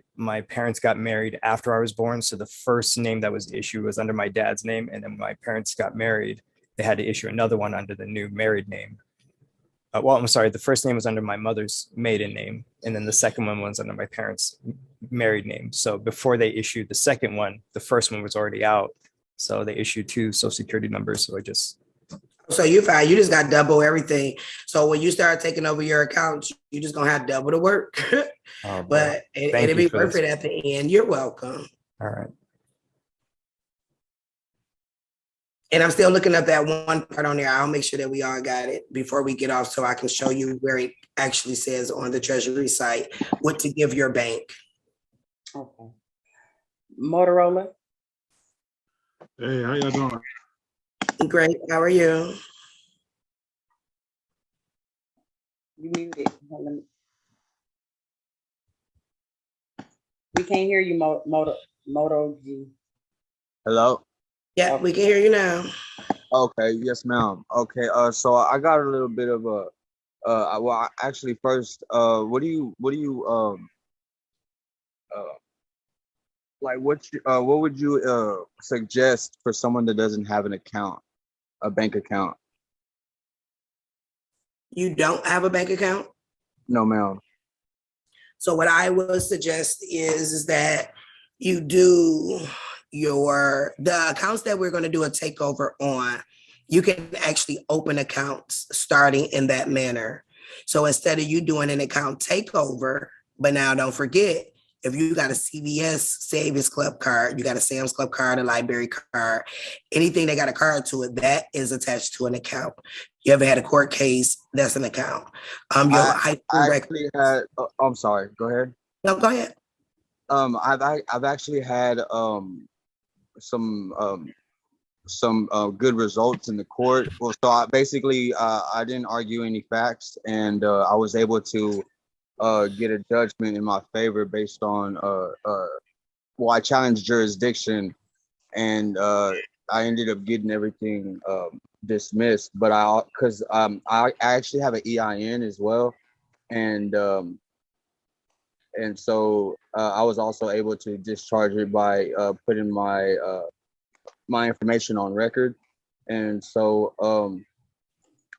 parents got married after I was born. So the first name that was issued was under my dad's name. And then when my parents got married, they had to issue another one under the new married name. I'm sorry, the first name was under my mother's maiden name, and then the second one was under my parents' married name. So before they issued the second one, the first one was already out. So they issued 2 social security numbers. So you're fine. You just got double everything. So when you start taking over your accounts, you're just gonna have double the work. But it'll be worth it at the end. You're welcome. All right. And I'm still looking up that one part on there. I'll make sure that we all got it before we get off, so I can show you where it actually says on the Treasury site what to give your bank. Okay. Motorola. Hey, how y'all doing? Great. How are you? You muted. We can't hear you, Moto G. Hello? Yeah, we can hear you now. Okay, yes, ma'am. Okay, so I got a little bit of a actually first, what would you suggest for someone that doesn't have an account, a bank account? You don't have a bank account? No, ma'am. So what I would suggest is that you do the accounts that we're going to do a takeover on you can actually open accounts starting in that manner. So instead of you doing an account takeover, but now don't forget, if you got a CVS Savings Club card, you got a Sam's Club card, a library card, anything that got a card to it, that is attached to an account. You ever had a court case, that's an account. Your high school I record. actually had. I'm sorry. Go ahead. No, go ahead. I've actually had some good results in the court. Well, so I didn't argue any facts, and I was able to get a judgment in my favor based on I challenged jurisdiction, and I ended up getting everything dismissed. But I actually have an EIN as well, and so I was also able to discharge it by putting my information on record. And so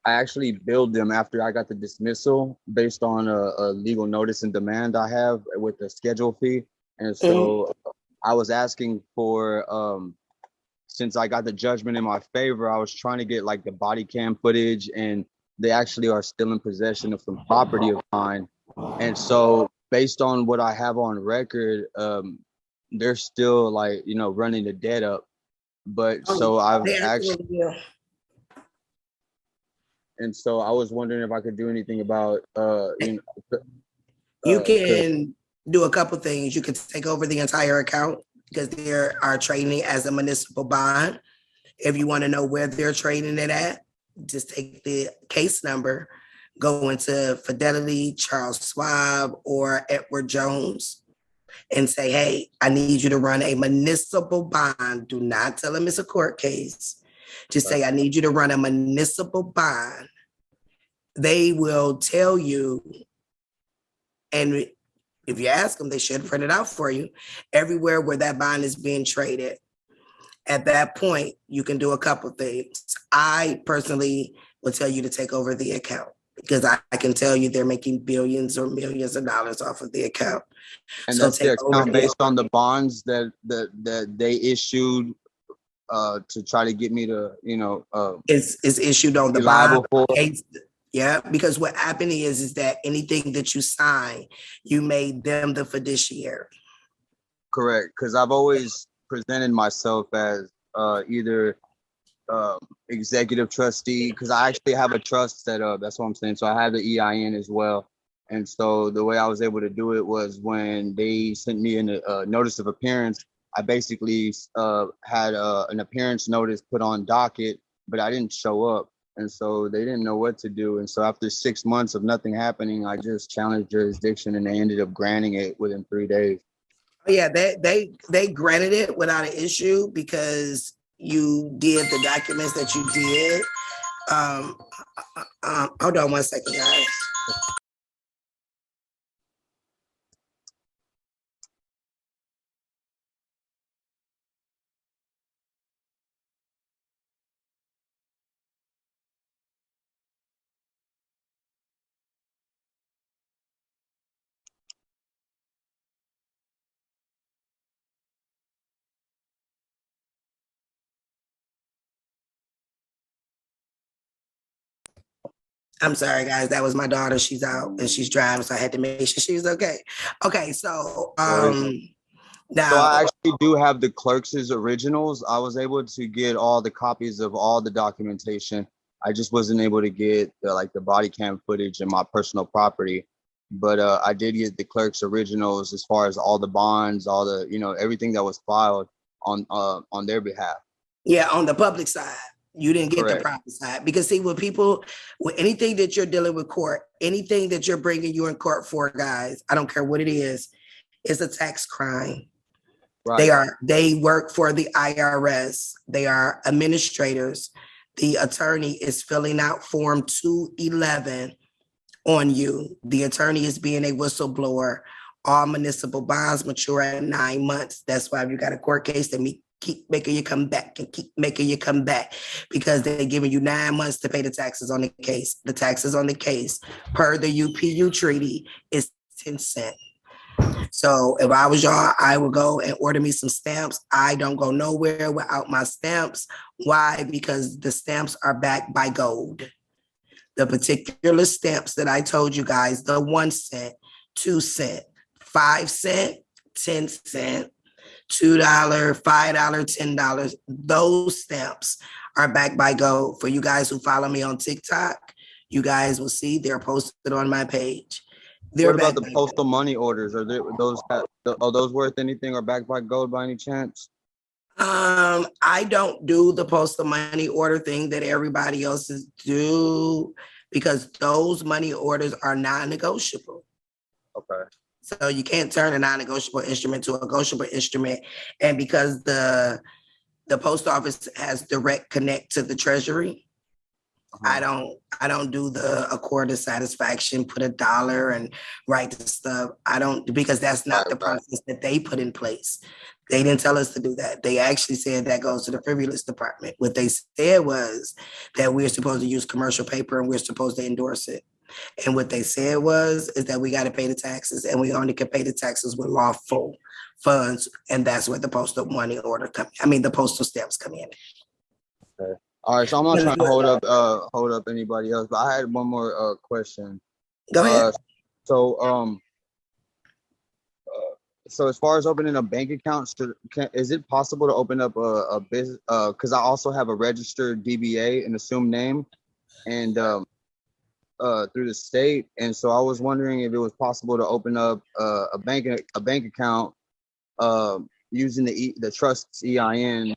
I actually billed them after I got the dismissal based on a legal notice and demand I have with the schedule fee. And so I was asking for, since I got the judgment in my favor, I was trying to get like the body cam footage, and they actually are still in possession of some property of mine. And so based on what I have on record, they're still like, running the debt up. But so I've actually, and so I was wondering if I could do anything about, you can do a couple things. You can take over the entire account because they are trading as a municipal bond. If you want to know where they're trading it at, just take the case number, go into Fidelity, Charles Schwab, or Edward Jones, and say, hey, I need you to run a municipal bond. Do not tell them it's a court case. Just say, I need you to run a municipal bond. They will tell you, and if you ask them, they should print it out for you, everywhere where that bond is being traded. At that point, you can do a couple things. I personally will tell you to take over the account because I can tell you they're making billions or millions of dollars off of the account. And so that's the account based on the bonds that they issued to try to get me to, it's issued on the bond case. Yeah, because what happened is that anything that you sign, you made them the fiduciary. Correct, because I've always presented myself as either executive trustee, because I actually have a trust set up. That's what I'm saying. So I have the EIN as well. And so the way I was able to do it was when they sent me a notice of appearance, I basically had an appearance notice put on docket, but I didn't show up. And so they didn't know what to do. And so after 6 months of nothing happening, I just challenged jurisdiction, and they ended up granting it within 3 days. Yeah, they granted it without an issue because you did the documents that you did. Hold on one second, guys. I'm sorry, guys. That was my daughter. She's out and she's driving, so I had to make sure she was okay. Okay, so now, so I actually do have the clerk's originals. I was able to get all the copies of all the documentation. I just wasn't able to get the body cam footage and my personal property. But I did get the clerk's originals as far as all the bonds, all the everything that was filed on their behalf. Yeah, on the public side. You didn't get Correct. the private side because see, with anything that you're dealing with court, anything that you're bringing you in court for, guys, I don't care what it is a tax crime. Right. They work for the IRS. They are administrators. The attorney is filling out Form 211 on you. The attorney is being a whistleblower. All municipal bonds mature at 9 months. That's why if you got a court case that keep making you come back and keep making you come back because they're giving you 9 months to pay the taxes on the case. The taxes on the case per the UPU treaty is 10 cents. So if I was y'all, I would go and order me some stamps. I don't go nowhere without my stamps. Why? Because the stamps are backed by gold. The particular stamps that I told you guys, the 1 cent, 2 cent, 5 cent, 10 cent, $2, $5, $10, those stamps are backed by gold. For you guys who follow me on TikTok, you guys will see they're posted on my page. What about the postal money orders? Are those worth anything or backed by gold by any chance? I don't do the postal money order thing that everybody else do because those money orders are non-negotiable. Okay. So you can't turn a non-negotiable instrument to a negotiable instrument. And because the post office has direct connect to the Treasury, I don't do the accord of satisfaction, put $1 and write the stuff. I don't, because that's not the process that they put in place. They didn't tell us to do that. They actually said that goes to the frivolous department. What they said was that we're supposed to use commercial paper and we're supposed to endorse it. And what they said is that we got to pay the taxes and we only can pay the taxes with lawful funds. And that's where the postal money order the postal stamps come in. Okay. All right. So I'm not trying to hold up anybody else, but I had one more question. Go ahead. So as far as opening a bank account, is it possible to open up a business? Because I also have a registered DBA, an assumed name, and through the state. And so I was wondering if it was possible to open up a bank account using the trust's EIN,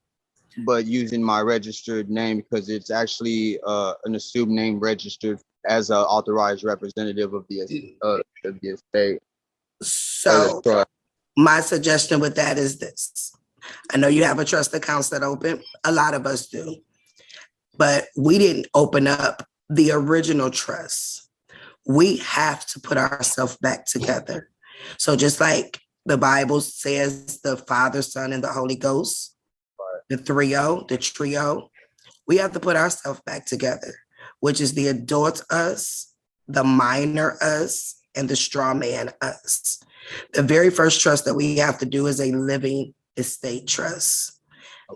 but using my registered name because it's actually an assumed name registered as an authorized representative of the estate. So my suggestion with that is this. I know you have a trust account set open. A lot of us do. But we didn't open up the original trust. We have to put ourselves back together. So just like the Bible says, the Father, Son, and the Holy Ghost, the trio, we have to put ourselves back together, which is the adult us, the minor us, and the straw man us. The very first trust that we have to do is a living estate trust.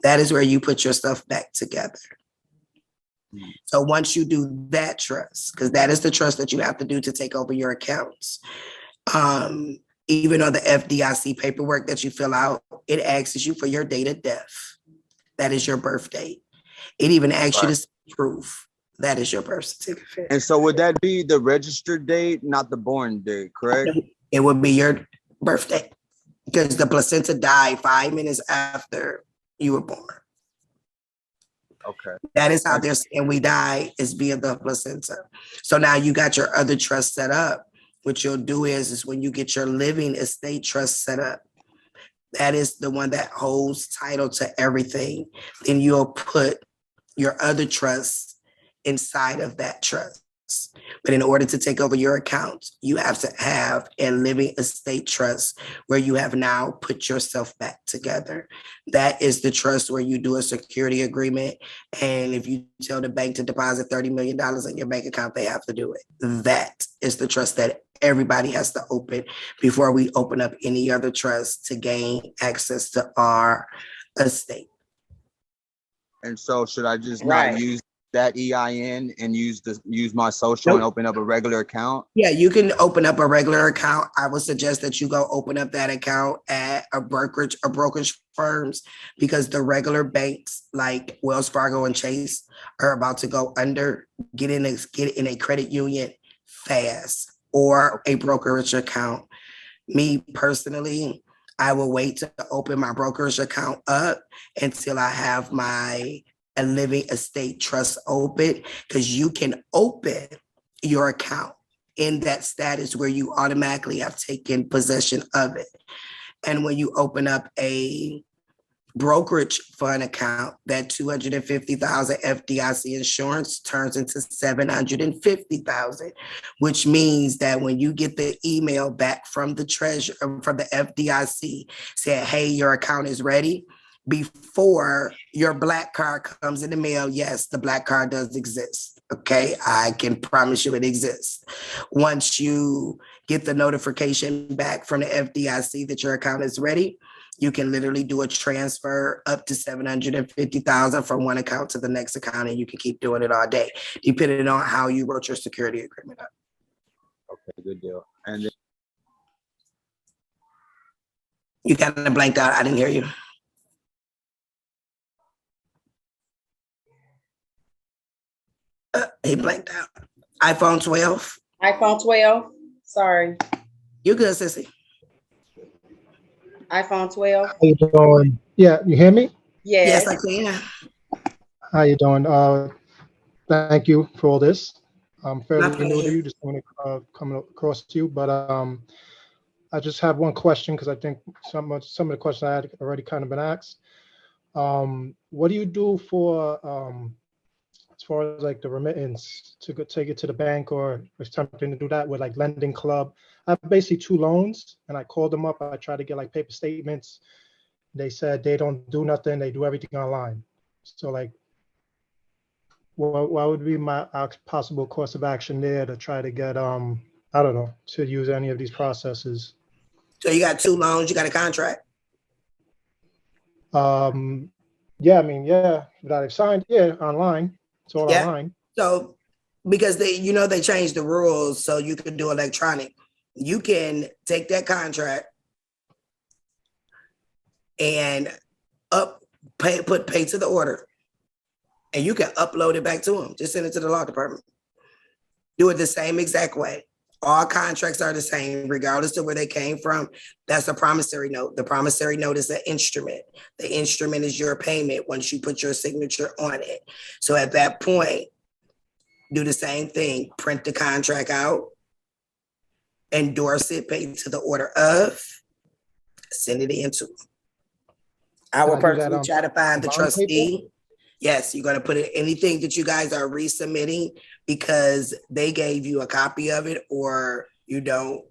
That is where you put your stuff back together. So once you do that trust, because that is the trust that you have to do to take over your accounts, even on the FDIC paperwork that you fill out, it asks you for your date of death. That is your birth date. It even asks you to prove that is your birth certificate. And so would that be the registered date, not the born date, correct? It would be your birthday because the placenta died 5 minutes after you were born. Okay. That is how they're saying we die, is via the placenta. So now you got your other trust set up. What you'll do is when you get your living estate trust set up, that is the one that holds title to everything. Then you'll put your other trust inside of that trust. But in order to take over your account, you have to have a living estate trust where you have now put yourself back together. That is the trust where you do a security agreement. And if you tell the bank to deposit $30 million in your bank account, they have to do it. That is the trust that everybody has to open before we open up any other trust to gain access to our estate. And so should I just not use that EIN and use my social and open up a regular account? Yeah, you can open up a regular account. I would suggest that you go open up that account at a brokerage firms, because the regular banks like Wells Fargo and Chase are about to go under. Get in a credit union fast or a brokerage account. Me personally, I will wait to open my brokerage account up until I have a living estate trust open, because you can open your account in that status where you automatically have taken possession of it. And when you open up a brokerage fund account, that $250,000 FDIC insurance turns into $750,000, which means that when you get the email back from the Treasury, from the FDIC, saying, hey, your account is ready, before your black card comes in the mail, yes, the black card does exist. Okay, I can promise you it exists. Once you get the notification back from the FDIC that your account is ready, you can literally do a transfer up to $750,000 from one account to the next account, and you can keep doing it all day, depending on how you wrote your security agreement up. Okay, good deal. And then You kind of blanked out. I didn't hear you. He blanked out. iPhone 12. iPhone 12. Sorry. You good, sissy? iPhone 12. How you doing? Yeah, you hear me? Yes. Yes, I can. How you doing? Thank you for all this. I'm fairly My new to pleasure. you, just want to come across to you, but I just have one question because I think some of the questions I had already kind of been asked. What do you do for as far as like the remittance to go take it to the bank or something to do that with like Lending Club? I have basically 2 loans, and I called them up. I tried to get like paper statements. They said they don't do nothing. They do everything online. So like, what would be my possible course of action there to try to get I don't know, to use any of these processes? So you got 2 loans. You got a contract. Yeah, I mean, yeah, that I've signed, yeah, online. It's all Yeah. online. So because they changed the rules, so you can do electronic. You can take that contract and put pay to the order, and you can upload it back to them. Just send it to the law department. Do it the same exact way. All contracts are the same, regardless of where they came from. That's a promissory note. The promissory note is an instrument. The instrument is your payment once you put your signature on it. So at that point, do the same thing. Print the contract out, endorse it, pay to the order of, send it in to them. I will personally try to find the trustee. Yes, you're going to put it anything that you guys are resubmitting because they gave you a copy of it or you don't,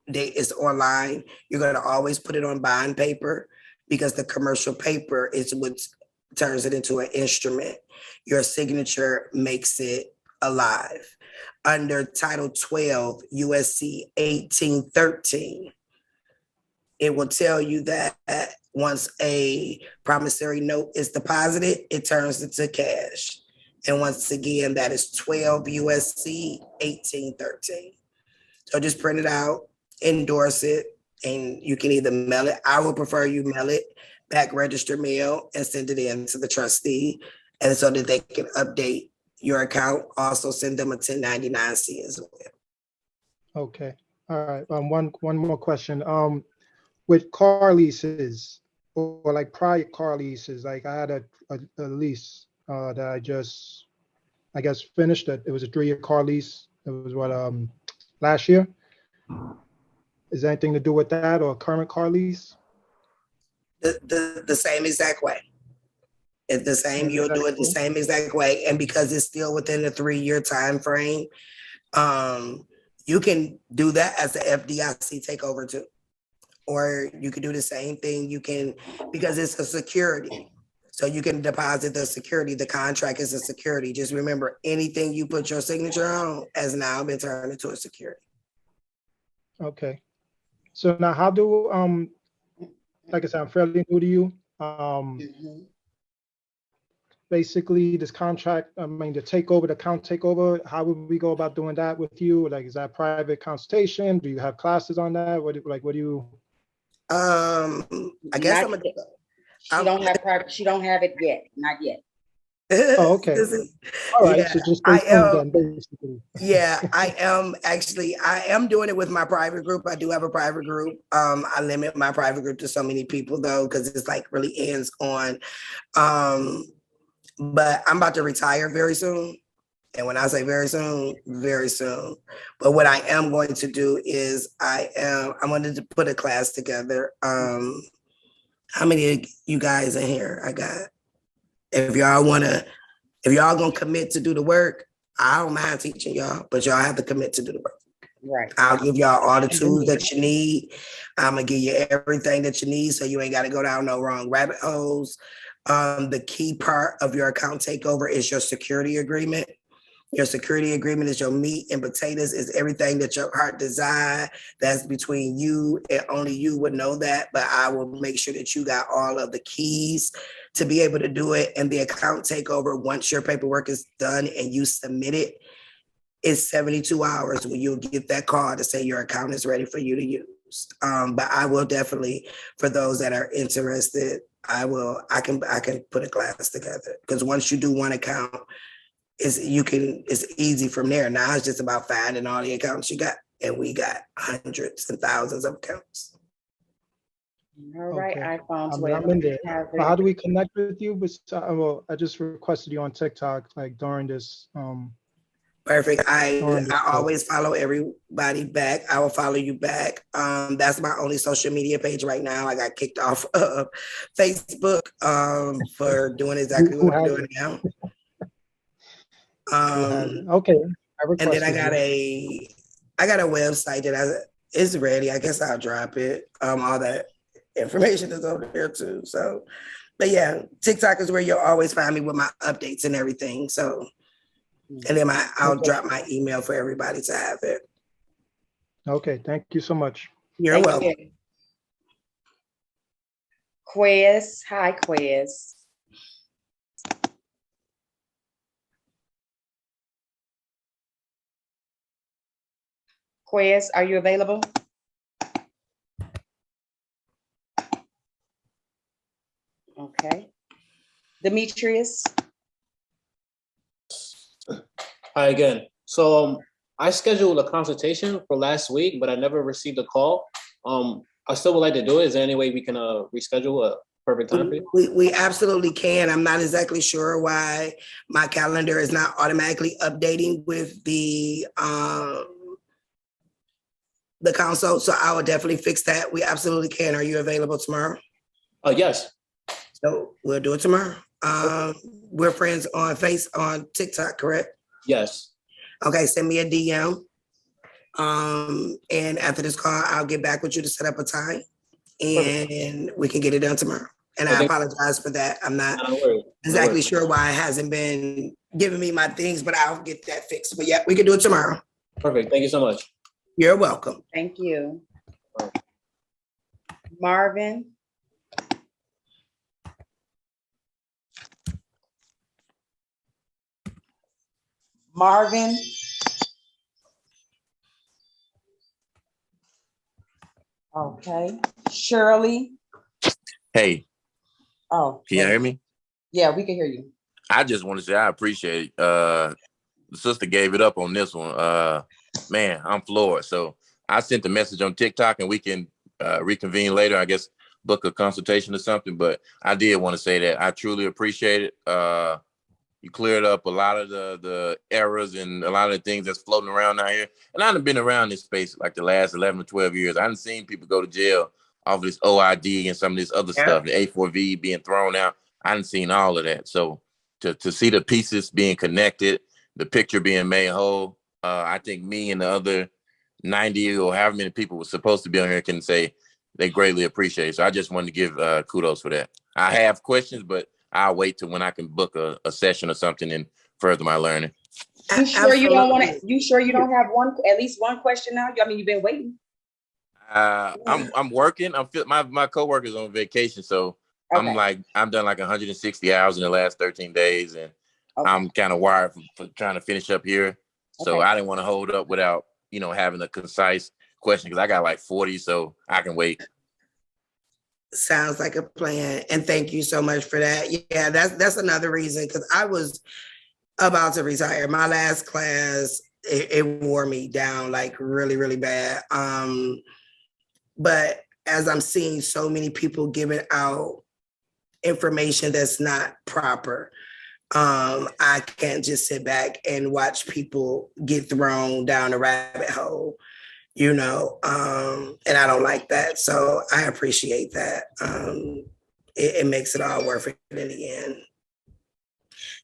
it's online. You're going to always put it on bond paper because the commercial paper is what turns it into an instrument. Your signature makes it alive. Under Title 12, USC 1813, it will tell you that once a promissory note is deposited, it turns into cash. And once again, that is 12 USC 1813. So just print it out, endorse it, and you can either mail it. I would prefer you mail it back register mail and send it in to the trustee, and so that they can update your account. Also send them a 1099-C as well. Okay. All right. One more question. With car leases or like prior car leases, like I had a lease that I guess finished. It was a 3-year car lease. It was last year. Is there anything to do with that or a current car lease? The same exact way. It's the same. You'll do it the same exact way, and because it's still within the 3-year time frame, you can do that as the FDIC takeover too. Or you could do the same thing. You can, because it's a security. So you can deposit the security. The contract is a security. Just remember, anything you put your signature on has now been turned into a security. Okay. So now how do, like I said, I'm fairly new to you. Basically this contract, I mean, the account takeover, how would we go about doing that with you? Like, is that private consultation? Do you have classes on that? What do you? I guess she don't have it yet. Not yet. Oh, okay. All right. Yeah, So just stay tuned then, basically. Yeah, I am doing it with my private group. I do have a private group. I limit my private group to so many people though, because it's like really hands on. But I'm about to retire very soon. And when I say very soon, very soon. But what I am going to do is I wanted to put a class together. How many of you guys in here? I got, if y'all gonna commit to do the work, I don't mind teaching y'all, but y'all have to commit to do the work. Right. I'll give y'all all the tools that you need. I'm gonna give you everything that you need so you ain't gotta go down no wrong rabbit holes. The key part of your account takeover is your security agreement. Your security agreement is your meat and potatoes, is everything that your heart desire. That's between you and only you would know that, but I will make sure that you got all of the keys to be able to do it. And the account takeover, once your paperwork is done and you submit it, it's 72 hours when you'll get that call to say your account is ready for you to use. But I will definitely, for those that are interested, I can put a class together, because once you do one account, it's easy from there. Now it's just about finding all the accounts you got, and we got hundreds and thousands of accounts. All right, Okay. iPhone I'm 12. in there. So how do we connect with you? Well, I just requested you on TikTok, like during this. Perfect. During this I call. always follow everybody back. I will follow you back. That's my only social media page right now. I got kicked off of Facebook for doing exactly what I'm doing now. Okay. And then I got a website that is ready. I guess I'll drop it. All that information is over there too. So, but yeah, TikTok is where you'll always find me with my updates and everything. So, and then I'll drop my email for everybody to have it. Okay. Thank you so much. You're welcome. Quez, hi Quez. Quez, are you available? Okay. Demetrius. Hi again. So I scheduled a consultation for last week, but I never received a call. I still would like to do it. Is there any way we can reschedule a perfect time for you? We absolutely can. I'm not exactly sure why my calendar is not automatically updating with the console. So I will definitely fix that. We absolutely can. Are you available tomorrow? Yes. So we'll do it tomorrow. We're friends on TikTok, correct? Yes. Okay, send me a DM. And after this call, I'll get back with you to set up a time, and we can get it done tomorrow. And I apologize for that. I'm not exactly sure why it hasn't been giving me my things, but I'll get that fixed. But yeah, we can do it tomorrow. Perfect. Thank you so much. You're welcome. Thank you. Marvin. Marvin. Okay. Shirley. Hey. Oh. Can you hear me? Yeah, we can hear you. I just want to say I appreciate it. The sister gave it up on this one. Man, I'm floored. So I sent a message on TikTok, and we can reconvene later, I guess, book a consultation or something. But I did want to say that I truly appreciate it. You cleared up a lot of the errors and a lot of the things that's floating around out here. And I've been around this space like the last 11 or 12 years. I haven't seen people go to jail off of this OID and some of this other stuff, the A4V being thrown out. I haven't seen all of that. So to see the pieces being connected, the picture being made whole, I think me and the other 90 or however many people were supposed to be on here can say they greatly appreciate it. So I just wanted to give kudos for that. I have questions, but I'll wait till when I can book a session or something and further my learning. You sure you don't want to? You sure you don't have at least one question now? I mean, you've been waiting. I'm working. My coworker's on vacation, so okay. I'm done like 160 hours in the last 13 days, and I'm kind of wired for trying to finish up here. So I didn't want to hold up without having a concise question, because I got like 40, so I can wait. Sounds like a plan. And thank you so much for that. Yeah, that's another reason, because I was about to retire. My last class, it wore me down like really, really bad. But as I'm seeing so many people giving out information that's not proper, I can't just sit back and watch people get thrown down a rabbit hole. And I don't like that. So I appreciate that. It makes it all worth it in the end.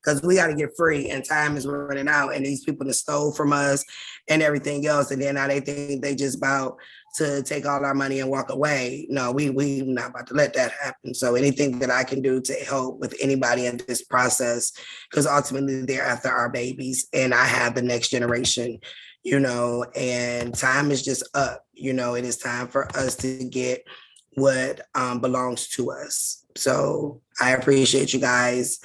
because we got to get free and time is running out and these people that stole from us and everything else. And then now they think they just about to take all our money and walk away. No, we not about to let that happen. So anything that I can do to help with anybody in this process, because ultimately they're after our babies and I have the next generation, and time is just up. It is time for us to get what belongs to us. So I appreciate you guys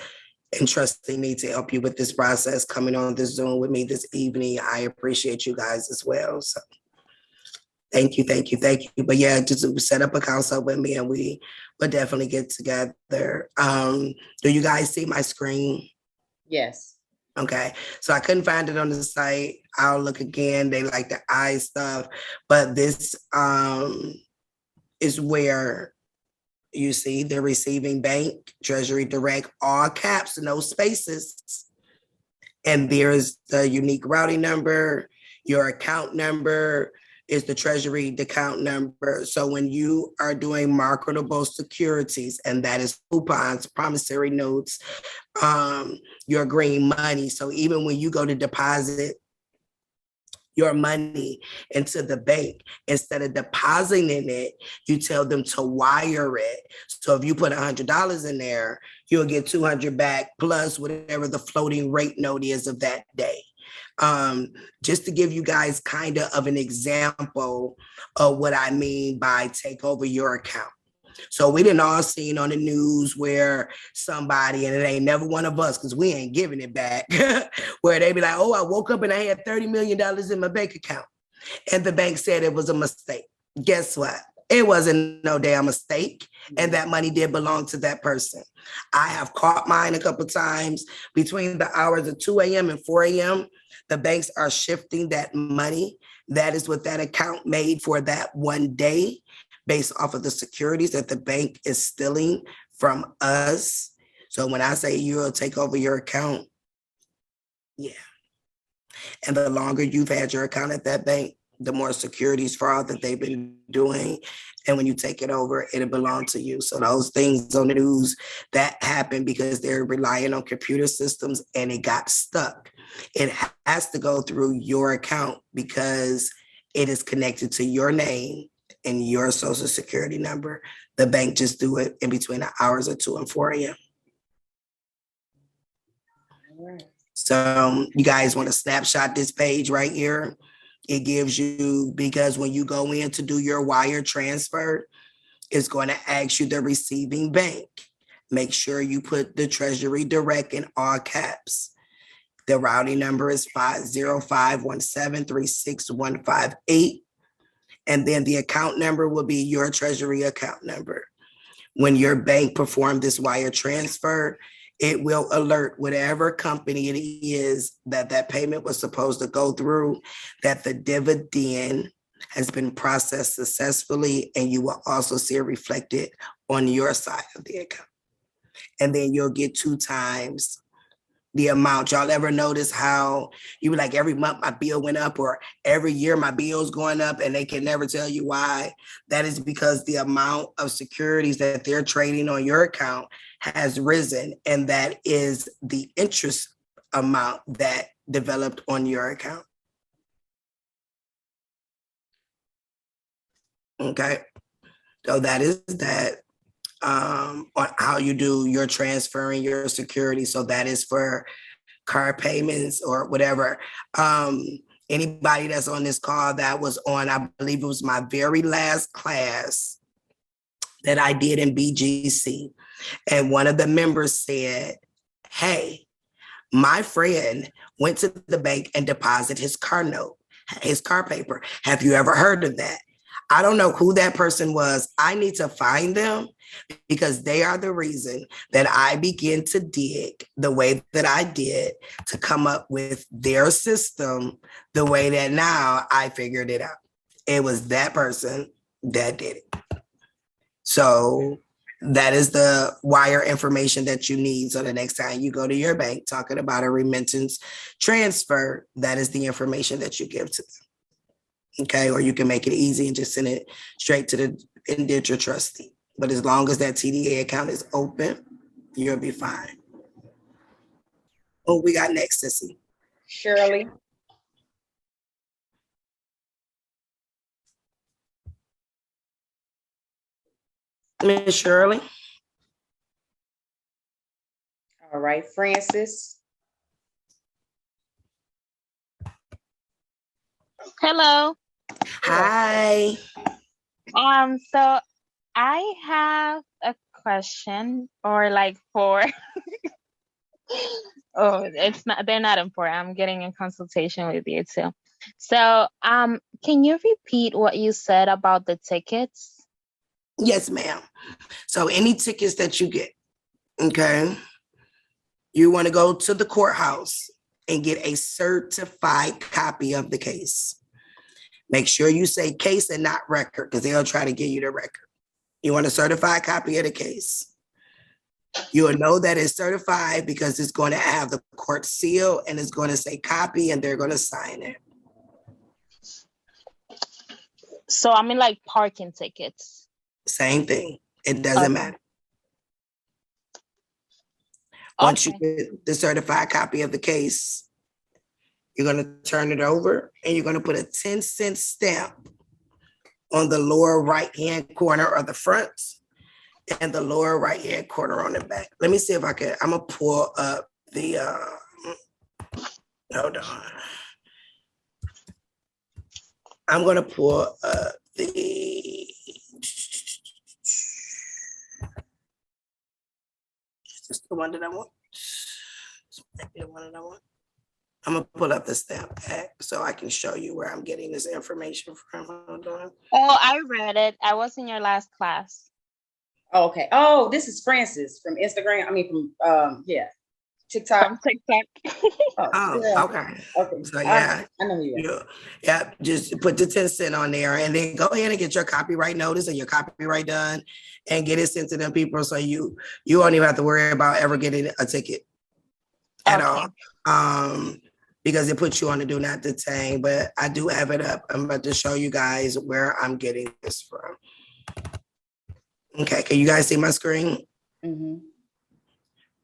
and trusting me to help you with this process, coming on this Zoom with me this evening. I appreciate you guys as well. So thank you. But yeah, just set up a consult with me and we will definitely get together. Do you guys see my screen? Yes. Okay, so I couldn't find it on the site. I'll look again. They like the eye stuff, but this is where you see the receiving bank, Treasury Direct, all caps, no spaces. And there's the unique routing number, your account number is the Treasury account number. So when you are doing marketable securities, and that is coupons, promissory notes, your green money. So even when you go to deposit your money into the bank, instead of depositing it, you tell them to wire it. So if you put $100 in there, you'll get 200 back plus whatever the floating rate note is of that day. Just to give you guys kind of an example of what I mean by take over your account. So we didn't all seen on the news where somebody, and it ain't never one of us, because we ain't giving it back, where they be like, oh, I woke up and I had $30 million in my bank account. And the bank said it was a mistake. Guess what? It wasn't no damn mistake. And that money did belong to that person. I have caught mine a couple times between the hours of 2 a.m. and 4 a.m. The banks are shifting that money. That is what that account made for that one day, based off of the securities that the bank is stealing from us. So when I say you'll take over your account, yeah. And the longer you've had your account at that bank, the more securities fraud that they've been doing. And when you take it over, it'll belong to you. So those things on the news, that happened because they're relying on computer systems and it got stuck. It has to go through your account because it is connected to your name and your social security number. The bank just do it in between the hours of 2 and 4 a.m. So you guys want to snapshot this page right here? It gives you, because when you go in to do your wire transfer, it's going to ask you the receiving bank. Make sure you put the Treasury Direct in all caps. The routing number is 50517366158. And then the account number will be your Treasury account number. When your bank performed this wire transfer, it will alert whatever company it is that that payment was supposed to go through, that the dividend has been processed successfully, and you will also see it reflected on your side of the account. And then you'll get 2 times the amount. Y'all ever notice how you were like, every month my bill went up, or every year my bill's going up, and they can never tell you why? That is because the amount of securities that they're trading on your account has risen, and that is the interest amount that developed on your account. Okay, so that is that. On how you do your transferring your security. So that is for car payments or whatever. Anybody that's on this call that was on, I believe it was my very last class that I did in BGC. And one of the members said, hey, my friend went to the bank and deposited his car note, his car paper. Have you ever heard of that? I don't know who that person was. I need to find them, because they are the reason that I began to dig the way that I did to come up with their system the way that now I figured it out. It was that person that did it. So that is the wire information that you need. So the next time you go to your bank talking about a remittance transfer, that is the information that you give to them. Okay, or you can make it easy and just send it straight to the indenture trustee. But as long as that TDA account is open, you'll be fine. Oh, we got next, Sissy. Shirley. Miss Shirley. All right, Francis. Hello. Hi. So I have a question or like four. Oh, they're not important. I'm getting in consultation with you too. So, can you repeat what you said about the tickets? Yes, ma'am. So any tickets that you get, okay, you want to go to the courthouse and get a certified copy of the case. Make sure you say case and not record, because they'll try to give you the record. You want a certified copy of the case. You will know that it's certified because it's going to have the court seal and it's going to say copy and they're going to sign it. So I mean like parking tickets. Same thing. It doesn't matter. Once you get the certified copy of the case, you're going to turn it over and you're going to put a 10-cent stamp on the lower right-hand corner of the front and the lower right-hand corner on the back. Let me see if I can, I'm gonna pull up the, hold on. I'm gonna pull up the, is this the one that I want? This might be the one that I want. I'm gonna pull up the stamp pack so I can show you where I'm getting this information from. Hold on. Oh, I read it. I was in your last class. Oh, okay. Oh, this is Francis from Instagram. I mean, from TikTok. From TikTok. Okay. Okay. So yeah, I know you. Yeah, just put the 10 cent on there and then go ahead and get your copyright notice and your copyright done and get it sent to them people so you won't even have to worry about ever getting a ticket at all. Because it puts you on the do not detain, but I do have it up. I'm about to show you guys where I'm getting this from. Okay, can you guys see my screen? Mm-hmm.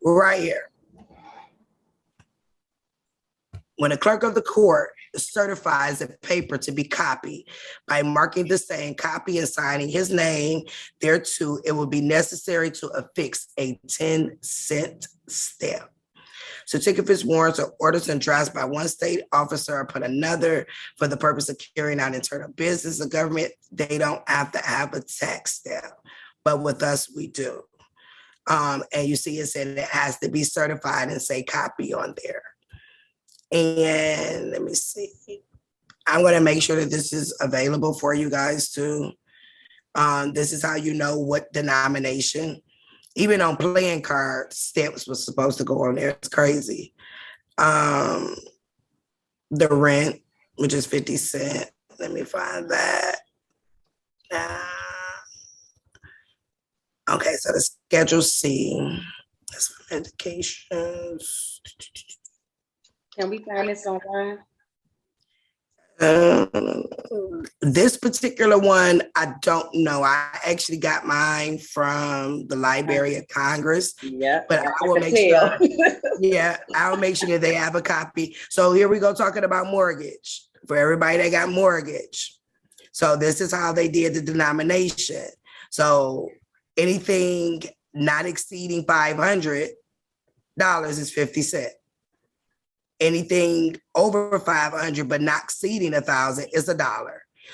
Right here. When a clerk of the court certifies a paper to be copied by marking the same copy and signing his name thereto, it will be necessary to affix a 10-cent stamp. Certificates, warrants, or orders and drafts by one state officer upon another for the purpose of carrying out internal business of government, they don't have to have a tax stamp. But with us, we do. And you see it said it has to be certified and say copy on there. And let me see. I'm going to make sure that this is available for you guys too. This is how you know what denomination. Even on playing cards, stamps was supposed to go on there. It's crazy. The rent, which is 50 cents. Let me find that. Okay, so the Schedule C, that's for medications. Can we find this online? This particular one, I don't know. I actually got mine from the Library of Congress. Yeah, but I will make sure. Yeah, I'll make sure that they have a copy. So here we go talking about mortgage for everybody that got mortgage. So this is how they did the denomination. So anything not exceeding $500 is 50 cents. Anything over 500 but not exceeding 1,000 is $1.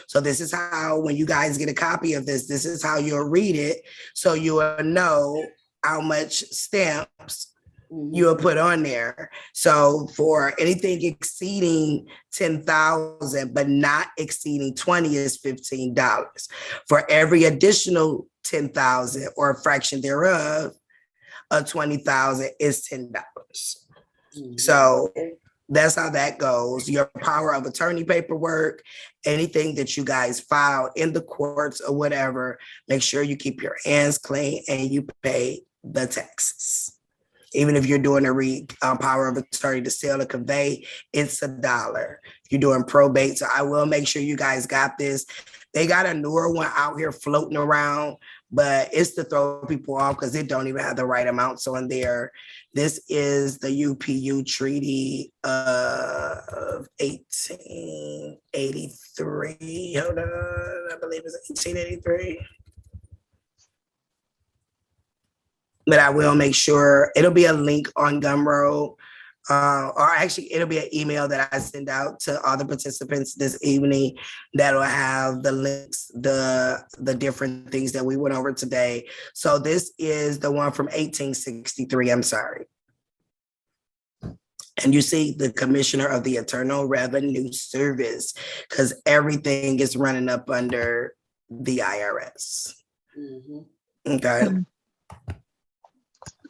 So this is how, when you guys get a copy of this, this is how you'll read it. So you will know how much stamps you will put on there. So for anything exceeding 10,000 but not exceeding 20 is $15. For every additional 10,000 or a fraction thereof of 20,000 is $10. So that's how that goes. Your power of attorney paperwork, anything that you guys file in the courts or whatever, make sure you keep your hands clean and you pay the taxes. Even if you're doing a power of attorney to sell or convey, it's $1. If you're doing probate, so I will make sure you guys got this. They got a newer one out here floating around, but it's to throw people off because it don't even have the right amounts on there. This is the UPU Treaty of 1883. Hold on, I believe it's 1883. But I will make sure it'll be a link on Gumroad. Or actually it'll be an email that I send out to all the participants this evening that'll have the links, the different things that we went over today. So this is the one from 1863, I'm sorry. And you see the Commissioner of the Internal Revenue Service, because everything is running up under the IRS. Okay.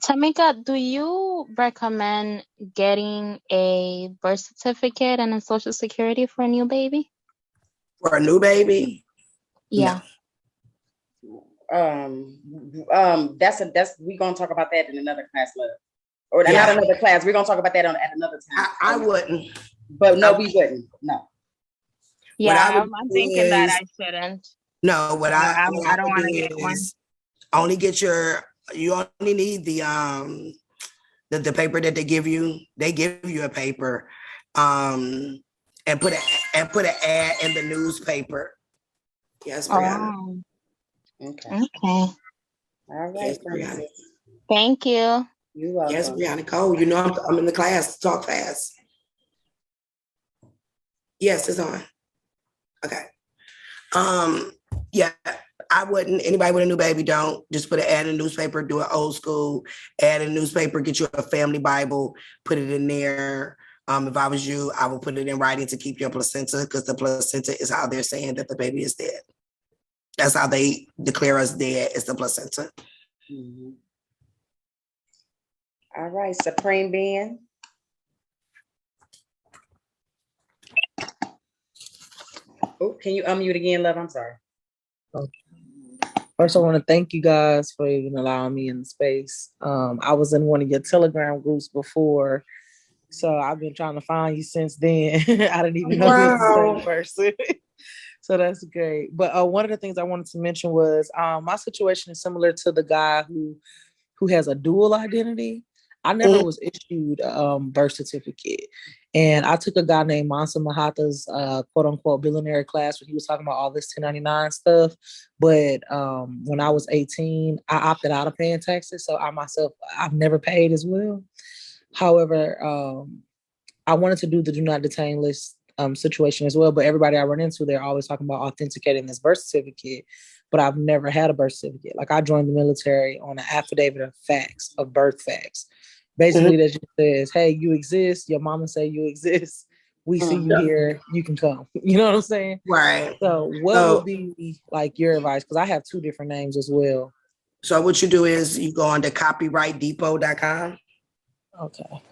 Tamika, do you recommend getting a birth certificate and a social security for a new baby? For a new baby? Yeah. That's we're gonna talk about that in another class, love. Or not another class. We're gonna talk about that at another time. I wouldn't. But no, we wouldn't. No. Yeah, I'm thinking that I shouldn't. No, what I don't want to get one. Only get you only need the paper that they give you. They give you a paper, and put an ad in the newspaper. Yes, Brianna. Okay. All right. Yes, Brianna. Thank you. You're welcome. Yes, Brianna Cole. You know I'm in the class. Talk fast. Yes, it's on. Okay. Yeah. I wouldn't, anybody with a new baby, don't just put an ad in the newspaper, do an old school ad in the newspaper, get you a family Bible, put it in there. If I was you, I would put it in writing to keep your placenta, because the placenta is how they're saying that the baby is dead. That's how they declare us dead, is the placenta. All right, Supreme Being. Oh, can you unmute again, love? I'm sorry. Okay. First, I want to thank you guys for even allowing me in the space. I was in one of your Telegram groups before, so I've been trying to find you since then. I didn't even know you were the same person. So that's great. But one of the things I wanted to mention was my situation is similar to the guy who has a dual identity. I never was issued a birth certificate. And I took a guy named Mansa Mahatha's quote unquote billionaire class when he was talking about all this 1099 stuff. But when I was 18, I opted out of paying taxes. So I've never paid as well. However, I wanted to do the do not detain list situation as well. But everybody I run into, they're always talking about authenticating this birth certificate. But I've never had a birth certificate. Like I joined the military on an affidavit of facts, of birth facts. Basically, that just says, hey, you exist. Your mama say you exist. We see you here. You can come. You know what I'm saying? Right. So what would be like your advice? Because I have two different names as well. So what you do is you go on to copyrightdepot.com. Okay.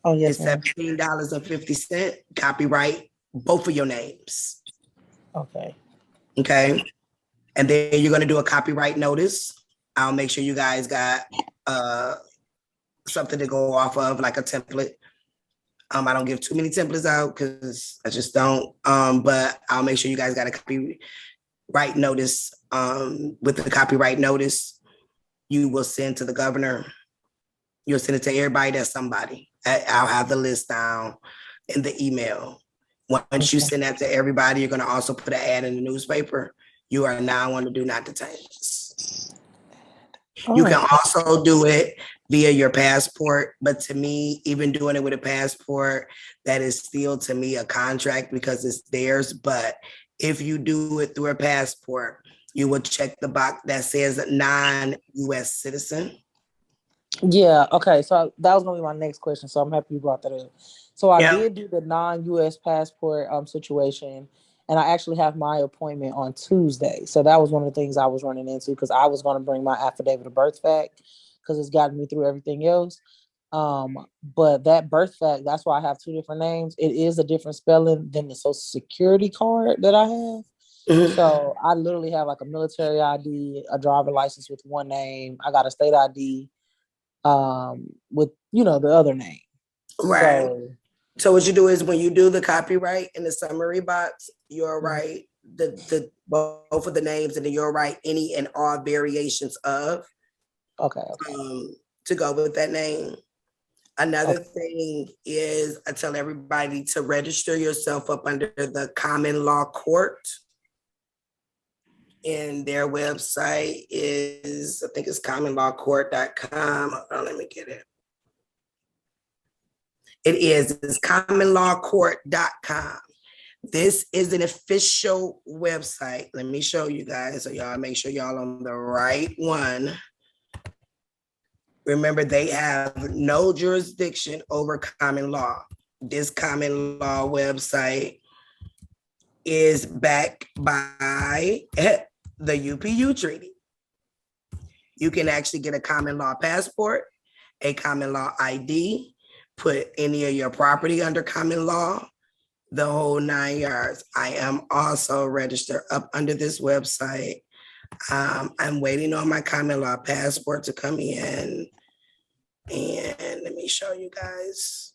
Oh, yes. It's $17.50. Copyright both of your names. Okay. Okay. And then you're going to do a copyright notice. I'll make sure you guys got something to go off of, like a template. I don't give too many templates out because I just don't. But I'll make sure you guys got a copyright notice. With the copyright notice, you will send to the governor. You'll send it to everybody that's somebody. I'll have the list down in the email. Once you send that to everybody, you're going to also put an ad in the newspaper. You are now on the do not detain list. You can also do it via your passport, but to me, even doing it with a passport, that is still to me a contract because it's theirs. But if you do it through a passport, you will check the box that says non-US citizen. Yeah, okay. So that was gonna be my next question. So I'm happy you brought that up. So I did do the non-US passport situation, and I actually have my appointment on Tuesday. So that was one of the things I was running into because I was going to bring my affidavit of birth fact because it's gotten me through everything else. But that birth fact, that's why I have two different names. It is a different spelling than the Social Security card that I have. So I literally have like a military ID, a driver license with one name. I got a state ID with, the other name. Right. So what you do is when you do the copyright in the summary box, you'll write both of the names, and then you'll write any and all variations of. Okay. To go with that name. Another thing is I tell everybody to register yourself up under the common law court. And their website is, I think it's commonlawcourt.com. Hold on, let me get it. It's commonlawcourt.com. This is an official website. Let me show you guys so y'all make sure y'all on the right one. Remember, they have no jurisdiction over common law. This common law website is backed by the UPU treaty. You can actually get a common law passport, a common law ID, put any of your property under common law, the whole 9 yards. I am also registered up under this website. I'm waiting on my common law passport to come in. And let me show you guys.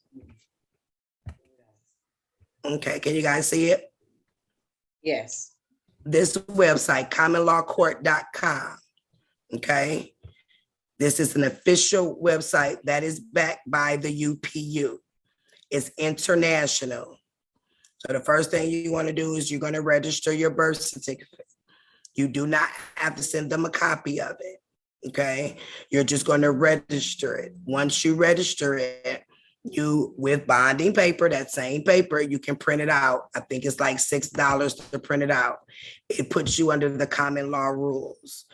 Okay, can you guys see it? Yes. This website, commonlawcourt.com. Okay. This is an official website that is backed by the UPU. It's international. So the first thing you want to do is you're going to register your birth certificate. You do not have to send them a copy of it. Okay. You're just going to register it. Once you register it, you with bonding paper, that same paper, you can print it out. I think it's like $6 to print it out. It puts you under the common law rules.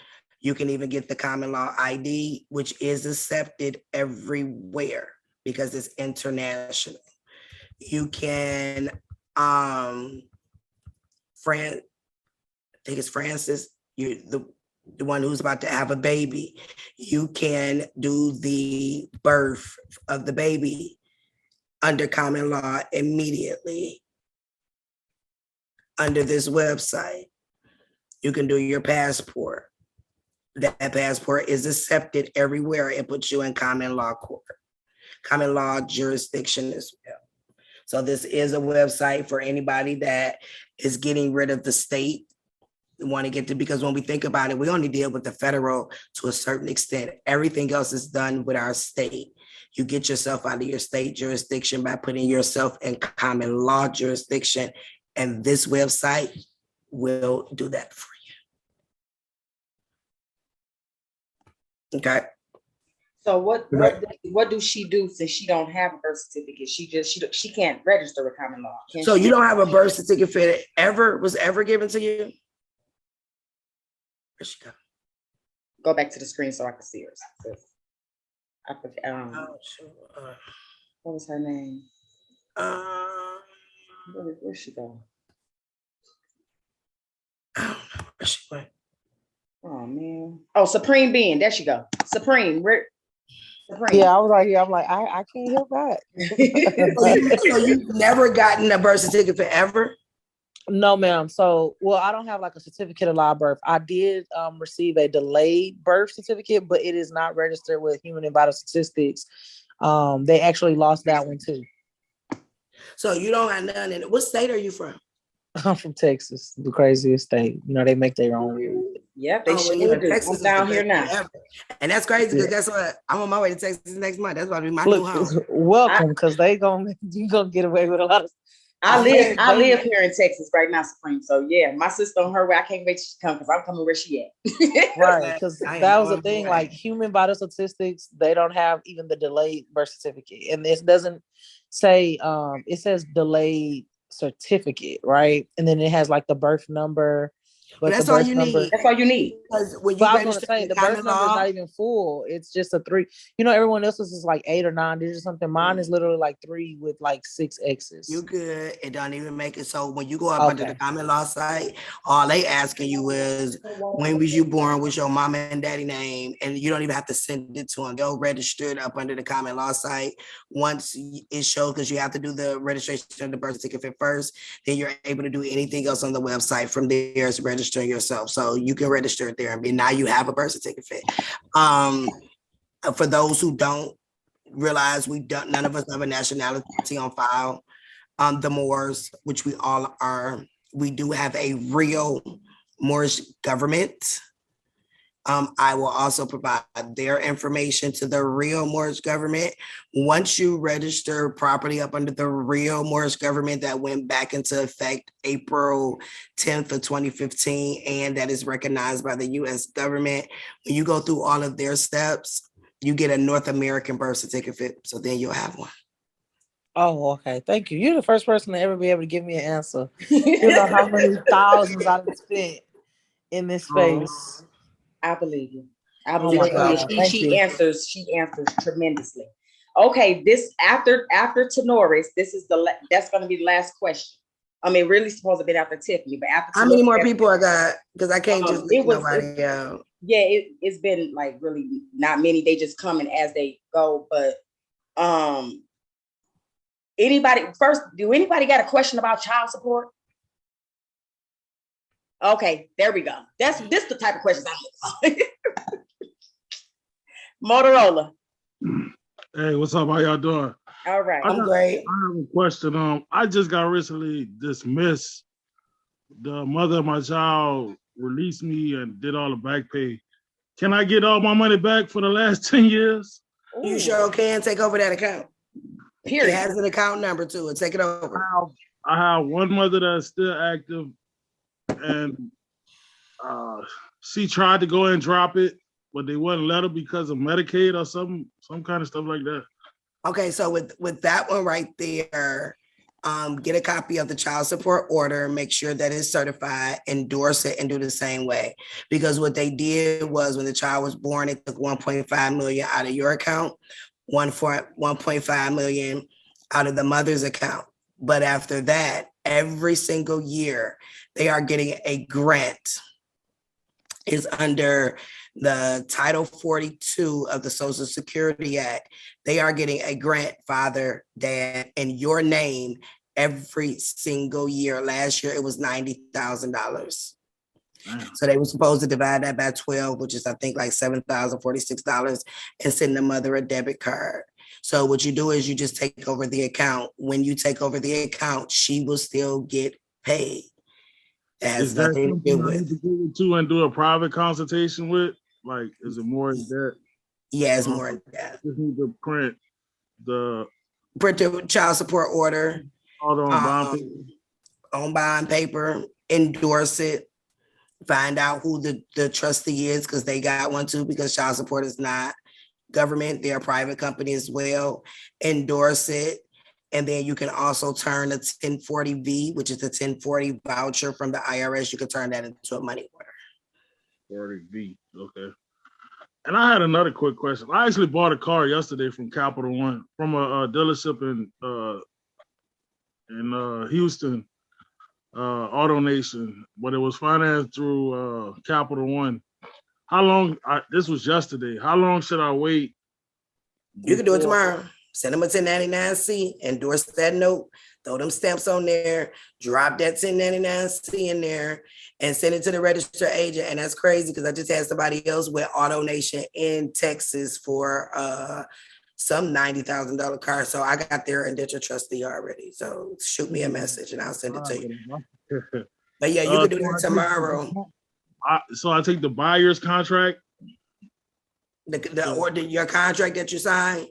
You can even get the common law ID, which is accepted everywhere because it's international. You can, I think it's Francis, the one who's about to have a baby. You can do the birth of the baby under common law immediately under this website. You can do your passport. That passport is accepted everywhere. It puts you in common law court, common law jurisdiction as well. So this is a website for anybody that is getting rid of the state. We want to get to, because when we think about it, we only deal with the federal to a certain extent. Everything else is done with our state. You get yourself out of your state jurisdiction by putting yourself in common law jurisdiction. And this website will do that for you. Okay. So what do she do since she don't have a birth certificate? She can't register with common law. So you don't have a birth certificate was ever given to you? Where'd she go? Go back to the screen so I can see her. What was her name? Where'd she go? I don't know where she went. Oh man. Oh, Supreme Being. There she go. Supreme. Yeah, I was right here. I'm like, I can't help that. So you've never gotten a birth certificate ever? No, ma'am. So, well, I don't have like a certificate of live birth. I did receive a delayed birth certificate, but it is not registered with Human and Vital Statistics. They actually lost that one too. So you don't have none in it. What state are you from? I'm from Texas, the craziest state. You know, they make their own rules. Yep, they should do. Texas I'm down here now. Ever. And that's crazy because guess what? I'm on my way to Texas next month. That's about to be my new home. Welcome, because you gonna get away with a lot of. I live here in Texas right now, Supreme. So yeah, my sister on her way. I can't wait till she come because I'm coming where she at. Right, because that was the thing. Like Human Vital Statistics, they don't have even the delayed birth certificate, and this doesn't say. It says delayed certificate, right? And then it has like the birth number. But that's all you need. That's all you need. Because when you I was going to say the birth number is not even full. It's just a 3. You know, everyone else's is like 8 or 9 digits or something. Mine is literally like 3 with like 6 X's. You good. It don't even make it. So when you go up under the common law site, all they asking you is when was you born, what's your mama and daddy name, and you don't even have to send it to them. They'll register it up under the common law site. Once it shows, because you have to do the registration of the birth certificate first, then you're able to do anything else on the website. From there, it's registering yourself, so you can register it there, and now you have a birth certificate. For those who don't realize, none of us have a nationality on file. The Moors, which we all are, we do have a real mortgage government. I will also provide their information to the real mortgage government. Once you register property up under the real mortgage government that went back into effect April 10th of 2015, and that is recognized by the US government, when you go through all of their steps, you get a North American birth certificate. So then you'll have one. Oh, okay. Thank you. You're the first person to ever be able to give me an answer. You know how many thousands I've spent in this space. I believe you. I Oh believe my you. God. Thank She you. answers tremendously. Okay, this after Tenoris, this is that's going to be the last question. I mean, really supposed to be after Tiffany, but after how many more people I got? Because I can't just leave nobody out. Yeah, it's been like really not many. They just come in as they go. But anybody first? Do anybody got a question about child support? Okay, there we go. This the type of questions I'm looking for. Motorola. Hey, what's up? How y'all doing? All right. I'm great. I have a question. I just got recently dismissed. The mother of my child released me and did all the back pay. Can I get all my money back for the last 10 years? You sure can take over that account. Period. It has an account number to it. Take it over. I have one mother that's still active, and she tried to go and drop it, but they wouldn't let her because of Medicaid or some kind of stuff like that. Okay, so with that one right there, get a copy of the child support order, make sure that it's certified, endorse it, and do the same way. Because what they did was when the child was born, it took 1.5 million out of your account, 1.5 million out of the mother's account. But after that, every single year, they are getting a grant. Is under the Title 42 of the Social Security Act. They are getting a grant, father, dad, in your name every single year. Last year, it was $90,000. So they were supposed to divide that by 12, which is, I think, like $7,046, and send the mother a debit card. So what you do is you just take over the account. When you take over the account, she will still get paid. Is that something I need to go into and do a private consultation with? Like, is it more in that? Yeah, it's more in that. Just need to print the child support order on bond paper, endorse it, find out who the trustee is, because they got one too, because child support is not government, they're a private company as well. Endorse it. And then you can also turn a 1040V, which is the 1040 voucher from the IRS. You can turn that into a money order. 40V, okay. And I had another quick question. I actually bought a car yesterday from Capital One, from a dealership in Houston, Auto Nation, but it was financed through Capital One. How long? This was yesterday. How long should I wait? You can do it tomorrow. Send them a 1099-C, endorse that note, throw them stamps on there, drop that 1099-C in there, and send it to the registered agent. And that's crazy because I just had somebody else with Auto Nation in Texas for some $90,000 car. So I got their indentured trustee already. So shoot me a message and I'll send it to you. But yeah, you can do that tomorrow. So I take the buyer's contract? Your contract that you sign,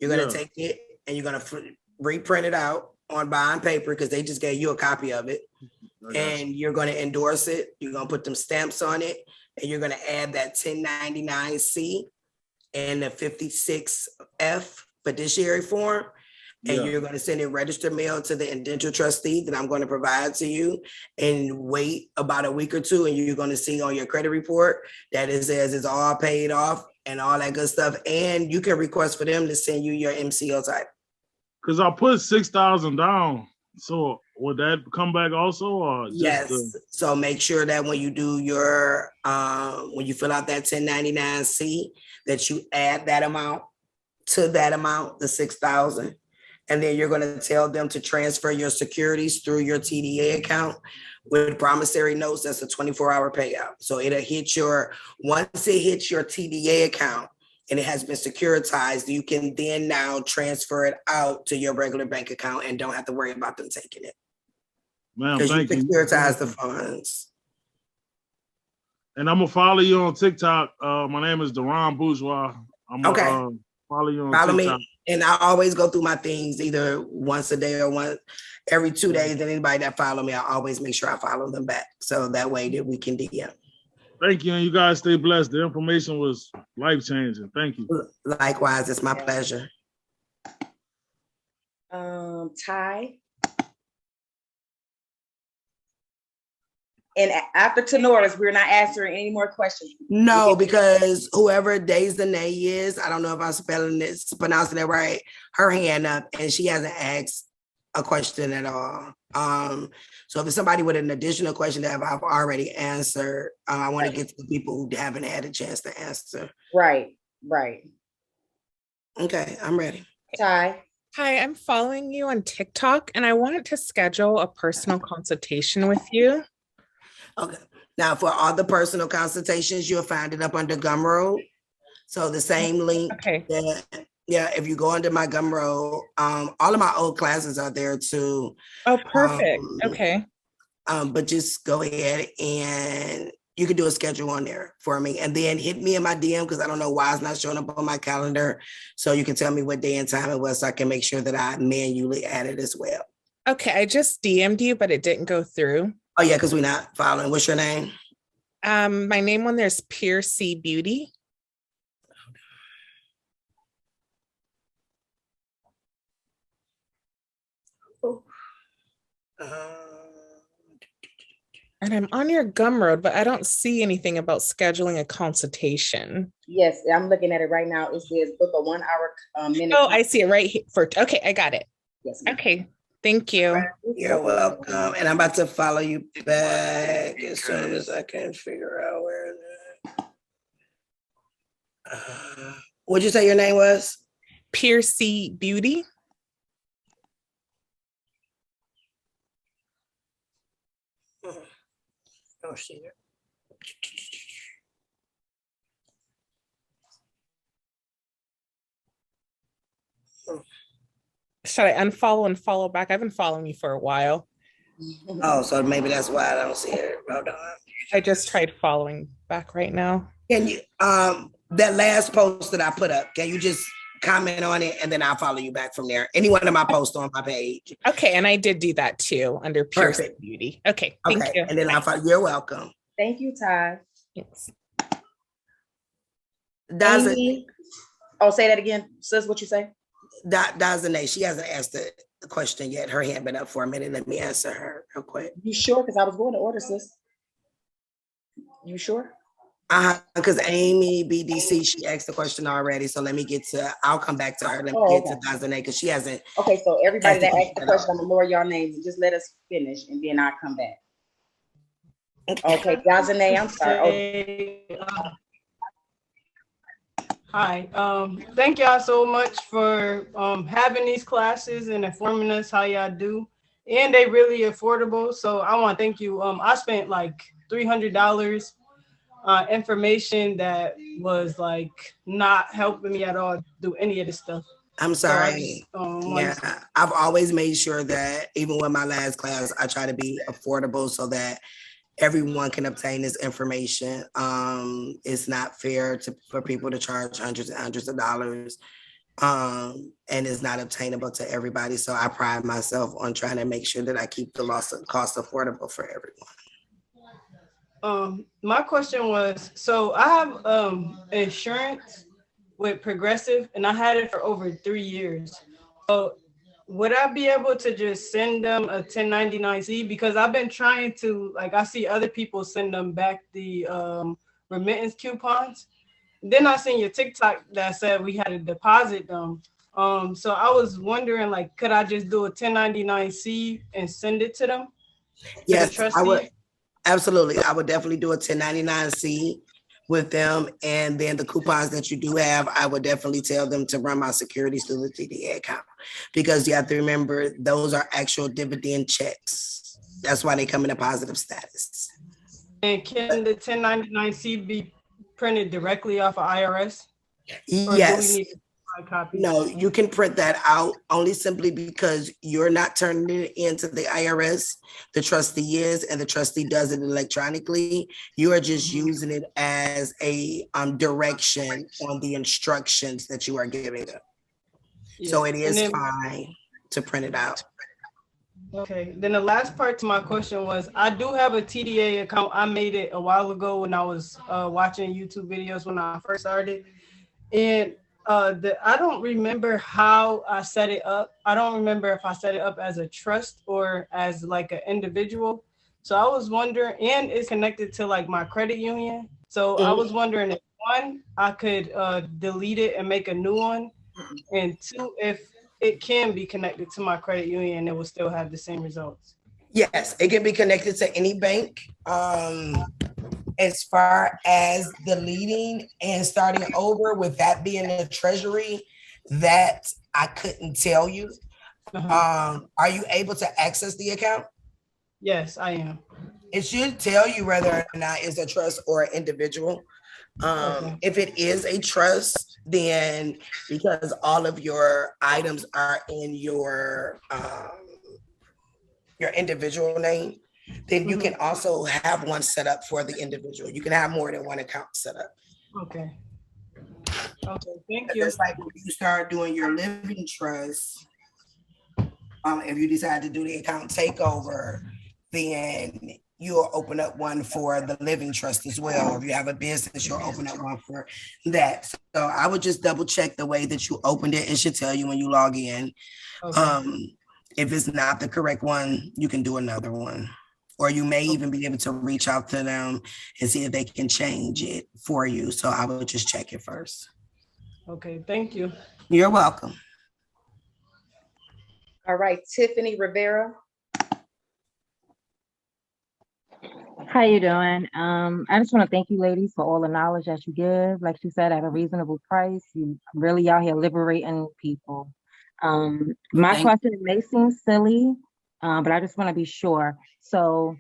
you're going to take it and you're going to reprint it out on bond paper because they just gave you a copy of it. And you're going to endorse it. You're going to put them stamps on it. And you're going to add that 1099-C and the 56F fiduciary form. And you're going to send it registered mail to the indentured trustee that I'm going to provide to you, and wait about a week or two. And you're going to see on your credit report that it says it's all paid off and all that good stuff. And you can request for them to send you your MCO type. Because I put $6,000 down. So would that come back also? Or just yes. So make sure that when you do your, when you fill out that 1099-C, that you add that amount to that amount, the $6,000. And then you're going to tell them to transfer your securities through your TDA account with promissory notes. That's a 24-hour payout. So it'll hit once it hits your TDA account and it has been securitized, you can then now transfer it out to your regular bank account and don't have to worry about them taking it. Ma'am, Because you thank you. securitize the funds. And I'm gonna follow you on TikTok. My name is Deron Bourgeois. I'm gonna follow you on Follow TikTok. me, and I always go through my things either once a day or once every 2 days. And anybody that follow me, I always make sure I follow them back, so that way that we can DM. Thank you, and you guys stay blessed. The information was life-changing. Thank you. Likewise, it's my pleasure. Ty. And after Tenoris, we're not answering any more questions. No, because whoever Days the Nay is, I don't know if I'm pronouncing it right, her hand up, and she hasn't asked a question at all. So if it's somebody with an additional question that I've already answered, I want to get to the people who haven't had a chance to answer. Right. Okay, I'm ready. Ty. Hi, I'm following you on TikTok, and I wanted to schedule a personal consultation with you. Okay. Now, for all the personal consultations, you'll find it up under Gumroad. So the same link. Okay. Yeah, if you go under my Gumroad, all of my old classes are there too. Oh, perfect. Okay. But just go ahead and you can do a schedule on there for me, and then hit me in my DM because I don't know why it's not showing up on my calendar. So you can tell me what day and time it was, so I can make sure that I manually add it as well. Okay, I just DM'd you, but it didn't go through. Oh yeah, because we're not following. What's your name? My name on there's Pure C Beauty. And I'm on your Gumroad, but I don't see anything about scheduling a consultation. Yes, I'm looking at it right now. It says book a 1 hour minute. Oh, I see it right here. Okay, I got it. Yes. Okay, thank you. You're welcome. And I'm about to follow you back as soon as I can figure out where. What'd you say your name was? Pure C Beauty. Oh, see it. Should I unfollow and follow back? I've been following you for a while. Oh, so maybe that's why I don't see it. Hold on. I just tried following back right now. Can you that last post that I put up, can you just comment on it and then I'll follow you back from there? Any one of my posts on my page. Okay, and I did do that too under Pure Perfect. Beauty. Okay, thank you. And then I'll follow. You're welcome. Thank you, Ty. Thanks. Amy. Oh, say that again, sis. What you say? Dazane, she hasn't asked the question yet. Her hand been up for a minute. Let me answer her real quick. You sure? Because I was going to order, sis. You sure? Because Amy BDC, she asked the question already. So let me get to, I'll come back to her. Let me get to Dazane because she hasn't. Okay, so everybody that asked the question, I'm gonna lower your names and just let us finish and then I'll come back. Okay, Dazane, I'm sorry. Hi, thank y'all so much for having these classes and informing us how y'all do. And they really affordable. So I want to thank you. I spent like $300 information that was like not helping me at all do any of this stuff. I'm sorry. Yeah, I've always made sure that even with my last class, I try to be affordable so that everyone can obtain this information. It's not fair for people to charge hundreds and hundreds of dollars, and it's not obtainable to everybody. So I pride myself on trying to make sure that I keep the cost affordable for everyone. My question was, so I have insurance with Progressive and I had it for over 3 years. So would I be able to just send them a 1099-C? Because I've been trying to, like, I see other people send them back the remittance coupons. Then I seen your TikTok that said we had to deposit them. So I was wondering, like, could I just do a 1099-C and send it to them? Yes, I would. Absolutely. I would definitely do a 1099-C with them. And then the coupons that you do have, I would definitely tell them to run my securities through the TDA account, because you have to remember those are actual dividend checks. That's why they come in a positive status. And can the 1099-C be printed directly off of IRS? Yes. copy. No, you can print that out only simply because you're not turning it into the IRS. The trustee is, and the trustee does it electronically. You are just using it as a direction on the instructions that you are giving them. So it is fine to print it out. Okay, then the last part to my question was, I do have a TDA account. I made it a while ago when I was watching YouTube videos when I first started. And I don't remember how I set it up. I don't remember if I set it up as a trust or as like an individual. So I was wondering, and it's connected to like my credit union. So I was wondering if one, I could delete it and make a new one. And two, if it can be connected to my credit union and it will still have the same results. Yes, it can be connected to any bank. As far as deleting and starting over, with that being the Treasury, that I couldn't tell you. Are you able to access the account? Yes, I am. It should tell you whether or not it's a trust or an individual. If it is a trust, then because all of your items are in your individual name, then you can also have one set up for the individual. You can have more than one account set up. Okay. Okay, thank you. It's like when you start doing your living trust, if you decide to do the account takeover, then you'll open up one for the living trust as well. If you have a business, you'll open up one for that. So I would just double check the way that you opened it. It should tell you when you log in. If it's not the correct one, you can do another one. Or you may even be able to reach out to them and see if they can change it for you. So I would just check it first. Okay, thank you. You're welcome. All right, Tiffany Rivera. How you doing? I just want to thank you ladies for all the knowledge that you give. Like she said, at a reasonable price. You really out here liberating people. My question may seem silly, but I just want to be sure. So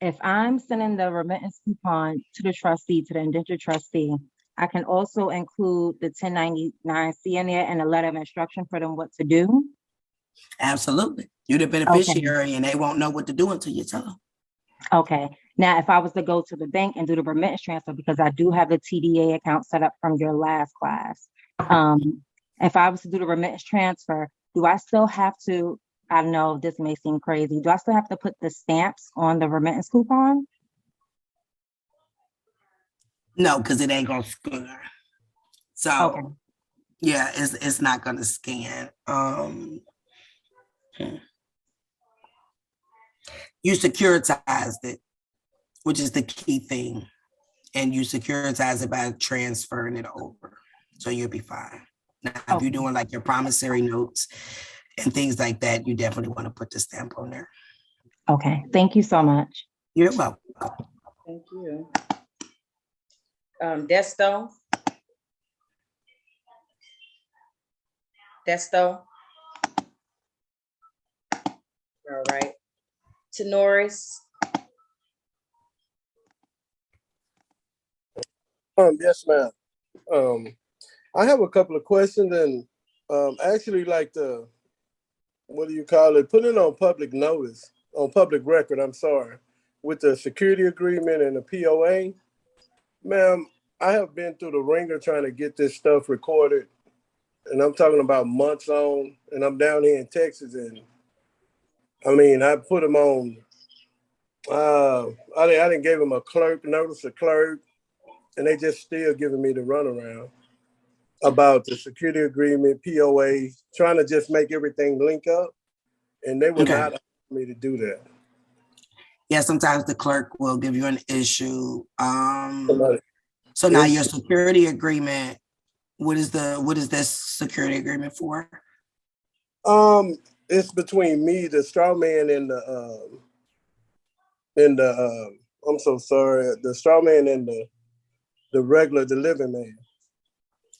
if I'm sending the remittance coupon to the trustee, to the indentured trustee, I can also include the 1099-C in there and a letter of instruction for them what to do? Absolutely. You're the beneficiary and they won't know what to do until you tell them. Okay. Now, if I was to go to the bank and do the remittance transfer, because I do have the TDA account set up from your last class, if I was to do the remittance transfer, do I still have to, I know this may seem crazy, do I still have to put the stamps on the remittance coupon? No, because it ain't gonna scan. So yeah, it's not gonna scan. You securitized it, which is the key thing. And you securitize it by transferring it over. So you'll be fine. Now, if you're doing like your promissory notes and things like that, you definitely want to put the stamp on there. Okay, thank you so much. You're welcome. Thank you. Desto. All right. Tenoris. Yes, ma'am. I have a couple of questions and I actually like to, what do you call it? Put it on public notice, on public record, I'm sorry, with the security agreement and the POA. Ma'am, I have been through the ringer trying to get this stuff recorded, and I'm talking about months on, and I'm down here in Texas, and I mean, I put them on, I didn't give them a clerk, notice a clerk, and they just still giving me the runaround about the security agreement, POA, trying to just make everything link up, and they would not allow me to do that. Yeah, sometimes the clerk will give you an issue. So now your security agreement, what is this security agreement for? It's between me, the straw man, and the I'm so sorry, the straw man and the regular, the living man.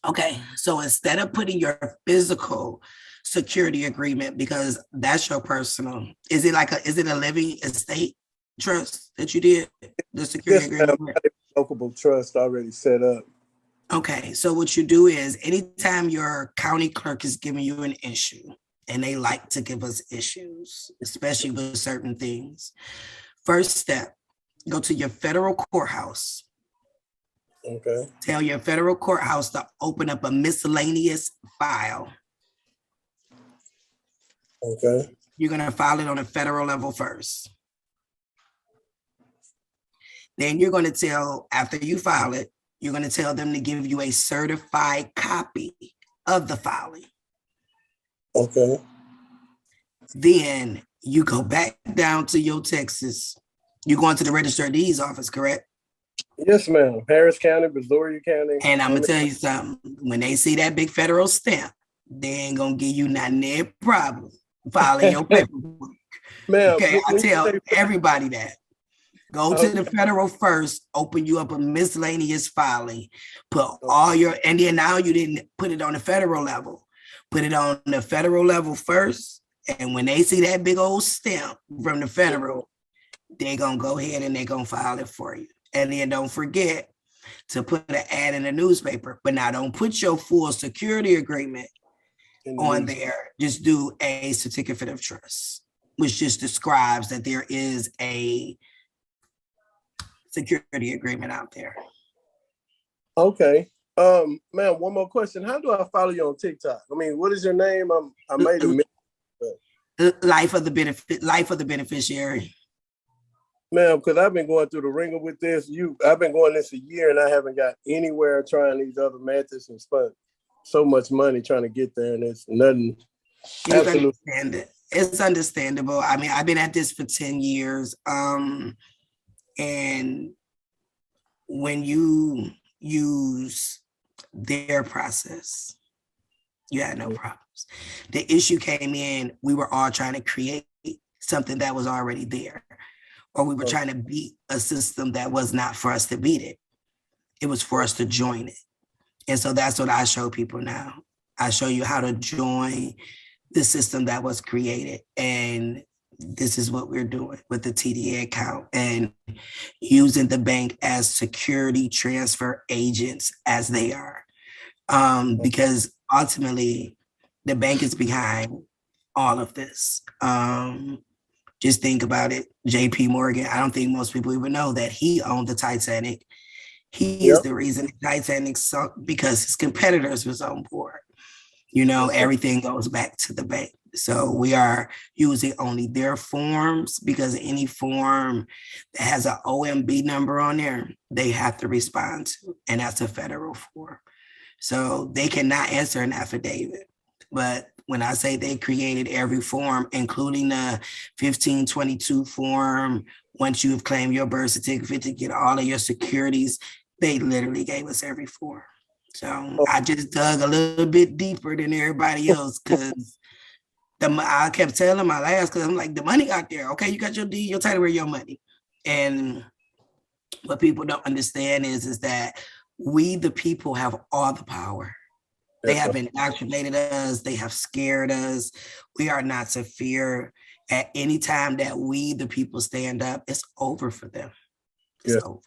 Okay, so instead of putting your physical security agreement, because that's your personal, is it a living estate trust that you did the security agreement? Revocable trust already set up. Okay, so what you do is anytime your county clerk is giving you an issue, and they like to give us issues, especially with certain things. First step, go to your federal courthouse. Okay. Tell your federal courthouse to open up a miscellaneous file. Okay. You're going to file it on a federal level first. Then you're going to tell, after you file it, you're going to tell them to give you a certified copy of the filing. Okay. Then you go back down to your Texas. You're going to the Register of Deeds office, correct? Yes, ma'am. Harris County, Missouri County. And I'm going to tell you something. When they see that big federal stamp, they ain't going to give you not no problem filing your paperwork. Ma'am, Okay, I tell everybody that. Go to the federal first, open you up a miscellaneous filing, put all your, and then now you didn't put it on the federal level. Put it on the federal level first. And when they see that big old stamp from the federal, they're going to go ahead and they're going to file it for you. And then don't forget to put an ad in the newspaper. But now don't put your full security agreement on there. Just do a certificate of trust, which just describes that there is a security agreement out there. Okay. Ma'am, one more question. How do I follow you on TikTok? I mean, what is your name? I made a Life of the beneficiary. Ma'am, because I've been going through the ringer with this. I've been going this a year and I haven't got anywhere trying these other methods and spent so much money trying to get there, and it's nothing. It's understandable. I mean, I've been at this for 10 years. And when you use their process, you had no problems. The issue came in, we were all trying to create something that was already there, or we were trying to beat a system that was not for us to beat it. It was for us to join it. And so that's what I show people now. I show you how to join the system that was created. And this is what we're doing with the TDA account and using the bank as security transfer agents as they are. Because ultimately, the bank is behind all of this. Just think about it. JP Morgan, I don't think most people even know that he owned the Titanic. He is the reason the Titanic sunk, because his competitors was on board. You know, everything goes back to the bank. So we are using only their forms, because any form that has an OMB number on there, they have to respond to, and that's a federal form. So they cannot answer an affidavit. But when I say they created every form, including the 1522 form, once you've claimed your birth certificate to get all of your securities, they literally gave us every form. So I just dug a little bit deeper than everybody else, because I kept telling my last, because I'm like, the money out there. Okay, you got your deed, your title, where your money. And what people don't understand is that we, the people, have all the power. They have indoctrinated us. They have scared us. We are not to fear. At any time that we, the people, stand up, it's over for them. It's over.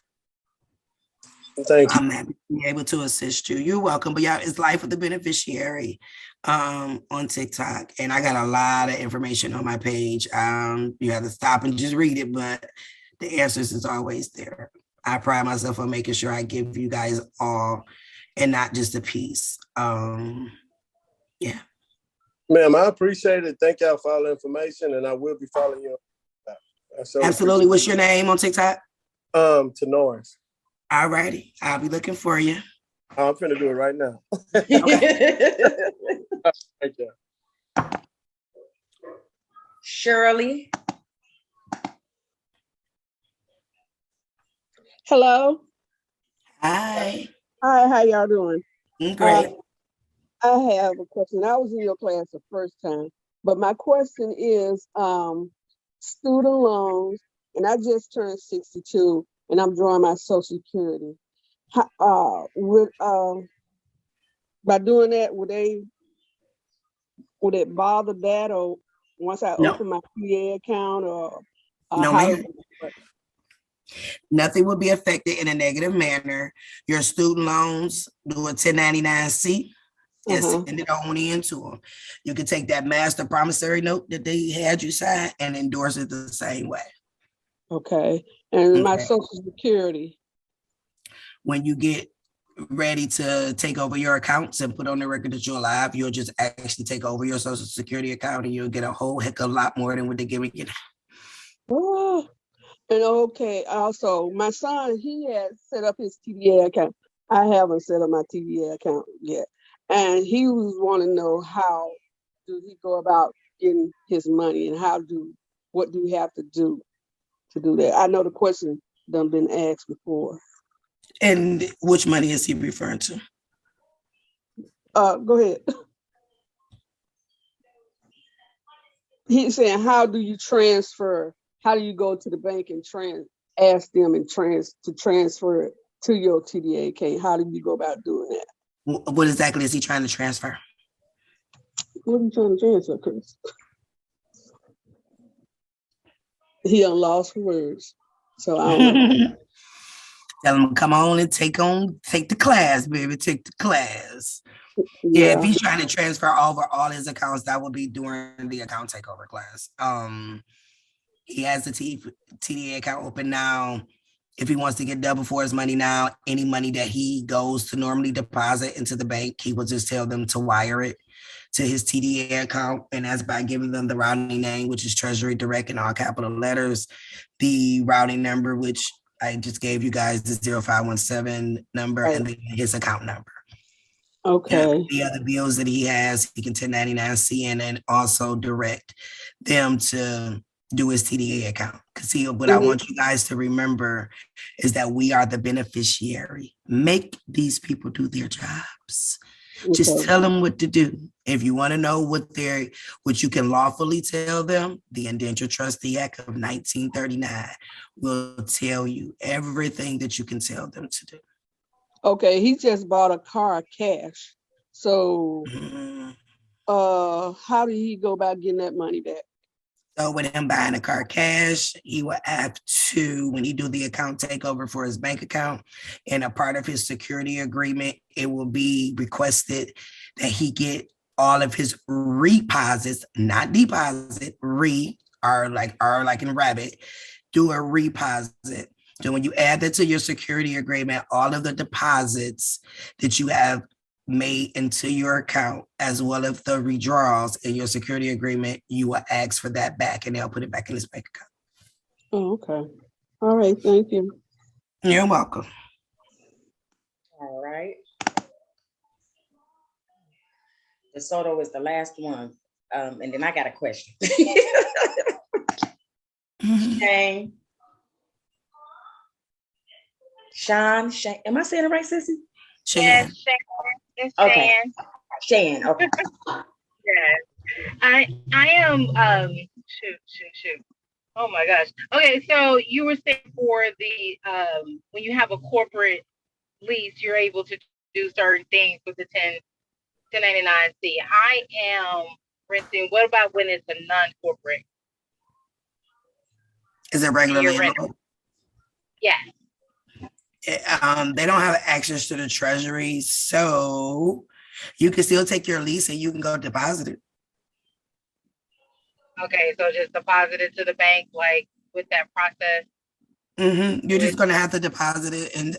Thank you. I'm happy to be able to assist you. You're welcome. But yeah, it's Life of the Beneficiary on TikTok. And I got a lot of information on my page. You have to stop and just read it, but the answers is always there. I pride myself on making sure I give you guys all and not just a piece. Yeah. Ma'am, I appreciate it. Thank y'all for all the information, and I will be following you. Absolutely. What's your name on TikTok? Tenoris. All righty. I'll be looking for you. I'm finna do it right now. Thank you. Shirley. Hello. Hi. Hi, how y'all doing? Great. I have a question. I was in your class the first time, but my question is student loans, and I just turned 62, and I'm drawing my Social Security. By doing that, would it bother that, or once I open my PA account, or no, ma'am. Nothing will be affected in a negative manner. Your student loans, do a 1099-C and send it on into them. You can take that master promissory note that they had you sign and endorse it the same way. Okay. And my Social Security. When you get ready to take over your accounts and put on the record that you're alive, you'll just actually take over your Social Security account and you'll get a whole heck of a lot more than what they're giving you. Oh, and okay, also my son, he had set up his TDA account. I haven't set up my TDA account yet. And he was wanting to know how do he go about getting his money and what do you have to do that? I know the question done been asked before. And which money is he referring to? Go ahead. He's saying, how do you transfer? How do you go to the bank and ask them and transfer it to your TDA account? How do you go about doing that? What exactly is he trying to transfer? What are you trying to transfer, Chris? He done lost words. So I don't know. Tell him, come on and take the class, baby. Take the class. Yeah, if he's trying to transfer over all his accounts, that would be during the account takeover class. He has the TDA account open now. If he wants to get double for his money now, any money that he goes to normally deposit into the bank, he will just tell them to wire it to his TDA account. And that's by giving them the routing name, which is Treasury Direct in all capital letters, the routing number, which I just gave you guys, the 0517 number, and then his account number. Okay. The other bills that he has, he can 1099-C and then also direct them to do his TDA account. Because what I want you guys to remember is that we are the beneficiary. Make these people do their jobs. Just tell them what to do. If you want to know what you can lawfully tell them, the Indentured Trustee Act of 1939 will tell you everything that you can tell them to do. Okay, he just bought a car cash. So how did he go about getting that money back? So with him buying a car cash, he will have to, when he do the account takeover for his bank account, and a part of his security agreement, it will be requested that he get all of his reposits, not deposit, R like in rabbit, do a reposit. So when you add that to your security agreement, all of the deposits that you have made into your account, as well as the withdrawals in your security agreement, you will ask for that back and they'll put it back in his bank account. Oh, okay. All right, thank you. You're welcome. All right. DeSoto is the last one. And then I got a question. Shane. Am I saying it right, Sissy? Yes, Shan. It's Okay. Shan. Shan, okay. Yes. I am shoot. Oh my gosh. Okay, so you were saying for the when you have a corporate lease, you're able to do certain things with the 1099-C. I am renting. What about when it's a non-corporate? Is it regular landlord? Yeah. They don't have access to the treasury, so you can still take your lease and you can go deposit it. Okay, so just deposit it to the bank, like with that process. You're just gonna have to deposit it and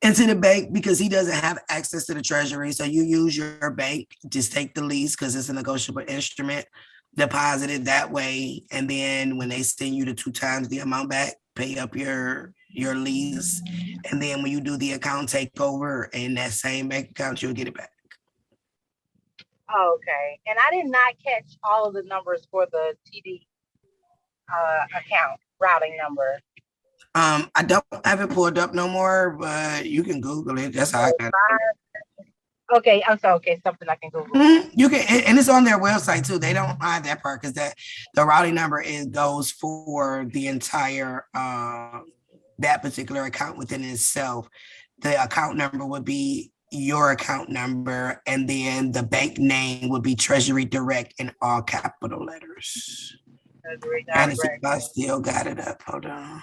into the bank because he doesn't have access to the treasury. So you use your bank, just take the lease because it's a negotiable instrument, deposit it that way, and then when they send you the 2 times the amount back, pay up your lease, and then when you do the account takeover in that same bank account, you'll get it back. Okay, and I did not catch all of the numbers for the TD account routing number. I don't have it pulled up no more, but you can Google it. That's how I got it. Okay, I'm sorry. Okay, something I can Google. You can, and it's on their website too. They don't hide that part because the routing number goes for the entire that particular account within itself. The account number would be your account number, and then the bank name would be Treasury Direct in all capital letters. Treasury Trying to see if Direct. I still got it up. Hold on.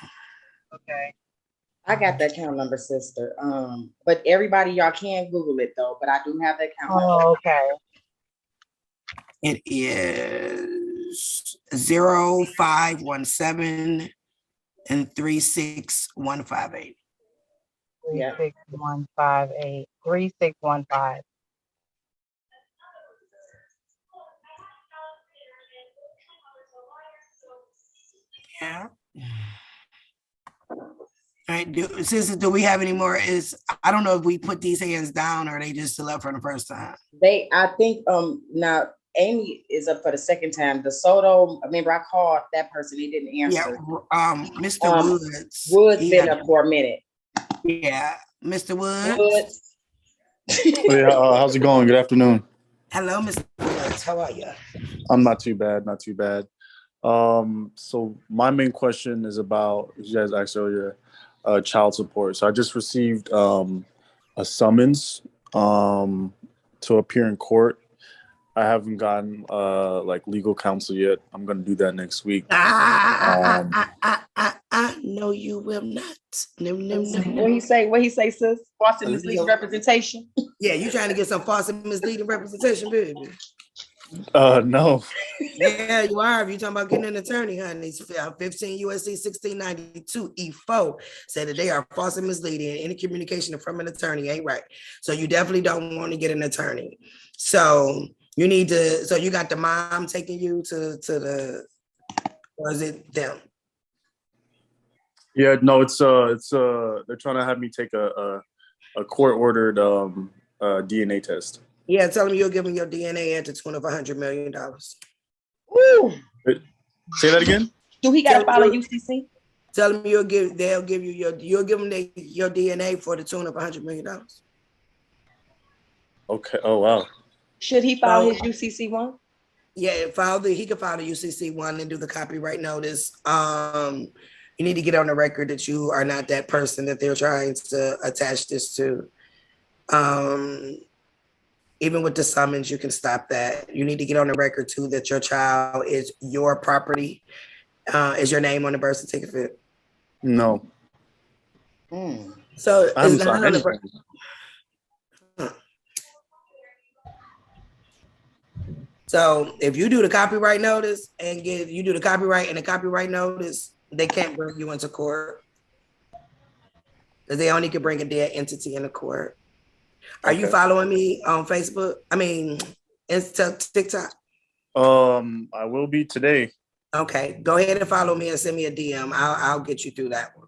Okay. I got the account number, sister. But everybody, y'all can Google it though. But I do have the account number. Oh, okay. It is 0517 and 36158. 36158. 3615. Yeah. All right, sisters, do we have any more? I don't know if we put these hands down or they just still up for the first time. I think now Amy is up for the second time. The Soto, remember I called that person, he didn't answer. Yeah, Mr. Woods. Woods been up for a minute. Yeah, Mr. Woods. Yeah, how's it going? Good afternoon. Hello, Mr. Woods. How are you? I'm not too bad, not too bad. So my main question is about, you guys asked earlier, child support. So I just received a summons to appear in court. I haven't gotten like legal counsel yet. I'm gonna do that next week. No, you will not. No. What he say, sis? False and misleading representation. Yeah, you trying to get some false and misleading representation, baby? No. Yeah, you are. If you're talking about getting an attorney, honey, 15 USC 1692 E4 said that they are false and misleading. Any communication from an attorney ain't right. So you definitely don't want to get an attorney. So you need to. So you got the mom taking you to the, or is it them? Yeah, no, it's they're trying to have me take a court ordered DNA test. Yeah, tell them you'll give them your DNA at the tune of $100 million. Woo! Say that again. Do he got to file a UCC? Tell them they'll give you you'll give them your DNA for the tune of $100 million. Okay. Oh wow. Should he file his UCC one? Yeah, he can file the UCC one and do the copyright notice. You need to get on the record that you are not that person that they're trying to attach this to. Even with the summons, you can stop that. You need to get on the record too that your child is your property. Is your name on the birth certificate? No. So I haven't signed anything. So if you do the copyright notice and you do the copyright and the copyright notice, they can't bring you into court because they only can bring a dead entity into court. Are you following me on Facebook? I mean, TikTok? I will be today. Okay, go ahead and follow me and send me a DM. I'll get you through that one.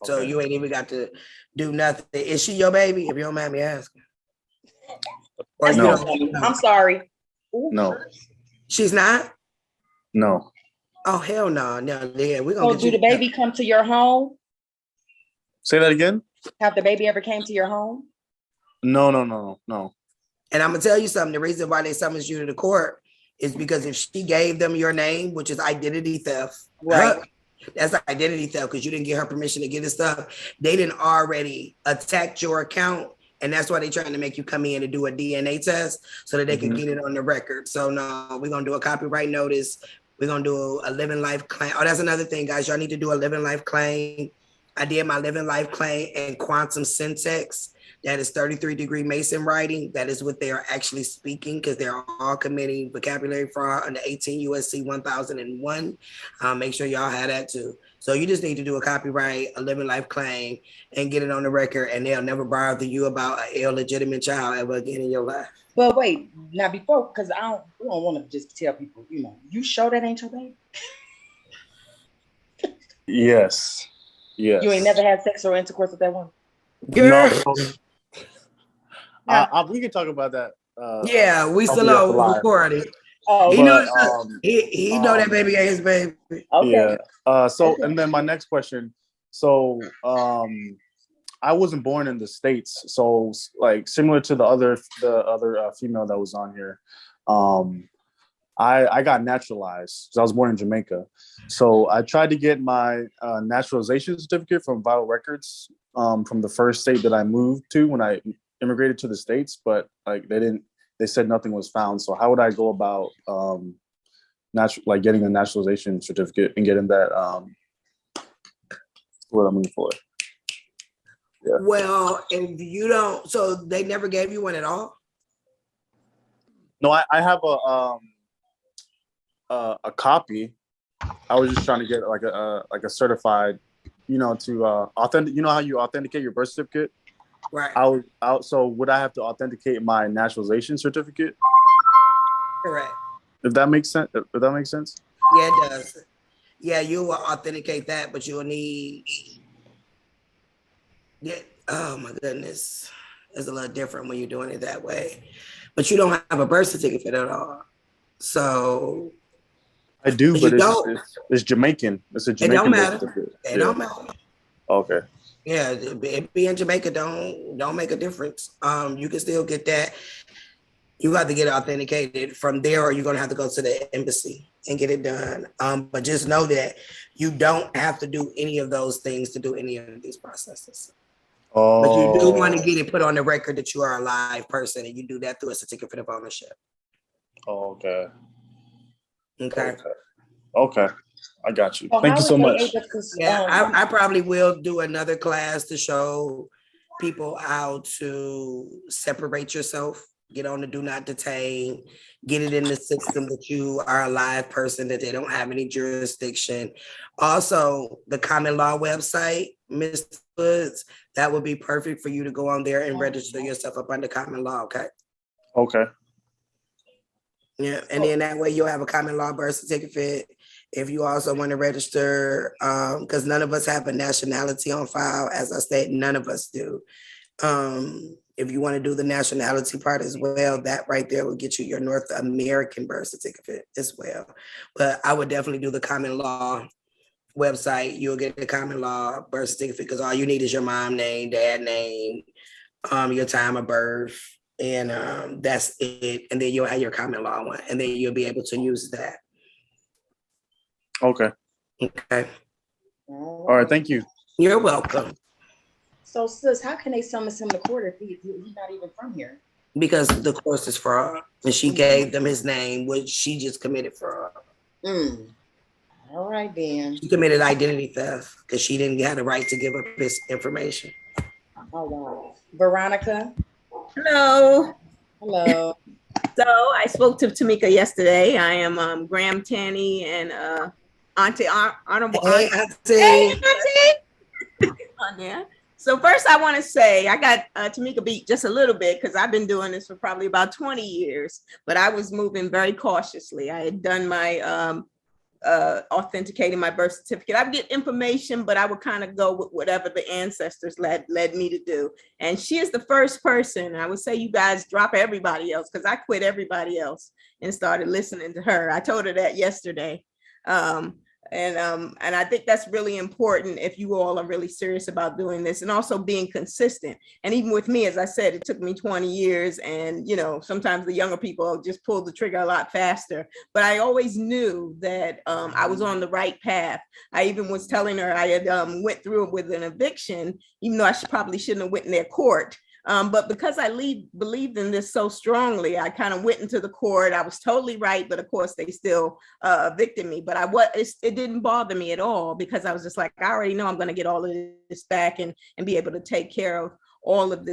Okay. So you ain't even got to do nothing. Is she your baby? If you don't mind me asking. Or no. I'm sorry. No. She's not? No. Oh, hell no. No, yeah, we're gonna get you. Do the baby come to your home? Say that again? Have the baby ever came to your home? No. And I'm gonna tell you something. The reason why they summons you to the court is because if she gave them your name, which is identity theft, right? That's identity theft because you didn't get her permission to get this stuff. They didn't already attack your account, and that's why they're trying to make you come in and do a DNA test so that they can get it on the record. So no, we're gonna do a copyright notice. We're gonna do a living life claim. Oh, that's another thing, guys. Y'all need to do a living life claim. I did my living life claim in quantum syntax. That is 33-degree Mason writing. That is what they are actually speaking because they're all committing vocabulary fraud under 18 USC 1001. Make sure y'all have that too. So you just need to do a copyright, a living life claim, and get it on the record, and they'll never bother you about an illegitimate child ever again in your life. But wait, now before, because we don't want to just tell people, you sure that ain't your baby? Yes. You ain't never had sex or intercourse with that one? Girl. No. We can talk about that. Yeah, we still know recording. Oh, he knows he know that baby ain't his baby. Okay. Yeah. And then my next question. So, I wasn't born in the States, so like similar to the other female that was on here, I got naturalized because I was born in Jamaica. So I tried to get my naturalization certificate from Vital Records from the first state that I moved to when I immigrated to the States, but like they said nothing was found. So how would I go about like getting a naturalization certificate and getting that what I'm looking for. Yeah. Well, if you don't, so they never gave you one at all? No, I have a copy. I was just trying to get like a certified, to authentic. You know how you authenticate your birth certificate? Right. So would I have to authenticate my naturalization certificate? Correct. If that makes sense. If that makes sense. Yeah, it does. Yeah, you will authenticate that, but you'll need. Yeah. Oh my goodness, it's a little different when you're doing it that way. But you don't have a birth certificate at all, so. I do, but it's Jamaican. It's a Jamaican. It don't matter. Birth certificate. It don't matter. Okay. Yeah, it being Jamaica don't make a difference. You can still get that. You have to get it authenticated from there, or you're gonna have to go to the embassy and get it done. But just know that you don't have to do any of those things to do any of these processes. Oh. But you do want to get it put on the record that you are a live person, and you do that through a certificate of ownership. Oh, okay. Okay. Okay. I got you. So Thank you so much. Yeah, I probably will do another class to show people how to separate yourself, get on the do not detain, get it in the system that you are a live person, that they don't have any jurisdiction. Also, the common law website, Mr. Woods, that would be perfect for you to go on there and register yourself up under common law, okay? Okay. Yeah, and then that way you'll have a common law birth certificate. If you also want to register, because none of us have a nationality on file, as I said, none of us do. If you want to do the nationality part as well, that right there will get you your North American birth certificate as well. But I would definitely do the common law website. You'll get the common law birth certificate because all you need is your mom name, dad name, your time of birth, and that's it. And then you'll have your common law one, and then you'll be able to use that. Okay. Okay. All right. Thank you. You're welcome. So, sis, how can they summons him to court if he's not even from here? Because the course is fraud, and she gave them his name, which she just committed fraud. All right, then. She committed identity theft because she didn't have the right to give up his information. Oh, wow. Veronica? Hello. Hello. So I spoke to Tamika yesterday. I am Graham Tanny and Auntie Honorable Hey, Auntie. Hey, Auntie. On there. So first I want to say I got Tamika beat just a little bit because I've been doing this for probably about 20 years, but I was moving very cautiously. I had done my authenticating my birth certificate. I would get information, but I would kind of go with whatever the ancestors led me to do. And she is the first person. I would say you guys drop everybody else because I quit everybody else and started listening to her. I told her that yesterday. And I think that's really important if you all are really serious about doing this and also being consistent. And even with me, as I said, it took me 20 years and, sometimes the younger people just pull the trigger a lot faster, but I always knew that I was on the right path. I even was telling her I had went through with an eviction, even though I probably shouldn't have went in their court. But because I believed in this so strongly, I kind of went into the court. I was totally right, but of course they still evicted me. But it didn't bother me at all because I was just like, I already know I'm going to get all of this back and be able to take care of all of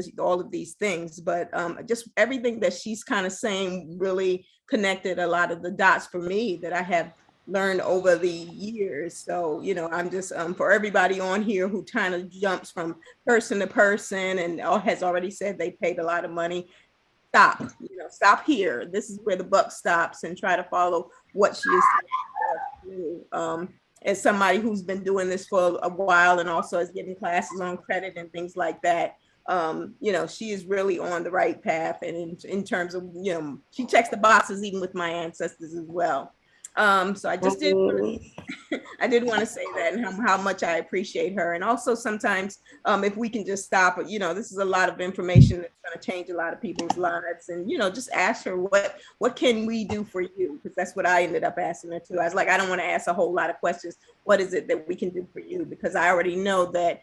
these things. But just everything that she's kind of saying really connected a lot of the dots for me that I have learned over the years. So, I'm just for everybody on here who kind of jumps from person to person and has already said they paid a lot of money, stop here. This is where the buck stops and try to follow what she is saying. As somebody who's been doing this for a while and also is getting classes on credit and things like that, she is really on the right path. And in terms of, she checks the boxes even with my ancestors as well. So I just did want to say that and how much I appreciate her. And also sometimes if we can just stop, this is a lot of information that's going to change a lot of people's lives. And, just ask her what can we do for you? Because that's what I ended up asking her too. I was like, I don't want to ask a whole lot of questions. What is it that we can do for you? Because I already know that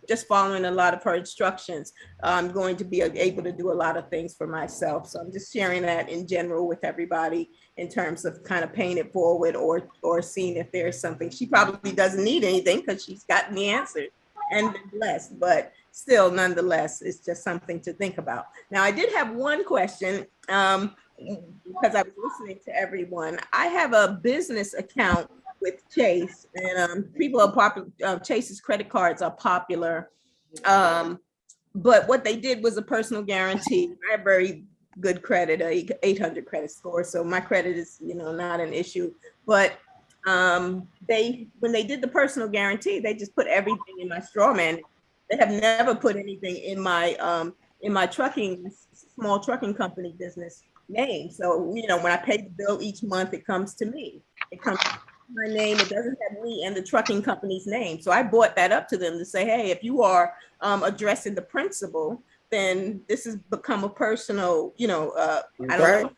just following a lot of her instructions, I'm going to be able to do a lot of things for myself. So I'm just sharing that in general with everybody in terms of kind of paying it forward or seeing if there's something. She probably doesn't need anything because she's gotten the answer and been blessed, but still, nonetheless, it's just something to think about. Now, I did have one question because I was listening to everyone. I have a business account with Chase, and people are popular. Chase's credit cards are popular, but what they did was a personal guarantee. I have very good credit, 800 credit score, so my credit is, not an issue. But when they did the personal guarantee, they just put everything in my straw man. They have never put anything in my small trucking company business name. So, when I pay the bill each month, it comes to me. It comes to my name. It doesn't have me and the trucking company's name. So I brought that up to them to say, hey, if you are addressing the principal, then this has become a personal, I don't know.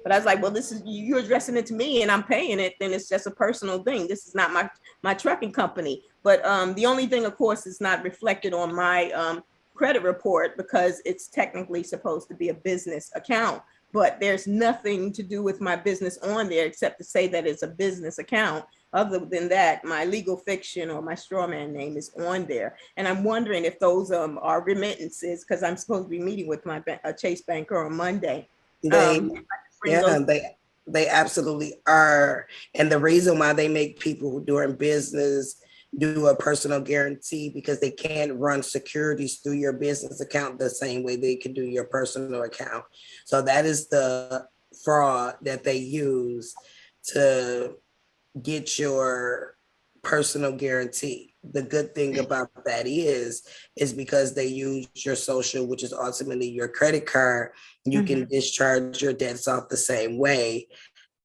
But I was like, well, this is, you're addressing it to me and I'm paying it, then it's just a personal thing. This is not my trucking company. But the only thing, of course, is not reflected on my credit report because it's technically supposed to be a business account. But there's nothing to do with my business on there except to say that it's a business account. Other than that, my legal fiction or my straw man name is on there. And I'm wondering if those are remittances, because I'm supposed to be meeting with my Chase banker on Monday. They absolutely are. And the reason why they make people doing business do a personal guarantee, because they can't run securities through your business account the same way they can do your personal account. So that is the fraud that they use to get your personal guarantee. The good thing about that is because they use your social, which is ultimately your credit card, you can discharge your debts off the same way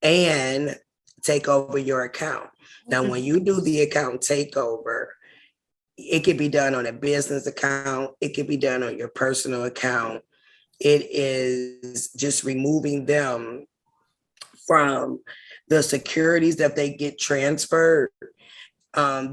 and take over your account. Now, when you do the account takeover, it can be done on a business account. It can be done on your personal account. It is just removing them from the securities that they get transferred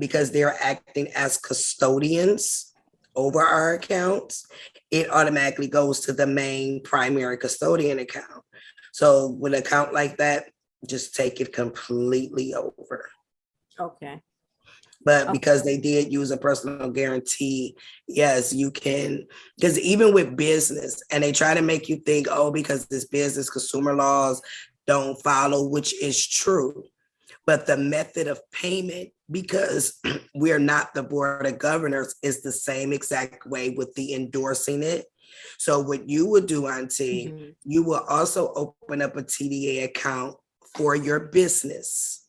because they're acting as custodians over our accounts. It automatically goes to the main primary custodian account. So with an account like that, just take it completely over. Okay. But because they did use a personal guarantee, yes, you can. Because even with business, and they try to make you think, oh, because this business, consumer laws don't follow, which is true. But the method of payment, because we're not the board of governors, is the same exact way with the endorsing it. So what you would do, Auntie, you will also open up a TDA account for your business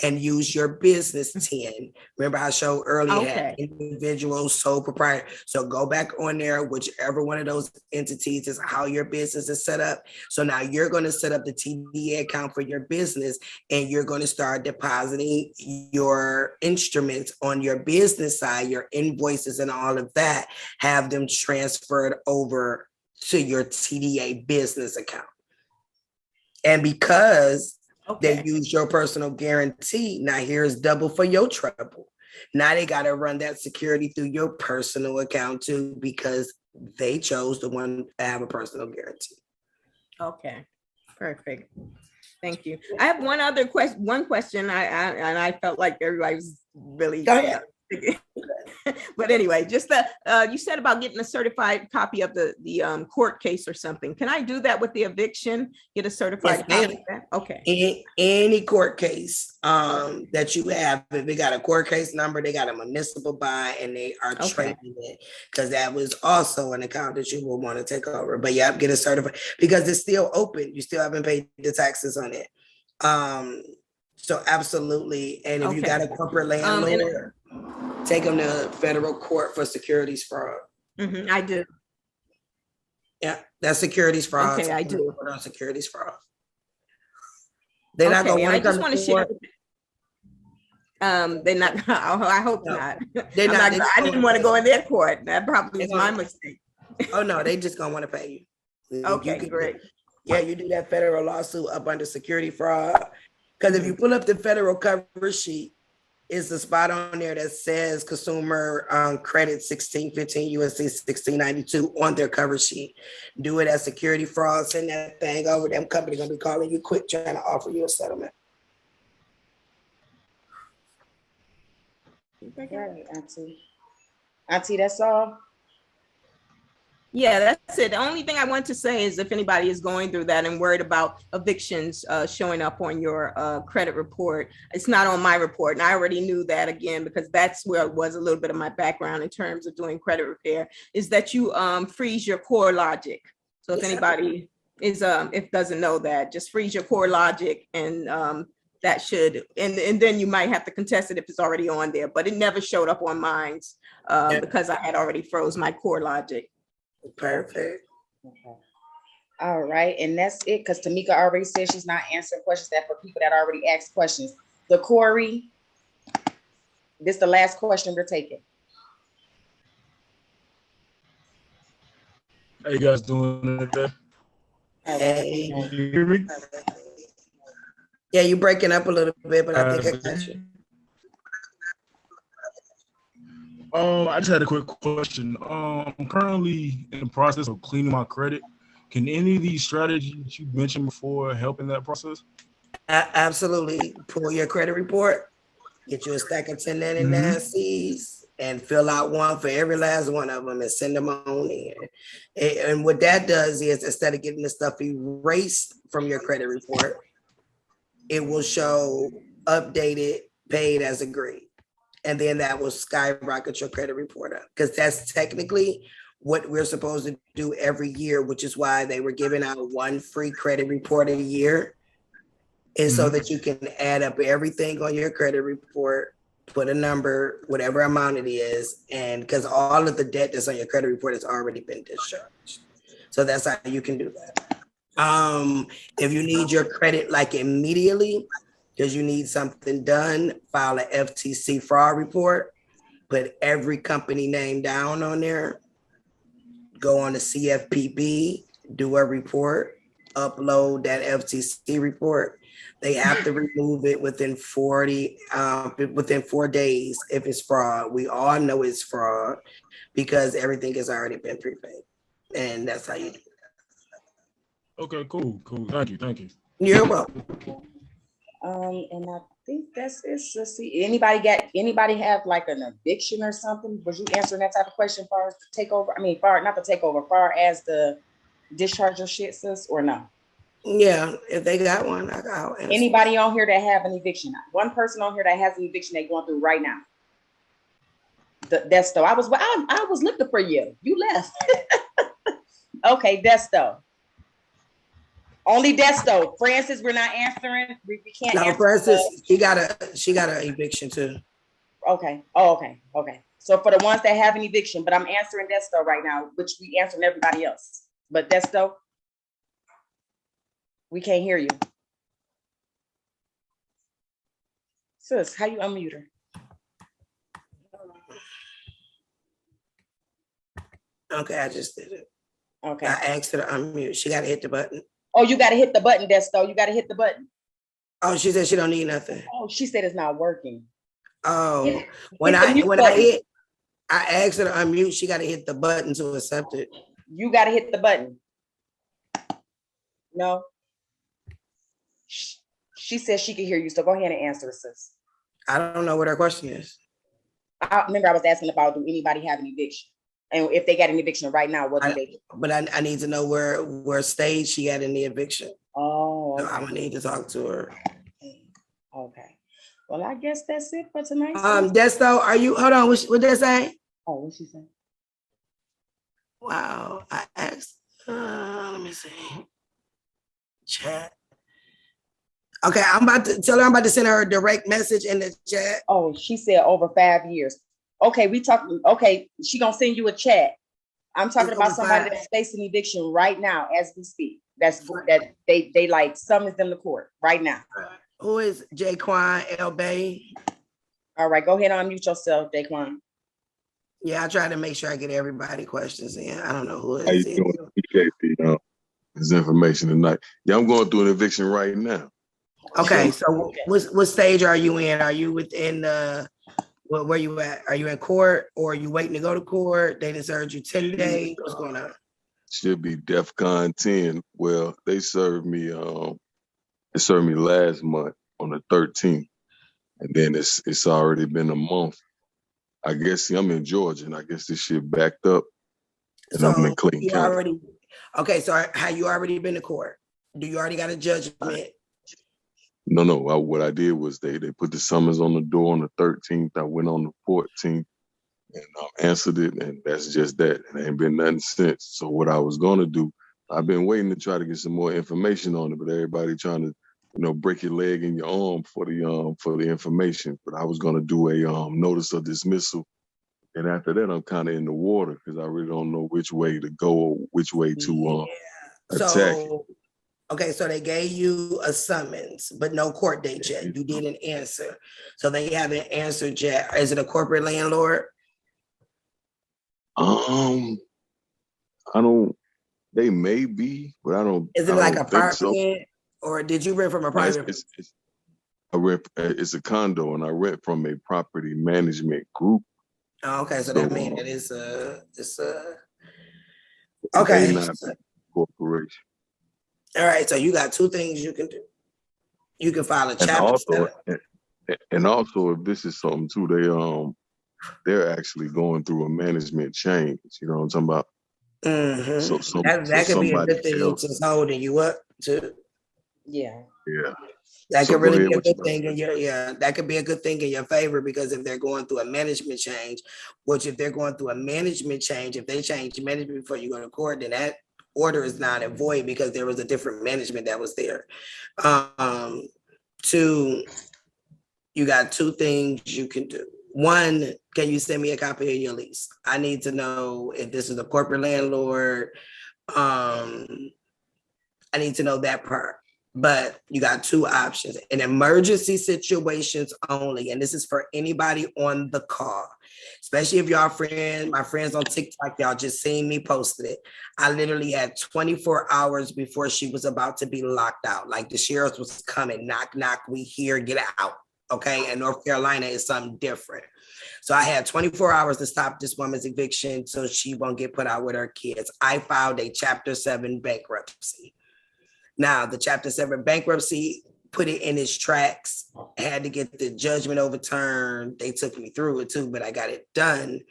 and use your business 10. Remember I showed earlier, had individual, sole proprietor. So go back on there, whichever one of those entities is how your business is set up. So now you're going to set up the TDA account for your business, and you're going to start depositing your instruments on your business side, your invoices and all of that, have them transferred over to your TDA business account. And because they use your personal guarantee, now here's double for your trouble. Now they got to run that security through your personal account too, because they chose the one to have a personal guarantee. Okay, perfect. Thank you. I have one other question. I felt like everybody was really. But anyway, just you said about getting a certified copy of the court case or something. Can I do that with the eviction? Get a certified copy of that? Okay. Any court case that you have, if they got a court case number, they got a municipal bond, and they are trading it, because that was also an account that you will want to take over. But yeah, get a certified, because it's still open. You still haven't paid the taxes on it. So absolutely. And if you got a corporate landlord, take them to federal court for securities fraud. I do. Yeah, that's securities fraud. Okay, I do. Securities fraud. They're not going to I just want to share. They're not. I hope not. I didn't want to go in their court. That probably was my mistake. Oh no, they just gonna want to pay you. Okay, great. Yeah, you do that federal lawsuit up under security fraud. Because if you pull up the federal cover sheet, It's the spot on there that says consumer credit 1615 USC 1692 on their cover sheet. Do it as security fraud. Send that thing over. Them company gonna be calling you quick trying to offer you a settlement. Right, Auntie. Auntie, that's all. Yeah, that's it. The only thing I want to say is if anybody is going through that and worried about evictions showing up on your credit report, it's not on my report. And I already knew that, again, because that's where it was a little bit of my background in terms of doing credit repair, is that you freeze your core logic. So if anybody is if doesn't know that, just freeze your core logic, and that should, and then you might have to contest it if it's already on there, but it never showed up on mine because I had already froze my core logic. Perfect. Okay. All right, and that's it, because Tamika already said she's not answering questions that for people that already asked questions. The Corey, this is the last question we're taking. How you guys doing today? Hey. Can you hear me? Yeah, you're breaking up a little bit, but I think I got you. I just had a quick question. I'm currently in the process of cleaning my credit. Can any of these strategies you mentioned before help in that process? Absolutely. Pull your credit report, get you a stack of 1099-Cs, and fill out one for every last one of them and send them on in. And what that does is, instead of getting the stuff erased from your credit report, it will show updated, paid as agreed. And then that will skyrocket your credit report up, because that's technically what we're supposed to do every year, which is why they were giving out one free credit report a year, is so that you can add up everything on your credit report, put a number, whatever amount it is, and because all of the debt that's on your credit report has already been discharged. So that's how you can do that. If you need your credit like immediately, because you need something done, file a FTC fraud report, put every company name down on there, go on the CFPB, do a report, upload that FTC report. They have to remove it within 4 days if it's fraud. We all know it's fraud because everything has already been prepaid. And that's how you do it. Okay, cool. Thank you. You're welcome. And I think that's it. Let's see. Anybody have like an eviction or something? Was you answering that type of question far as the takeover? I mean, not the takeover, far as the discharge your shit, sis, or no? Yeah, if they got one, I'll answer. Anybody on here that have an eviction? One person on here that has an eviction they're going through right now. Desto. I was looking for you. You left. Okay, Desto. Only Desto. Francis, we're not answering. We can't answer. Francis, she got an eviction too. Okay. Oh, okay. So for the ones that have an eviction, but I'm answering Desto right now, which we answering everybody else. But Desto, we can't hear you. Sis, how you unmute her? Okay, I just did it. Okay. I asked her to unmute. She got to hit the button. Oh, you got to hit the button, Desto. You got to hit the button. Oh, she said she don't need nothing. Oh, she said it's not working. Oh, when I asked her to unmute, she got to hit the button to accept it. You got to hit the button. No. She says she can hear you, so go ahead and answer, sis. I don't know what her question is. I remember I was asking about, do anybody have an eviction? And if they got an eviction right now, what do they do? But I need to know where stage she at in the eviction. Oh, okay. So I'm gonna need to talk to her. Okay. Well, I guess that's it for tonight. Desto, are you? Hold on. What did they say? Oh, what she say? Wow. I asked. Let me see. Chat. Okay, I'm about to tell her I'm about to send her a direct message in the chat. Oh, she said over 5 years. Okay, okay, she gonna send you a chat. I'm talking about somebody that's facing eviction right now as we speak. That they like summons them to court right now. Who is Jaquan L. Bay? All right, go ahead and unmute yourself, Jaquan. Yeah, I try to make sure I get everybody questions in. I don't know who it How you is. doing, PKP? This information tonight. Yeah, I'm going through an eviction right now. Okay, so what stage are you in? Are you within where you at? Are you in court or are you waiting to go to court? They just served you 10 days. What's going on? Should be DEFCON 10. Well, they served me last month on the 13th. And then it's already been a month. I guess I'm in Georgia and I guess this shit backed up and I'm in Clayton County. Okay, so have you already been to court? Do you already got a judgment? No. What I did was they put the summons on the door on the 13th. I went on the 14th and answered it, and that's just that. And ain't been nothing since. So what I was gonna do, I've been waiting to try to get some more information on it, but everybody trying to, break your leg and your arm for the information. But I was gonna do a notice of dismissal, and after that, I'm kind of in the water because I really don't know which way to go or which way to attack it. Okay, so they gave you a summons, but no court date yet. You didn't answer. So they haven't answered yet. Is it a corporate landlord? I don't, they may be, but I don't. Is it I like don't a think so. apartment or did you rent from a private? It's a condo and I rent from a property management group. Oh, okay, so that means that it's a okay. They not corporation. All right, so you got two things you can do. You can file a chapter 7. And also, if this is something too, they're actually going through a management change. You know what I'm talking about? Mm-hmm. That could be a good thing just holding you up too. Yeah. Yeah. That So could really go be a ahead, good thing in your that could be a good thing in your favor because if they're going through a management change, which if they're going through a management change, if they change management before you go to court, then that order is not in void because there was a different management that was there. Two, you got two things you can do. One, can you send me a copy of your lease? I need to know if this is a corporate landlord. I need to know that part. But you got two options. In emergency situations only, and this is for anybody on the call, especially if y'all my friends on TikTok, y'all just seen me posted it. I literally had 24 hours before she was about to be locked out. Like the sheriff was coming, knock, knock, we here, get out. Okay, and North Carolina is something different. So I had 24 hours to stop this woman's eviction so she won't get put out with her kids. I filed a Chapter 7 bankruptcy. Now, the Chapter 7 bankruptcy put it in its tracks. I had to get the judgment overturned. They took me through it too, but I got it done.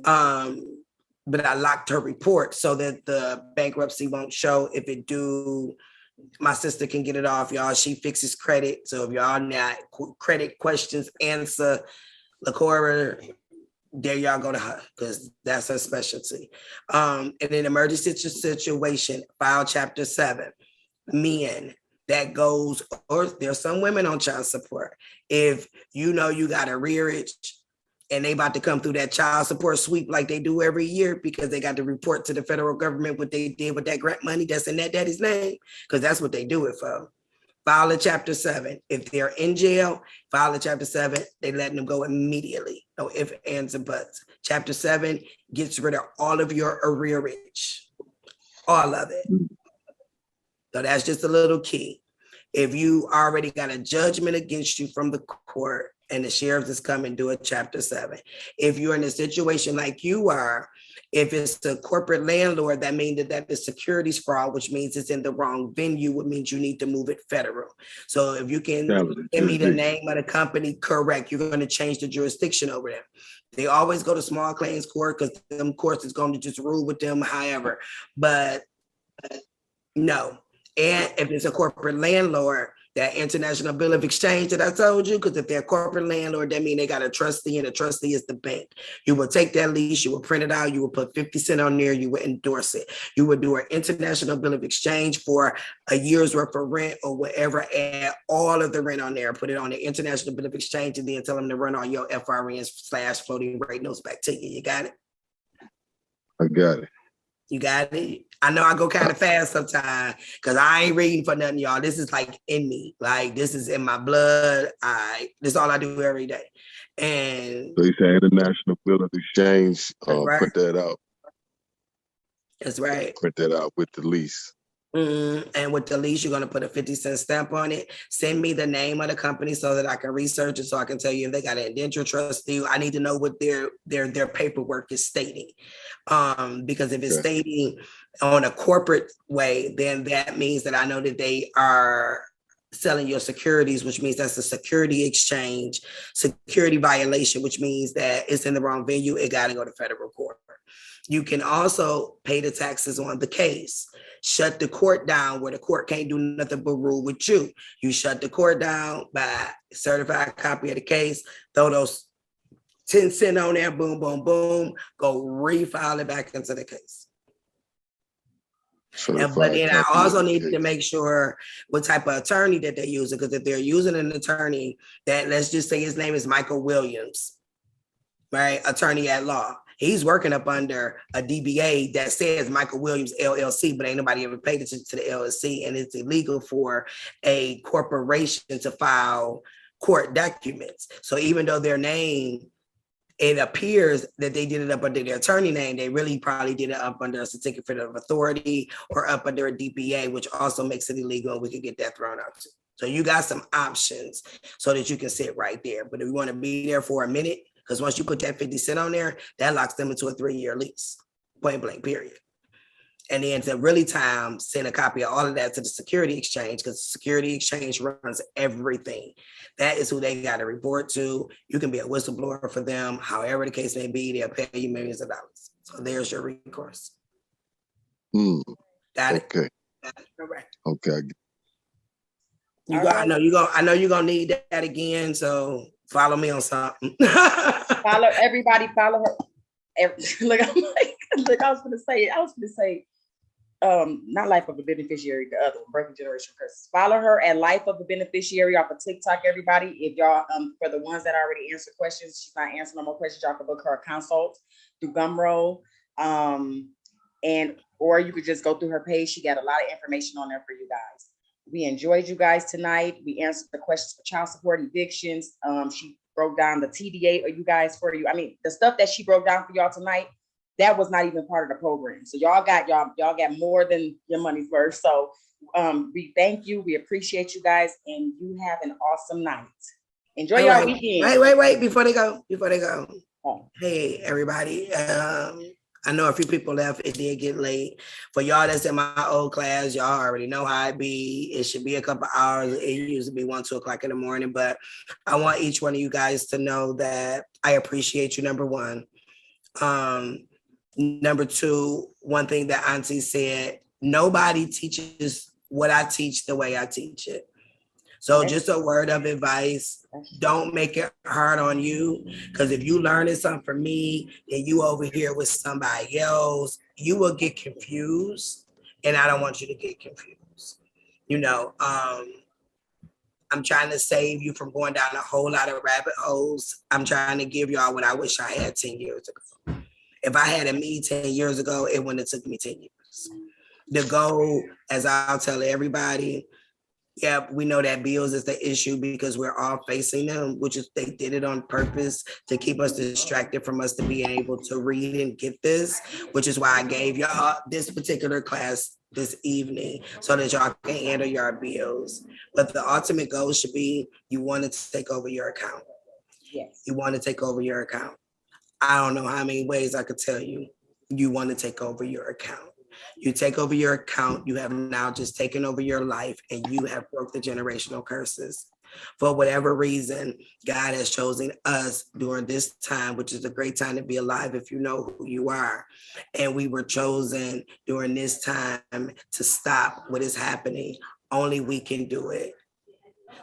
But I locked her report so that the bankruptcy won't show. If it do, my sister can get it off, y'all. She fixes credit. So if y'all not credit questions, answer LaCora, there y'all go to her because that's her specialty. In an emergency situation, file Chapter 7. Men that goes, or there's some women on child support. If you know you got a rearage and they about to come through that child support sweep like they do every year because they got to report to the federal government what they did with that grant money that's in that daddy's name, because that's what they do it for. File a Chapter 7. If they're in jail, file a Chapter 7. They letting them go immediately. No ifs, ands, and buts. Chapter 7 gets rid of all of your arrearage. All of it. So that's just a little key. If you already got a judgment against you from the court and the sheriff is coming, do a Chapter 7. If you're in a situation like you are, if it's a corporate landlord, that means that the securities fraud, which means it's in the wrong venue, which means you need to move it federal. So if you can give me the name of the company, correct, you're going to change the jurisdiction over them. They always go to small claims court because them courts is going to just rule with them, however. But no. And if it's a corporate landlord, that international bill of exchange that I told you, because if they're a corporate landlord, that means they got a trustee, and a trustee is the bank. You will take that lease, you will print it out, you will put 50 cents on there, you will endorse it. You will do an international bill of exchange for a year's worth of rent or whatever, add all of the rent on there, put it on the international bill of exchange, and then tell them to run all your FRNs/floating rate notes back to you. You got it? I got it. You got it? I know I go kind of fast sometimes because I ain't reading for nothing, y'all. This is like in me. Like this is in my blood. This is all I do every day. And so you say international bill of exchange, right. Print that out. That's right. Print that out with the lease. And with the lease, you're going to put a 50-cent stamp on it. Send me the name of the company so that I can research it, so I can tell you if they got an indenture trustee. I need to know what their paperwork is stating. Because if it's stating on a corporate way, then that means that I know that they are selling your securities, which means that's a security exchange, security violation, which means that it's in the wrong venue. It got to go to federal court. You can also pay the taxes on the case. Shut the court down where the court can't do nothing but rule with you. You shut the court down by certified copy of the case, throw those 10 cents on there, boom, boom, boom, go refile it back into the case. But then I also need to make sure what type of attorney that they're using, because if they're using an attorney that, let's just say his name is Michael Williams, right? Attorney at law. He's working up under a DBA that says Michael Williams LLC, but ain't nobody ever paid attention to the LLC, and it's illegal for a corporation to file court documents. So even though their name, it appears that they did it up under their attorney name, they really probably did it up under a certificate of authority or up under a DBA, which also makes it illegal, and we could get that thrown out too. So you got some options so that you can sit right there. But if you want to be there for a minute, because once you put that 50 cents on there, that locks them into a 3-year lease, point blank, period. And then to really time, send a copy of all of that to the security exchange, because the security exchange runs everything. That is who they got to report to. You can be a whistleblower for them. However the case may be, they'll pay you millions of dollars. So there's your recourse. Got it? Okay. Correct. Okay. I know you're gonna need that again. So follow me on something. Follow everybody. Follow her. Look, I was gonna say, not Life of a Beneficiary, the other one, Breaking Generation Curses. Follow her at Life of a Beneficiary off of TikTok, everybody. If y'all, for the ones that already answered questions, she's not answering no more questions, y'all can book her a consult through Gumroad. Or you could just go through her page. She got a lot of information on there for you guys. We enjoyed you guys tonight. We answered the questions for child support, evictions. She broke down the TDA for you guys for you. I mean, the stuff that she broke down for y'all tonight, that was not even part of the program. So y'all got more than your money's worth. So we thank you. We appreciate you guys, and you have an awesome night. Enjoy your weekend. Wait, before they go. Oh. Hey, everybody. I know a few people left. It did get late. For y'all that's in my old class, y'all already know how it be. It should be a couple hours. It used to be 1, 2 o'clock in the morning. But I want each one of you guys to know that I appreciate you, number one. Number two, one thing that Auntie said, nobody teaches what I teach the way I teach it. So just a word of advice, don't make it hard on you, because if you learning something from me and you over here with somebody else, you will get confused, and I don't want you to get confused. You know, I'm trying to save you from going down a whole lot of rabbit holes. I'm trying to give y'all what I wish I had 10 years ago. If I had a me 10 years ago, it wouldn't have took me 10 years. The goal, as I'll tell everybody, yeah, we know that bills is the issue because we're all facing them, which is they did it on purpose to keep us distracted from us to be able to read and get this, which is why I gave y'all this particular class this evening so that y'all can handle your bills. But the ultimate goal should be you want to take over your account. Yes. You want to take over your account. I don't know how many ways I could tell you, you want to take over your account. You take over your account, you have now just taken over your life, and you have broke the generational curses. For whatever reason, God has chosen us during this time, which is a great time to be alive if you know who you are. And we were chosen during this time to stop what is happening. Only we can do it.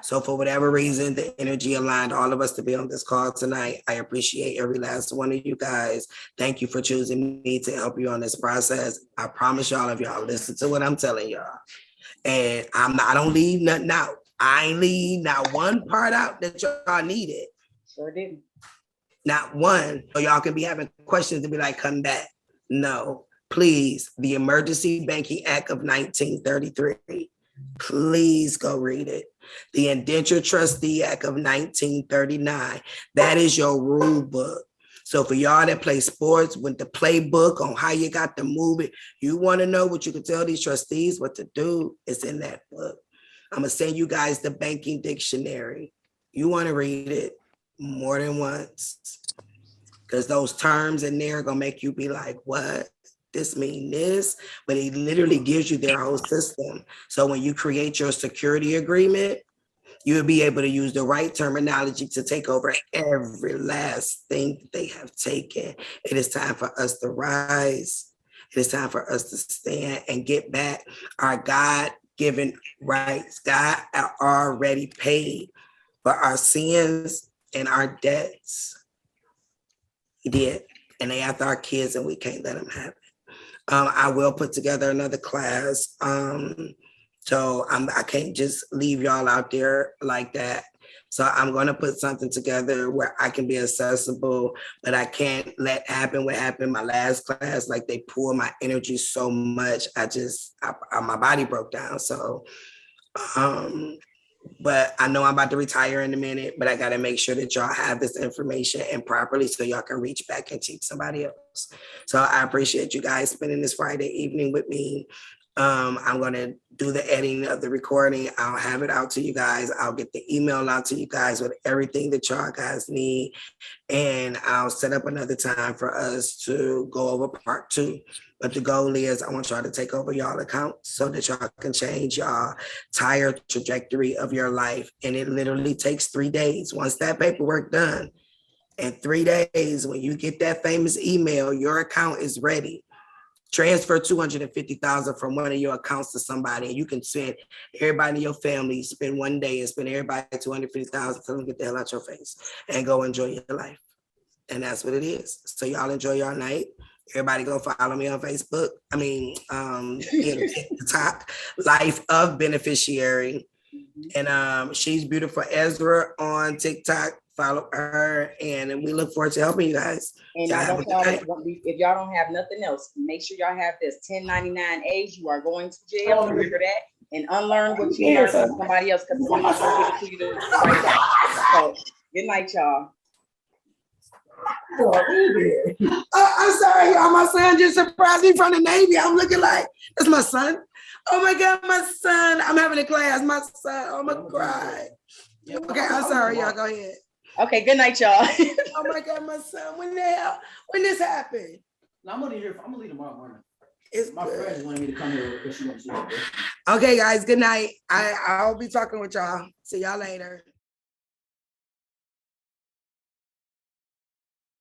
So for whatever reason, the energy aligned all of us to be on this call tonight. I appreciate every last one of you guys. Thank you for choosing me to help you on this process. I promise y'all, if y'all listen to what I'm telling y'all, and I don't leave nothing out. I ain't leave not one part out that y'all needed. Sure didn't. Not one. So y'all can be having questions and be like, come back. No, please, the Emergency Banking Act of 1933. Please go read it. The Indenture Trustee Act of 1939. That is your rule book. So for y'all that play sports, with the playbook on how you got to move it, you want to know what you can tell these trustees what to do, it's in that book. I'm going to send you guys the banking dictionary. You want to read it more than once, because those terms in there are going to make you be like, what? This mean this? But it literally gives you their whole system. So when you create your security agreement, you'll be able to use the right terminology to take over every last thing that they have taken. It is time for us to rise. It is time for us to stand and get back our God-given rights. God already paid for our sins and our debts. He did. And they after our kids, and we can't let them have it. I will put together another class. So I can't just leave y'all out there like that. So I'm going to put something together where I can be accessible, but I can't let happen what happened in my last class. Like, they pulled my energy so much. My body broke down. So, but I know I'm about to retire in a minute, but I got to make sure that y'all have this information and properly so y'all can reach back and teach somebody else. So I appreciate you guys spending this Friday evening with me. I'm going to do the editing of the recording. I'll have it out to you guys. I'll get the email out to you guys with everything that y'all guys need. And I'll set up another time for us to go over part 2. But the goal is I want y'all to take over y'all accounts so that y'all can change y'all entire trajectory of your life. And it literally takes 3 days. Once that paperwork done, in 3 days, when you get that famous email, your account is ready. Transfer $250,000 from one of your accounts to somebody, and you can send everybody in your family, spend 1 day and spend everybody $250,000, tell them get the hell out your face and go enjoy your life. And that's what it is. So y'all enjoy your night. Everybody go follow me on Facebook. TikTok, Life of Beneficiary. And She's Beautiful Ezra on TikTok. Follow her, and we look forward to helping you guys. And if y'all don't have nothing else, make sure y'all have this 1099As. You are going to jail. Remember that, and unlearn what you learned from somebody else, because somebody's going to give it to you the right way. So good night, y'all. I'm sorry, y'all. My son just surprised me from the Navy. I'm looking like, that's my son. Oh my God, my son. I'm having a class. My son. Oh my God. Okay, I'm sorry, y'all. Go ahead. Okay, good night, y'all. Oh my God, my son. When this happened? No, I'm gonna leave tomorrow morning. My friends wanted me to come here because she wants to see it. Okay, guys, good night. I'll be talking with y'all. See y'all later.